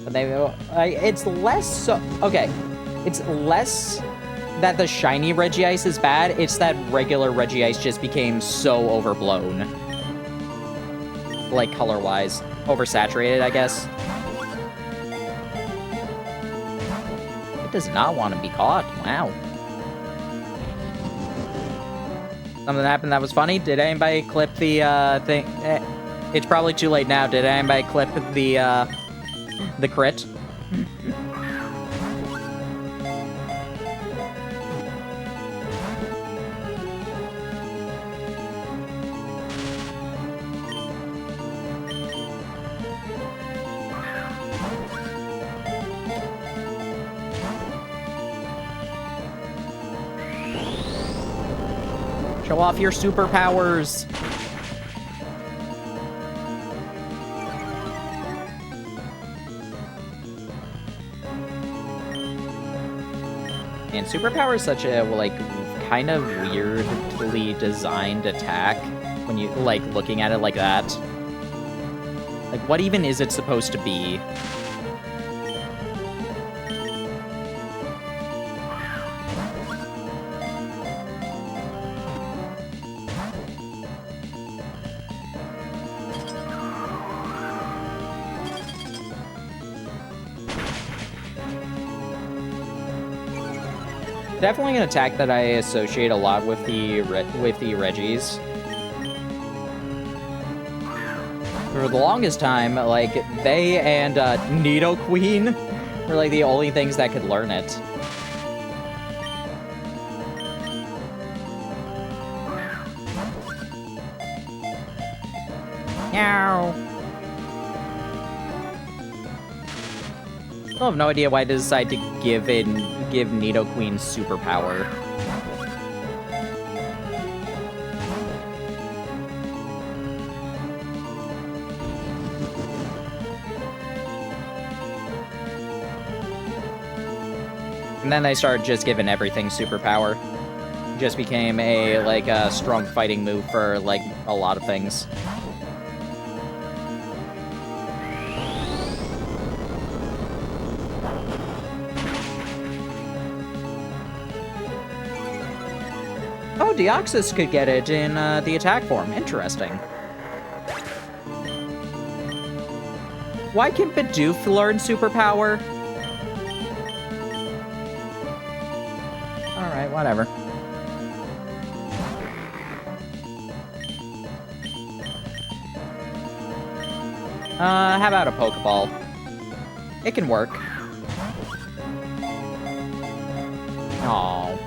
But it's less so. Okay, it's less that the shiny Regice is bad. It's that regular Regice just became so overblown, like color-wise, oversaturated, I guess. Does not want to be caught. Wow. Something happened that was funny. Did anybody clip the thing? It's probably too late now. Did anybody clip the crit? Show off your superpowers! And superpower is such a, like, kind of weirdly designed attack when you, like, looking at it like that. Like, what even is it supposed to be? Definitely an attack that I associate a lot with the Regis. For the longest time, like, they and Nidoqueen were like the only things that could learn it. Meow. I have no idea why they decided to give Nidoqueen superpower. And then they started just giving everything superpower. Just became a strong fighting move for like a lot of things. Oh, Deoxys could get it in the attack form. Interesting. Why can Bidoof learn superpower? Alright, whatever. How about a Pokeball? It can work. Aww.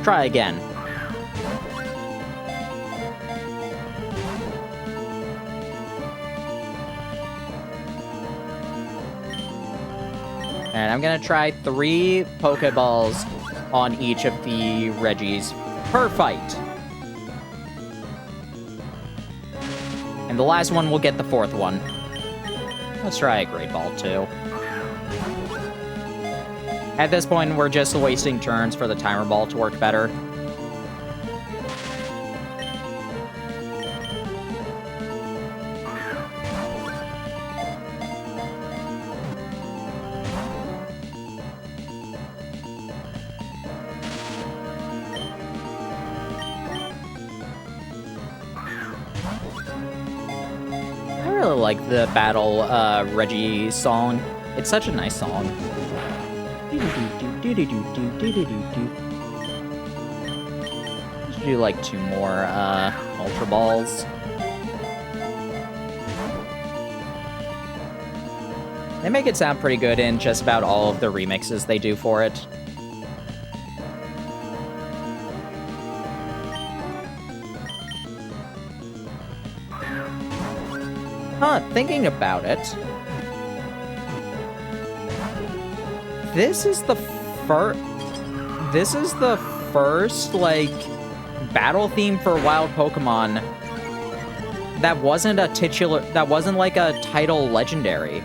Try again. And I'm gonna try 3 Pokeballs on each of the Regis per fight. And the last one will get the 4th one. Let's try a Great Ball too. At this point, we're just wasting turns for the timer ball to work better. I really like the Battle Reggie song. It's such a nice song. Let's do like 2 more Ultra Balls. They make it sound pretty good in just about all of the remixes they do for it. Thinking about it, this is the first like battle theme for wild Pokemon that wasn't like a title legendary.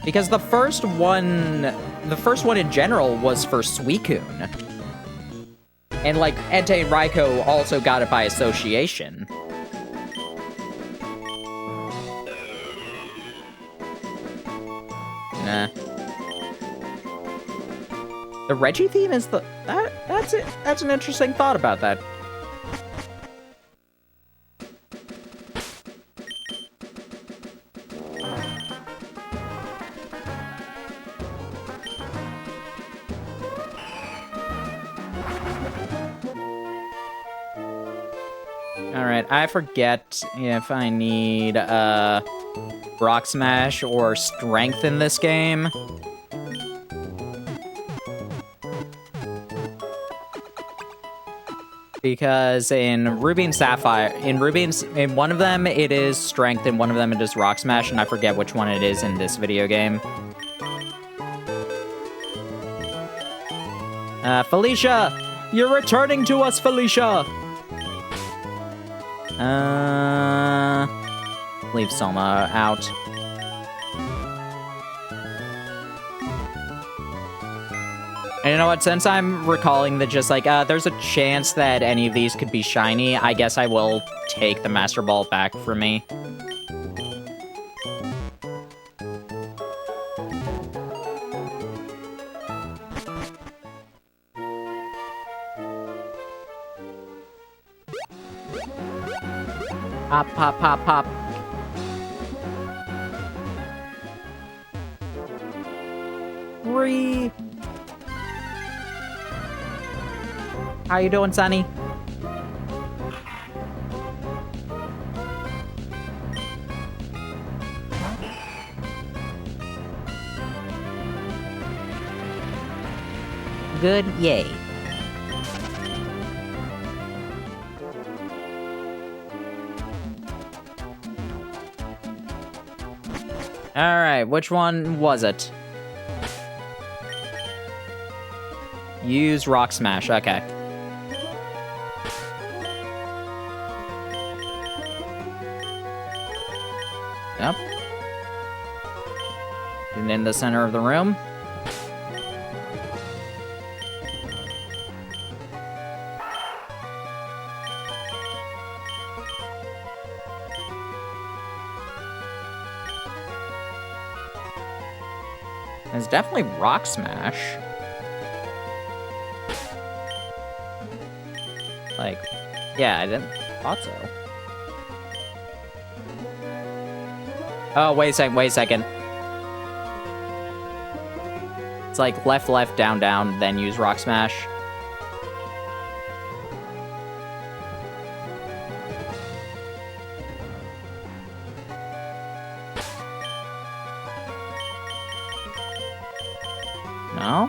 Because the first one in general was for Suicune. And, like, Entei and Raikou also got it by association. Nah. The Reggie theme is that's it. That's an interesting thought about that. Alright, I forget if I need, Rock Smash or Strength in this game. Because in Ruby and Sapphire, in one of them it is Strength, and one of them it is Rock Smash, and I forget which one it is in this video game. Felicia! You're returning to us, Felicia! Leave Soma out. And you know what, since I'm recalling that just like, there's a chance that any of these could be shiny, I guess I will take the Master Ball back from me. Pop, pop, pop, pop. How you doing, Sonny? Good, yay. Alright, which one was it? Use Rock Smash, okay. Yep. And in the center of the room. It's definitely Rock Smash. Like, yeah, I didn't thought so. Oh, wait a second. It's like left, left, down, down, then use Rock Smash. No?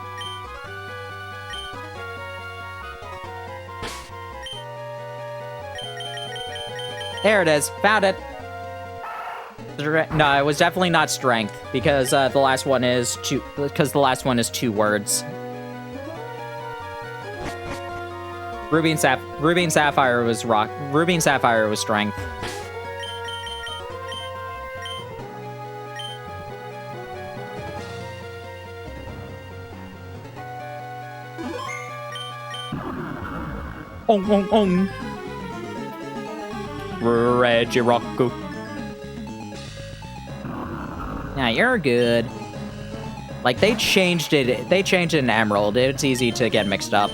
There it is. Found it. No, it was definitely not Strength, because the last one is two words. Ruby and Sapphire was Ruby and Sapphire was Strength. Regirock. Nah, you're good. Like, they changed it in Emerald. It's easy to get mixed up.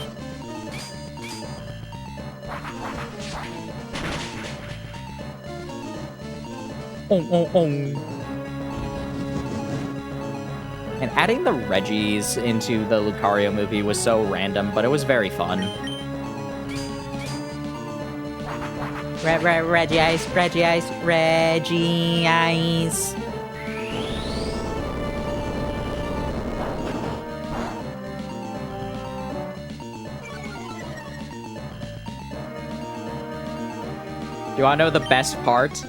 And adding the Reggies into the Lucario movie was so random, but it was very fun. Reggie Ice. Do you want to know the best part?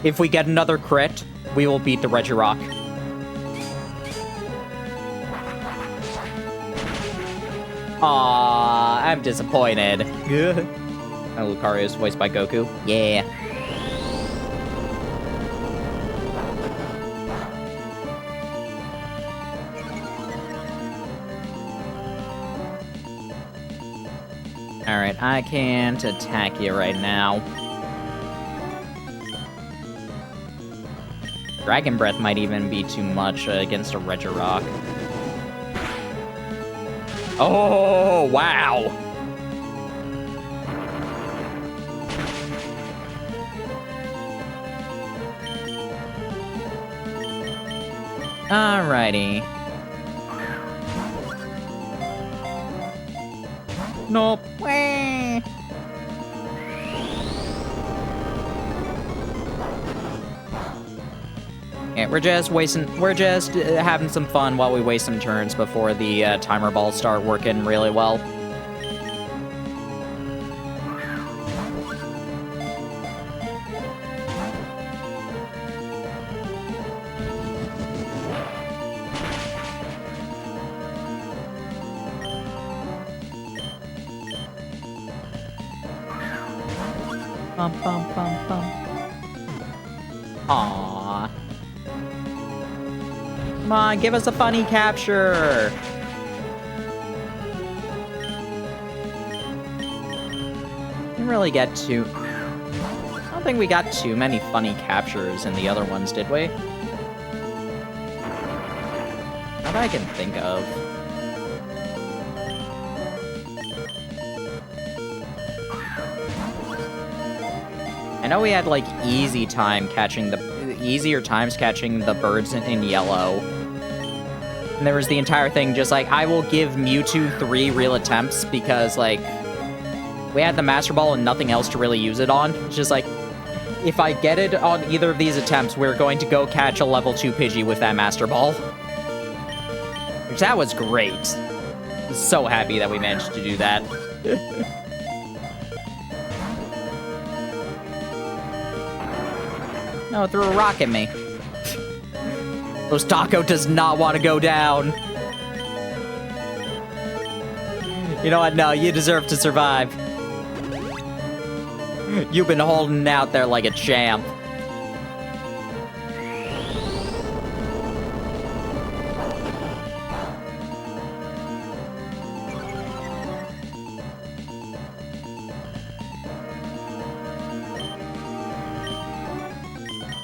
If we get another crit, we will beat the Regirock. Aww, I'm disappointed. And Lucario is voiced by Goku. Yeah. Alright, I can't attack you right now. Dragon Breath might even be too much against a Regirock. Oh, wow! Alrighty. Nope. Wah. Yeah, we're just having some fun while we waste some turns before the timer balls start working really well. Bum, bum, bum, bum. Aww. Come on, give us a funny capture! Didn't really get too... I don't think we got too many funny captures in the other ones, did we? Not that I can think of. I know we had, like, easier times catching the birds in yellow. And there was the entire thing just like, I will give Mewtwo 3 real attempts because, like, we had the Master Ball and nothing else to really use it on. It's just like, if I get it on either of these attempts, we're going to go catch a level 2 Pidgey with that Master Ball. Which, that was great. So happy that we managed to do that. No, it threw a rock at me. Those Taco does not want to go down. You know what? No, you deserve to survive. You've been holding out there like a champ.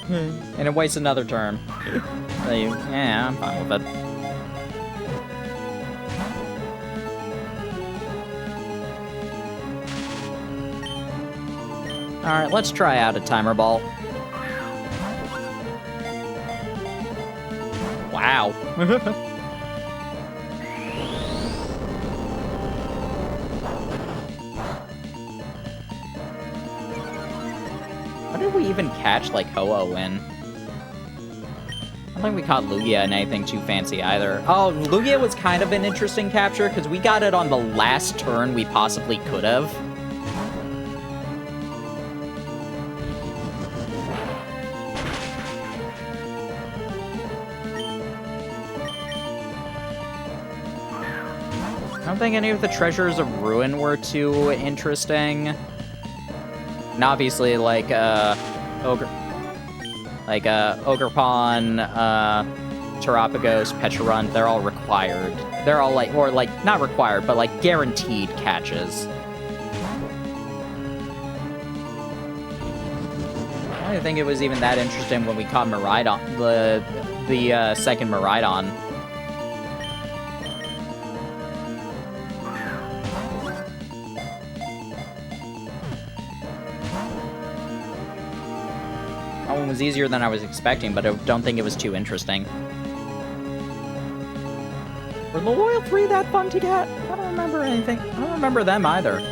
And it wastes another turn. So yeah, I'm fine with it. Alright, let's try out a timer ball. Wow. How did we even catch, like, Ho-Oh in? I don't think we caught Lugia in anything too fancy either. Oh, Lugia was kind of an interesting capture, because we got it on the last turn we possibly could have. I don't think any of the Treasures of Ruin were too interesting. And obviously, like, Ogerpon, Terapagos, Pecharunt, they're all required. They're all, like, or, like, not required, but, like, guaranteed catches. I don't think it was even that interesting when we caught Miraidon, the second Miraidon. That one was easier than I was expecting, but I don't think it was too interesting. Were the Loyal 3 that fun to get? I don't remember anything. I don't remember them either.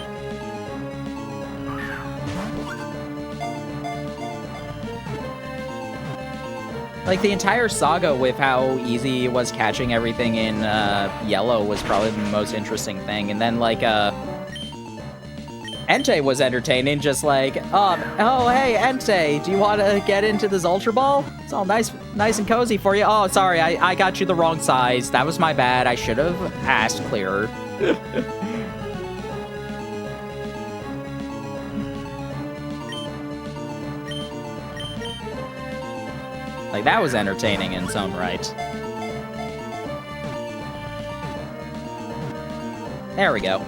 Like, the entire saga with how easy it was catching everything in Yellow was probably the most interesting thing. And then, like, Entei was entertaining, just like, oh, hey, Entei, do you want to get into this Ultra Ball? It's all nice and cozy for you. Oh, sorry, I got you the wrong size. That was my bad. I should have asked clearer. Like, that was entertaining in its own right. There we go.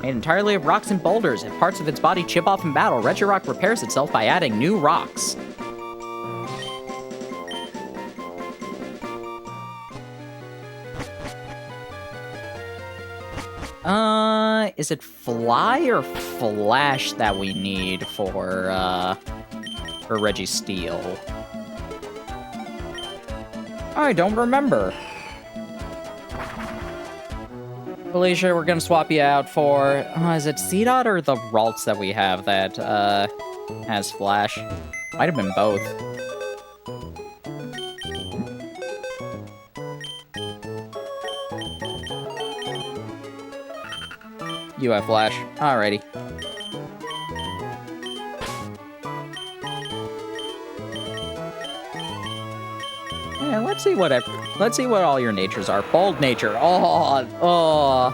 Made entirely of rocks and boulders. If parts of its body chip off in battle, Regirock repairs itself by adding new rocks. Is it Fly or Flash that we need for Registeel? I don't remember. Felicia, we're gonna swap you out for, is it Seedot or the Ralts that we have that, has Flash? Might have been both. You have Flash. Alrighty. Yeah, let's see what all your natures are. Bold nature. Oh,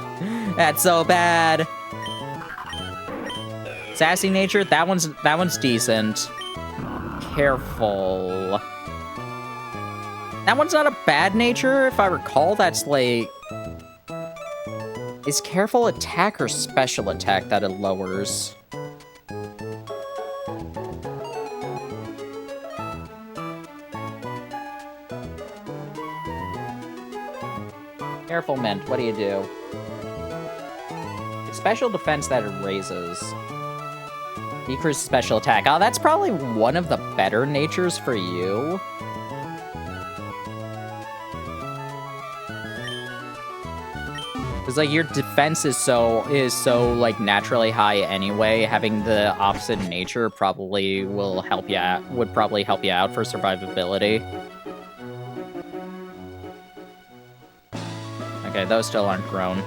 that's so bad. Sassy nature. That one's decent. Careful. That one's not a bad nature, if I recall. That's like, is careful attack or special attack that it lowers? Careful Mint, what do you do? It's special defense that it raises. Decrease special attack. Oh, that's probably one of the better natures for you. Because, like, your defense is so like naturally high anyway. Having the opposite nature probably will help you out. Would probably help you out for survivability. Okay, those still aren't grown.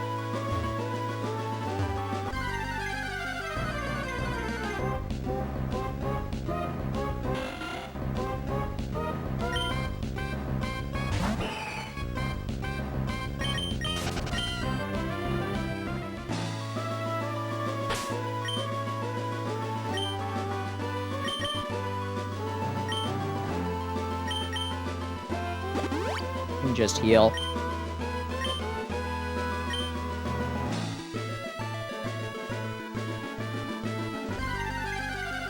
Just heal.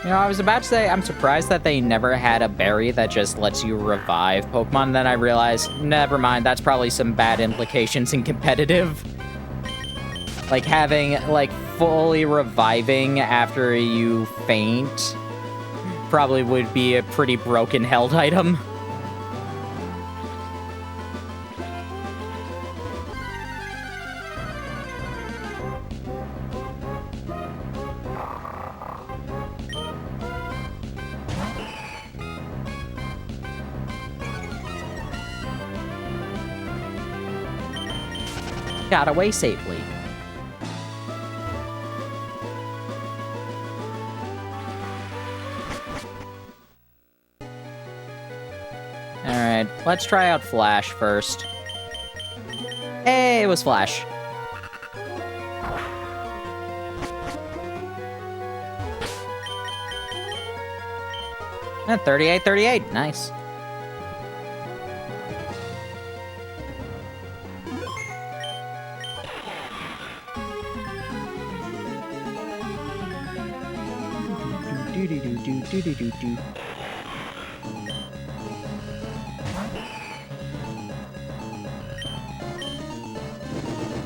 You know, I was about to say, I'm surprised that they never had a berry that just lets you revive Pokemon. Then I realized, never mind, that's probably some bad implications in competitive. Like, having, like, fully reviving after you faint probably would be a pretty broken held item. Got away safely. Alright, let's try out Flash first. Hey, it was Flash. And 38, nice.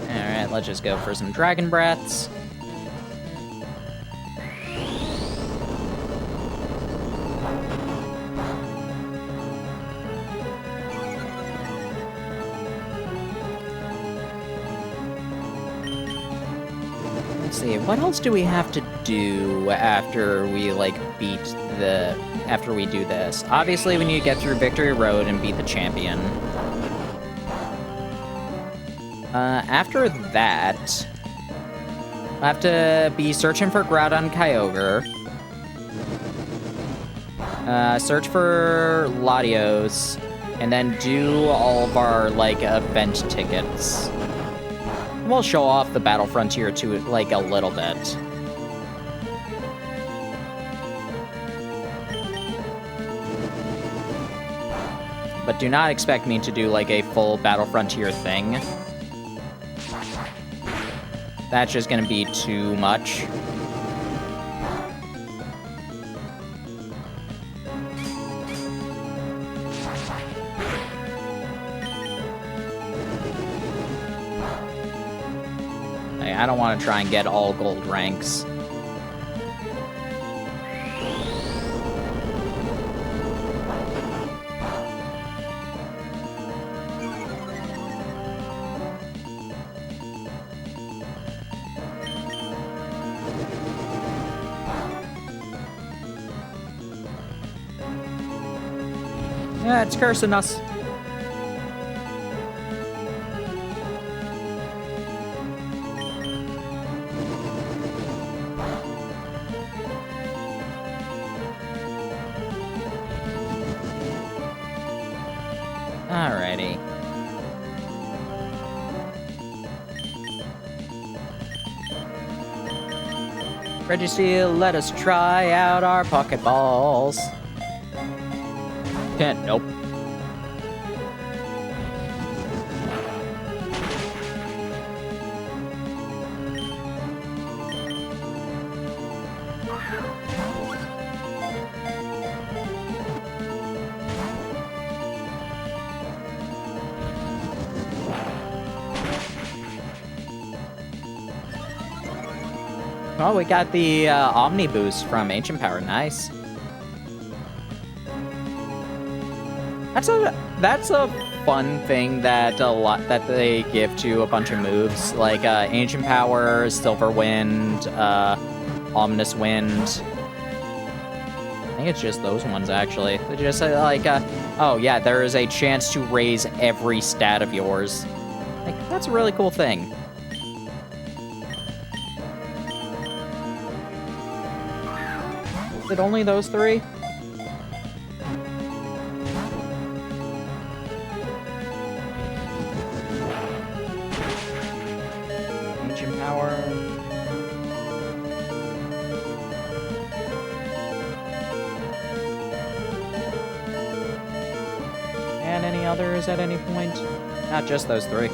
Alright, let's just go for some dragon breaths. Let's see, what else do we have to do after we, like, after we do this? Obviously, we need to get through Victory Road and beat the champion. After that, I have to be searching for Groudon Kyogre. Search for Latios, and then do all of our, like, event tickets. We'll show off the Battle Frontier to it, like, a little bit. But do not expect me to do, like, a full Battle Frontier thing. That's just gonna be too much. I don't want to try and get all gold ranks. Yeah, it's cursing us. Alrighty. Registeel, let us try out our Pokeballs. Nope. Oh, we got the Omni boost from Ancient Power. Nice. That's a fun thing that they give to a bunch of moves, like Ancient Power, Silver Wind, Ominous Wind. I think it's just those ones actually. They just say like, oh yeah, there is a chance to raise every stat of yours. Like, that's a really cool thing. Is it only those three? Ancient Power. And any others at any point? Not just those three.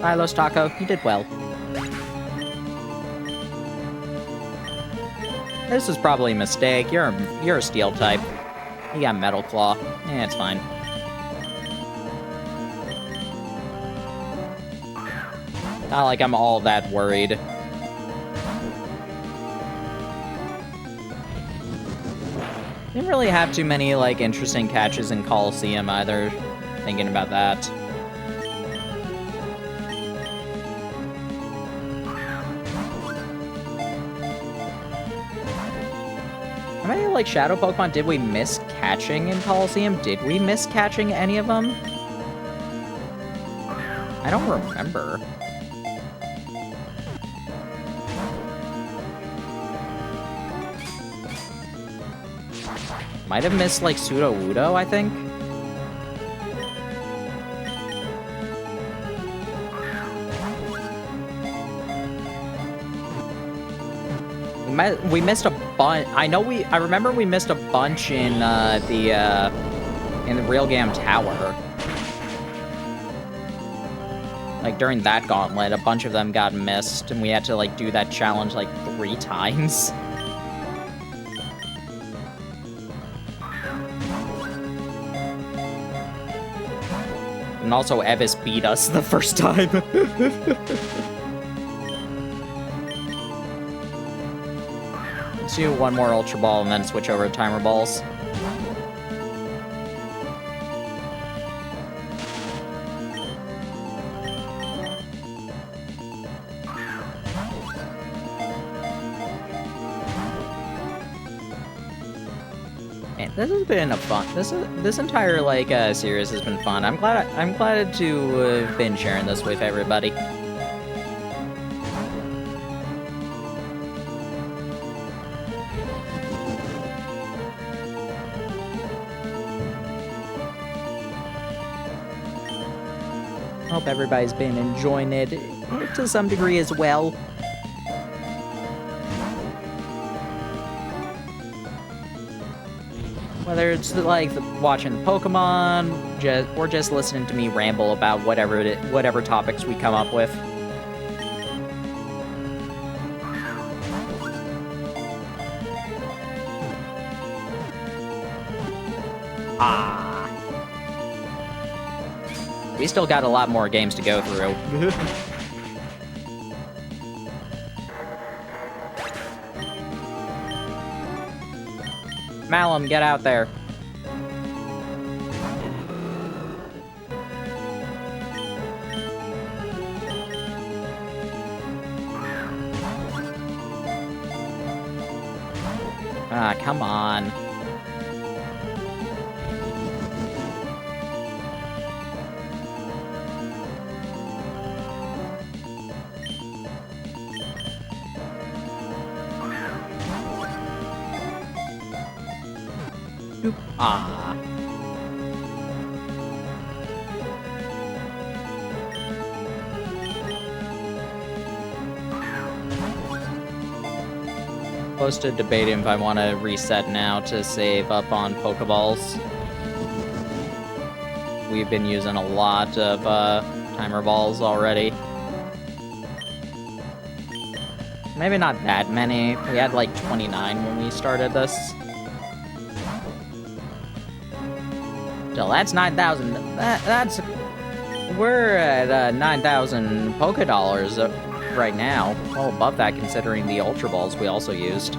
Bye, Los Taco. You did well. This is probably a mistake. You're a steel type. You got Metal Claw. Yeah, it's fine. Not like I'm all that worried. Didn't really have too many, like, interesting catches in Coliseum either. Thinking about that. How many, like, Shadow Pokemon did we miss catching in Coliseum? Did we miss catching any of them? I don't remember. Might have missed, like, Sudowoodo, I think? We missed a bunch. I remember we missed a bunch in the Real Gam Tower. Like, during that gauntlet, a bunch of them got missed, and we had to, like, do that challenge, like, 3 times. And also, Evis beat us the first time. Let's do one more Ultra Ball and then switch over to Timer Balls. Man, this has been a fun. This entire like series has been fun. I'm glad to have been sharing this with everybody. Hope everybody's been enjoying it to some degree as well. Whether it's like watching the Pokemon, or just listening to me ramble about whatever topics we come up with. We still got a lot more games to go through. Malum, get out there. Ah, come on. Ah. Close to debating if I want to reset now to save up on Pokeballs. We've been using a lot of timer balls already. Maybe not that many. We had like 29 when we started this. Still, that's 9,000. That's... We're at 9,000 Poké Dollars right now. Well above that, considering the Ultra Balls we also used.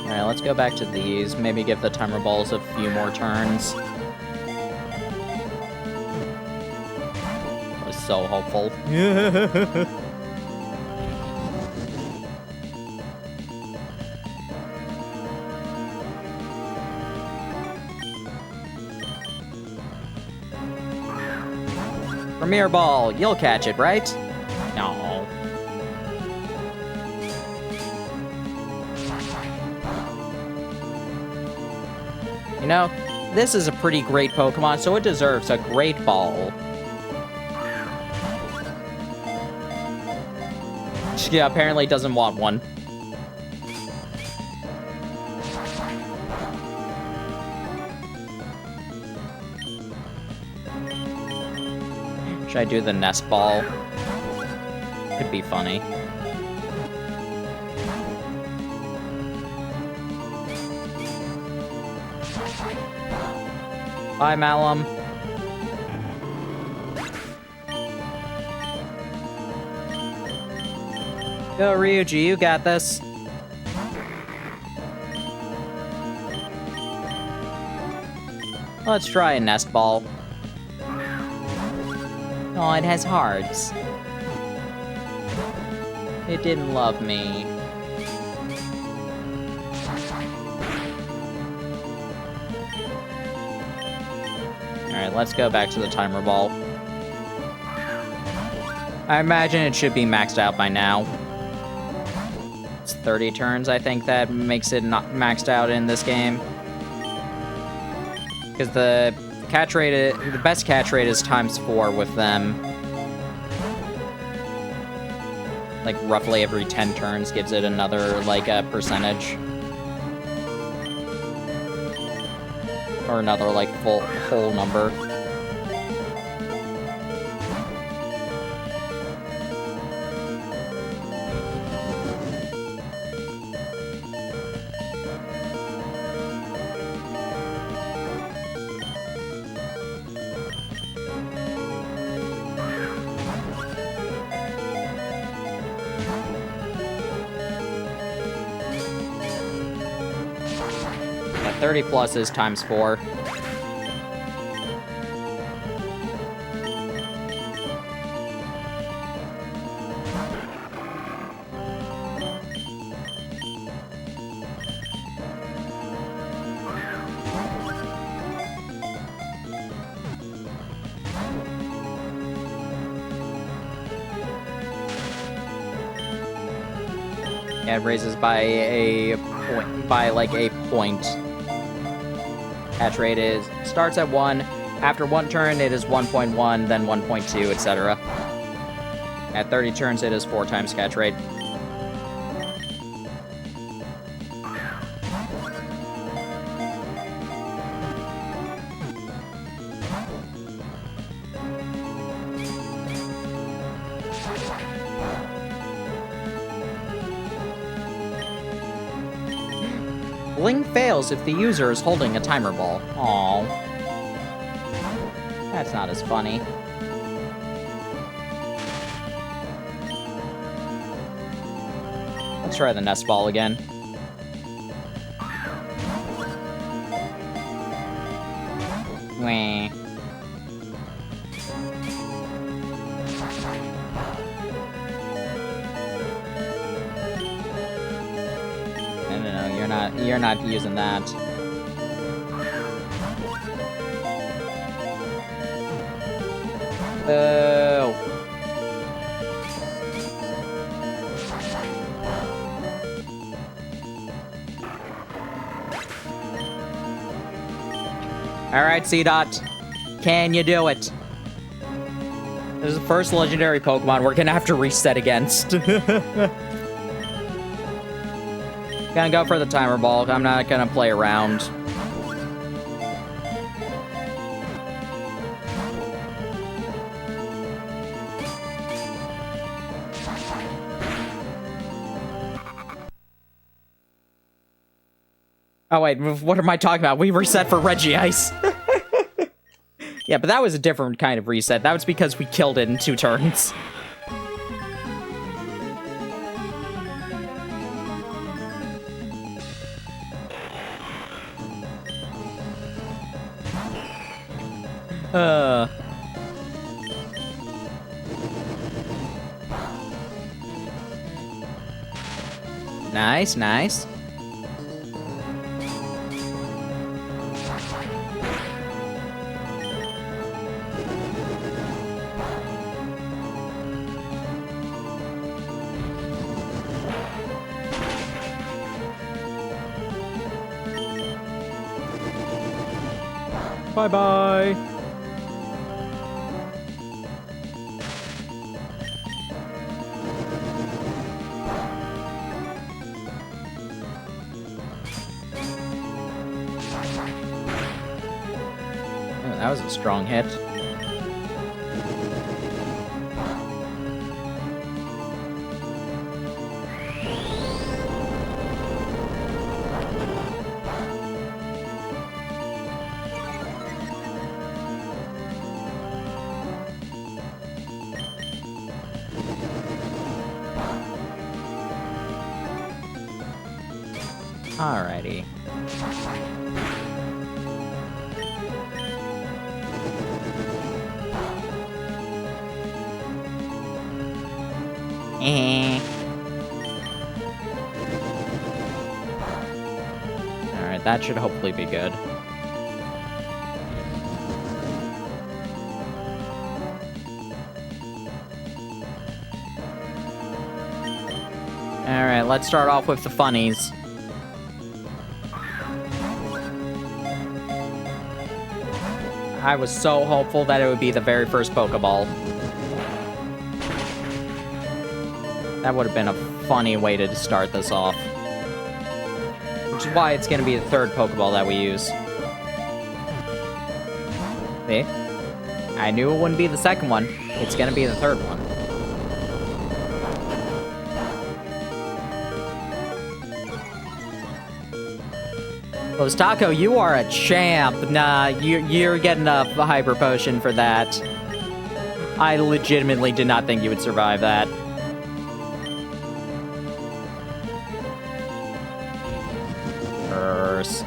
Alright, let's go back to these. Maybe give the timer balls a few more turns. That was so hopeful. Premier Ball, you'll catch it, right? No. You know, this is a pretty great Pokemon, so it deserves a great ball. Yeah, apparently doesn't want one. Should I do the nest ball? Could be funny. Bye, Malum. Go, Ryuji, you got this. Let's try a nest ball. Oh, it has hearts. It didn't love me. Alright, let's go back to the timer ball. I imagine it should be maxed out by now. It's 30 turns, I think that makes it not maxed out in this game. Because the best catch rate is ×4 with them. Like, roughly every 10 turns gives it another, like, a percentage. Or another, like, whole number. Yeah, 30 plus is ×4. Yeah, it raises by a point, like a point. Catch rate starts at 1. After 1 turn, it is 1.1, then 1.2, etc. At 30 turns, it is 4 times catch rate. Bling fails if the user is holding a timer ball. Aww. That's not as funny. Let's try the nest ball again. Wah. No, you're not using that. Oh. Alright, C-Dot. Can you do it? This is the first legendary Pokemon we're gonna have to reset against. Gonna go for the timer ball. I'm not gonna play around. Oh wait, what am I talking about? We reset for Regice. Yeah, but that was a different kind of reset. That was because we killed it in 2 turns. Nice, nice. Bye-bye. Oh, that was a strong hit. Alrighty. Alright, that should hopefully be good. Alright, let's start off with the funnies. I was so hopeful that it would be the very first Pokeball. That would have been a funny way to start this off. Which is why it's going to be the third Pokeball that we use. See? I knew it wouldn't be the second one. It's going to be the third one. Los Taco, you are a champ. Nah, you're getting a Hyper Potion for that. I legitimately did not think you would survive that. Curse.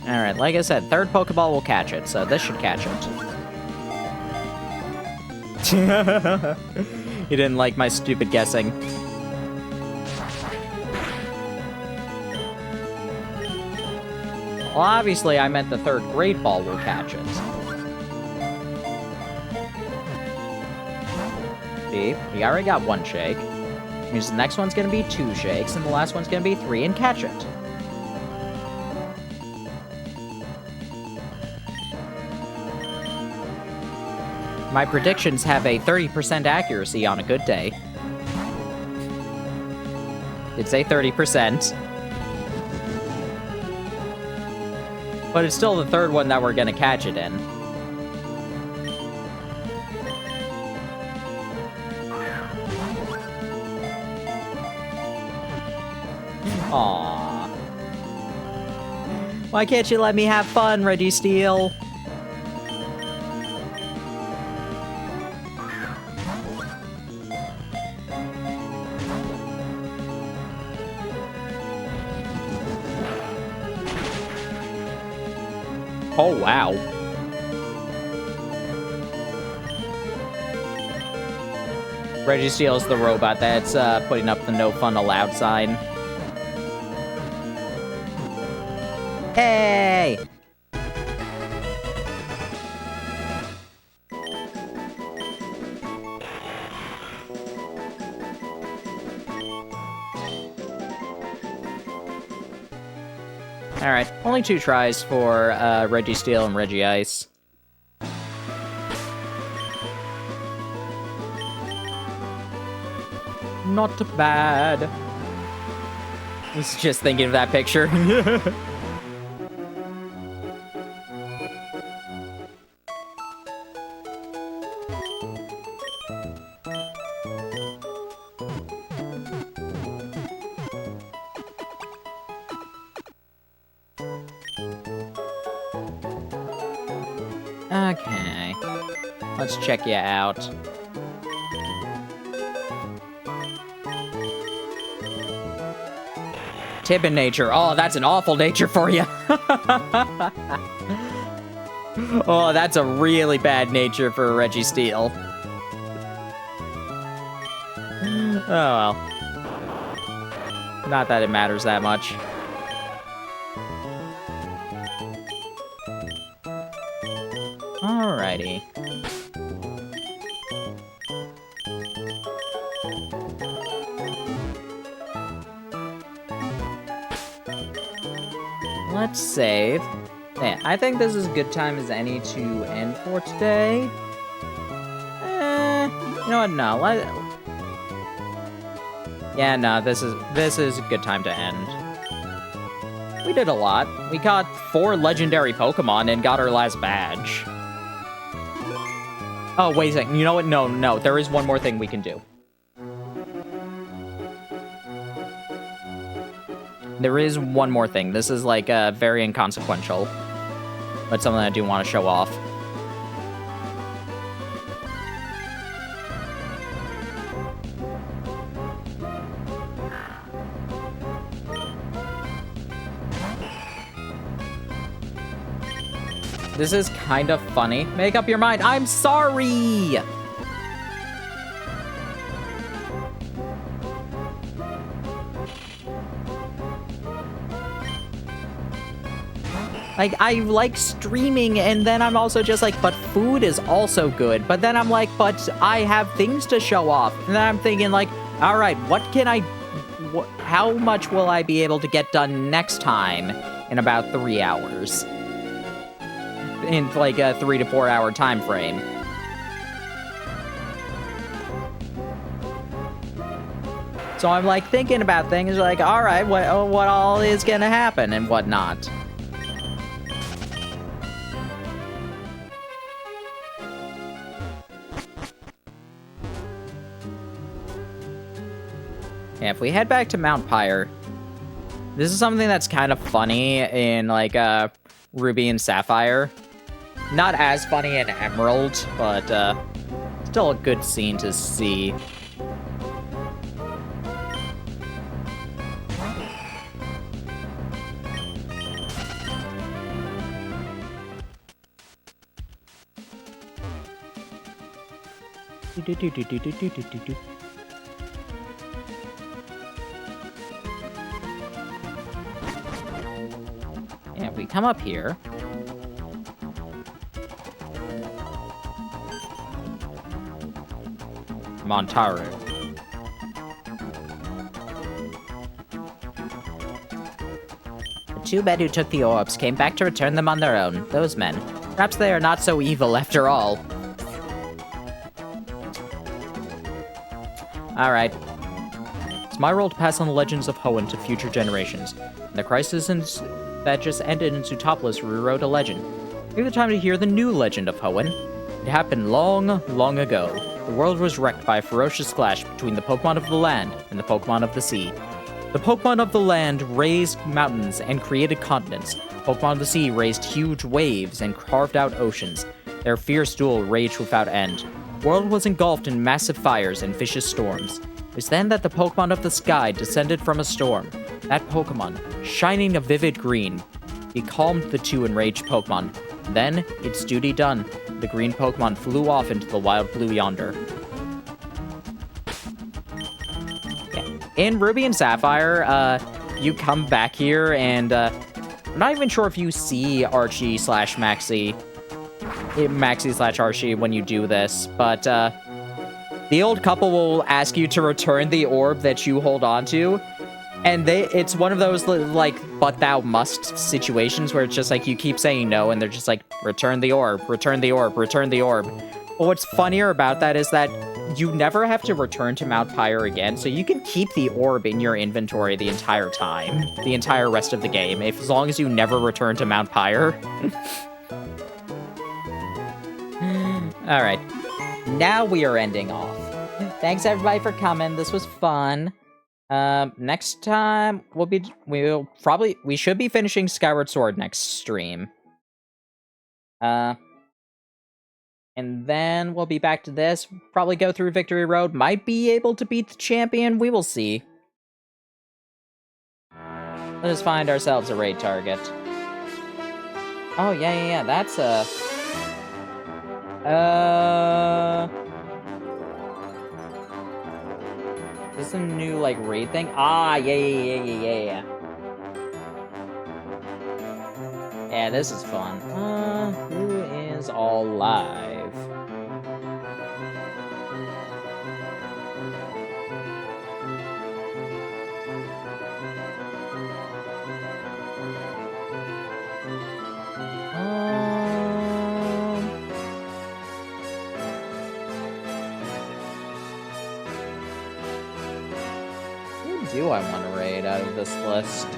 Alright, like I said, third Pokeball will catch it, so this should catch it. You didn't like my stupid guessing. Well, obviously, I meant the third Great Ball will catch it. See? We already got one shake. Means the next one's gonna be 2 shakes, and the last one's gonna be 3 and catch it. My predictions have a 30% accuracy on a good day. It's a 30%. But it's still the third one that we're gonna catch it in. Aww. Why can't you let me have fun, Registeel? Oh, wow. Registeel's the robot that's putting up the no fun allowed sign. Hey! Alright, only 2 tries for Registeel and Regice. Not bad. I was just thinking of that picture. Okay. Let's check you out. Tibin nature. Oh, that's an awful nature for you. Oh, that's a really bad nature for Registeel. Oh, well. Not that it matters that much. Alrighty. Let's save. Yeah, I think this is as good time as any to end for today. You know what? No. Yeah, no. This is a good time to end. We did a lot. We caught 4 legendary Pokemon and got our last badge. Oh, wait a second. You know what? No. There is one more thing we can do. There is one more thing. This is, like, very inconsequential. But something I do want to show off. This is kind of funny. Make up your mind. I'm sorry! Like, I like streaming, and then I'm also just like, but food is also good. But then I'm like, but I have things to show off. And then I'm thinking, like, all right, what can I... how much will I be able to get done next time in about 3 hours? In, like, a 3 to 4 hour time frame. So I'm, like, thinking about things like, all right, what all is gonna happen and whatnot. Yeah, if we head back to Mount Pyre, this is something that's kind of funny in, like, Ruby and Sapphire. Not as funny in Emerald, but, still a good scene to see. Yeah, if we come up here... Montaru. The two men who took the orbs came back to return them on their own. Those men. Perhaps they are not so evil after all. Alright. It's my role to pass on the legends of Hoenn to future generations. And the crisis that just ended in Zootopolis rewrote a legend. We have the time to hear the new legend of Hoenn. It happened long, long ago. The world was wrecked by a ferocious clash between the Pokemon of the land and the Pokemon of the sea. The Pokemon of the land raised mountains and created continents. Pokemon of the sea raised huge waves and carved out oceans. Their fierce duel raged without end. The world was engulfed in massive fires and vicious storms. It was then that the Pokemon of the sky descended from a storm. That Pokemon, shining a vivid green, it calmed the two enraged Pokemon. Then, its duty done, the green Pokemon flew off into the wild blue yonder. Yeah. In Ruby and Sapphire, you come back here, and I'm not even sure if you see Archie slash Maxie, Maxie slash Archie when you do this, but the old couple will ask you to return the orb that you hold on to, and it's one of those, like, but thou must situations where it's just like you keep saying no, and they're just like, return the orb, return the orb, return the orb. But what's funnier about that is that you never have to return to Mount Pyre again, so you can keep the orb in your inventory the entire time, the entire rest of the game, as long as you never return to Mount Pyre. Alright, now we are ending off. Thanks everybody for coming, this was fun. Next time, we should be finishing Skyward Sword next stream. And then we'll be back to this, probably go through Victory Road, might be able to beat the champion, we will see. Let us find ourselves a raid target. Oh, yeah, that's is this a new, like, raid thing? Ah, yeah. Yeah, this is fun. Who is alive? Who do I want to raid out of this list?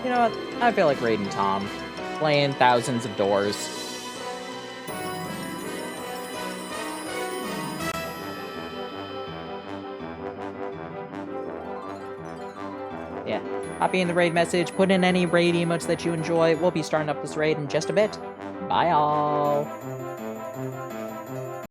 You know what? I feel like raiding Tom. Playing thousands of doors. Yeah. Copy in the raid message, put in any raid emotes that you enjoy. We'll be starting up this raid in just a bit. Bye, all.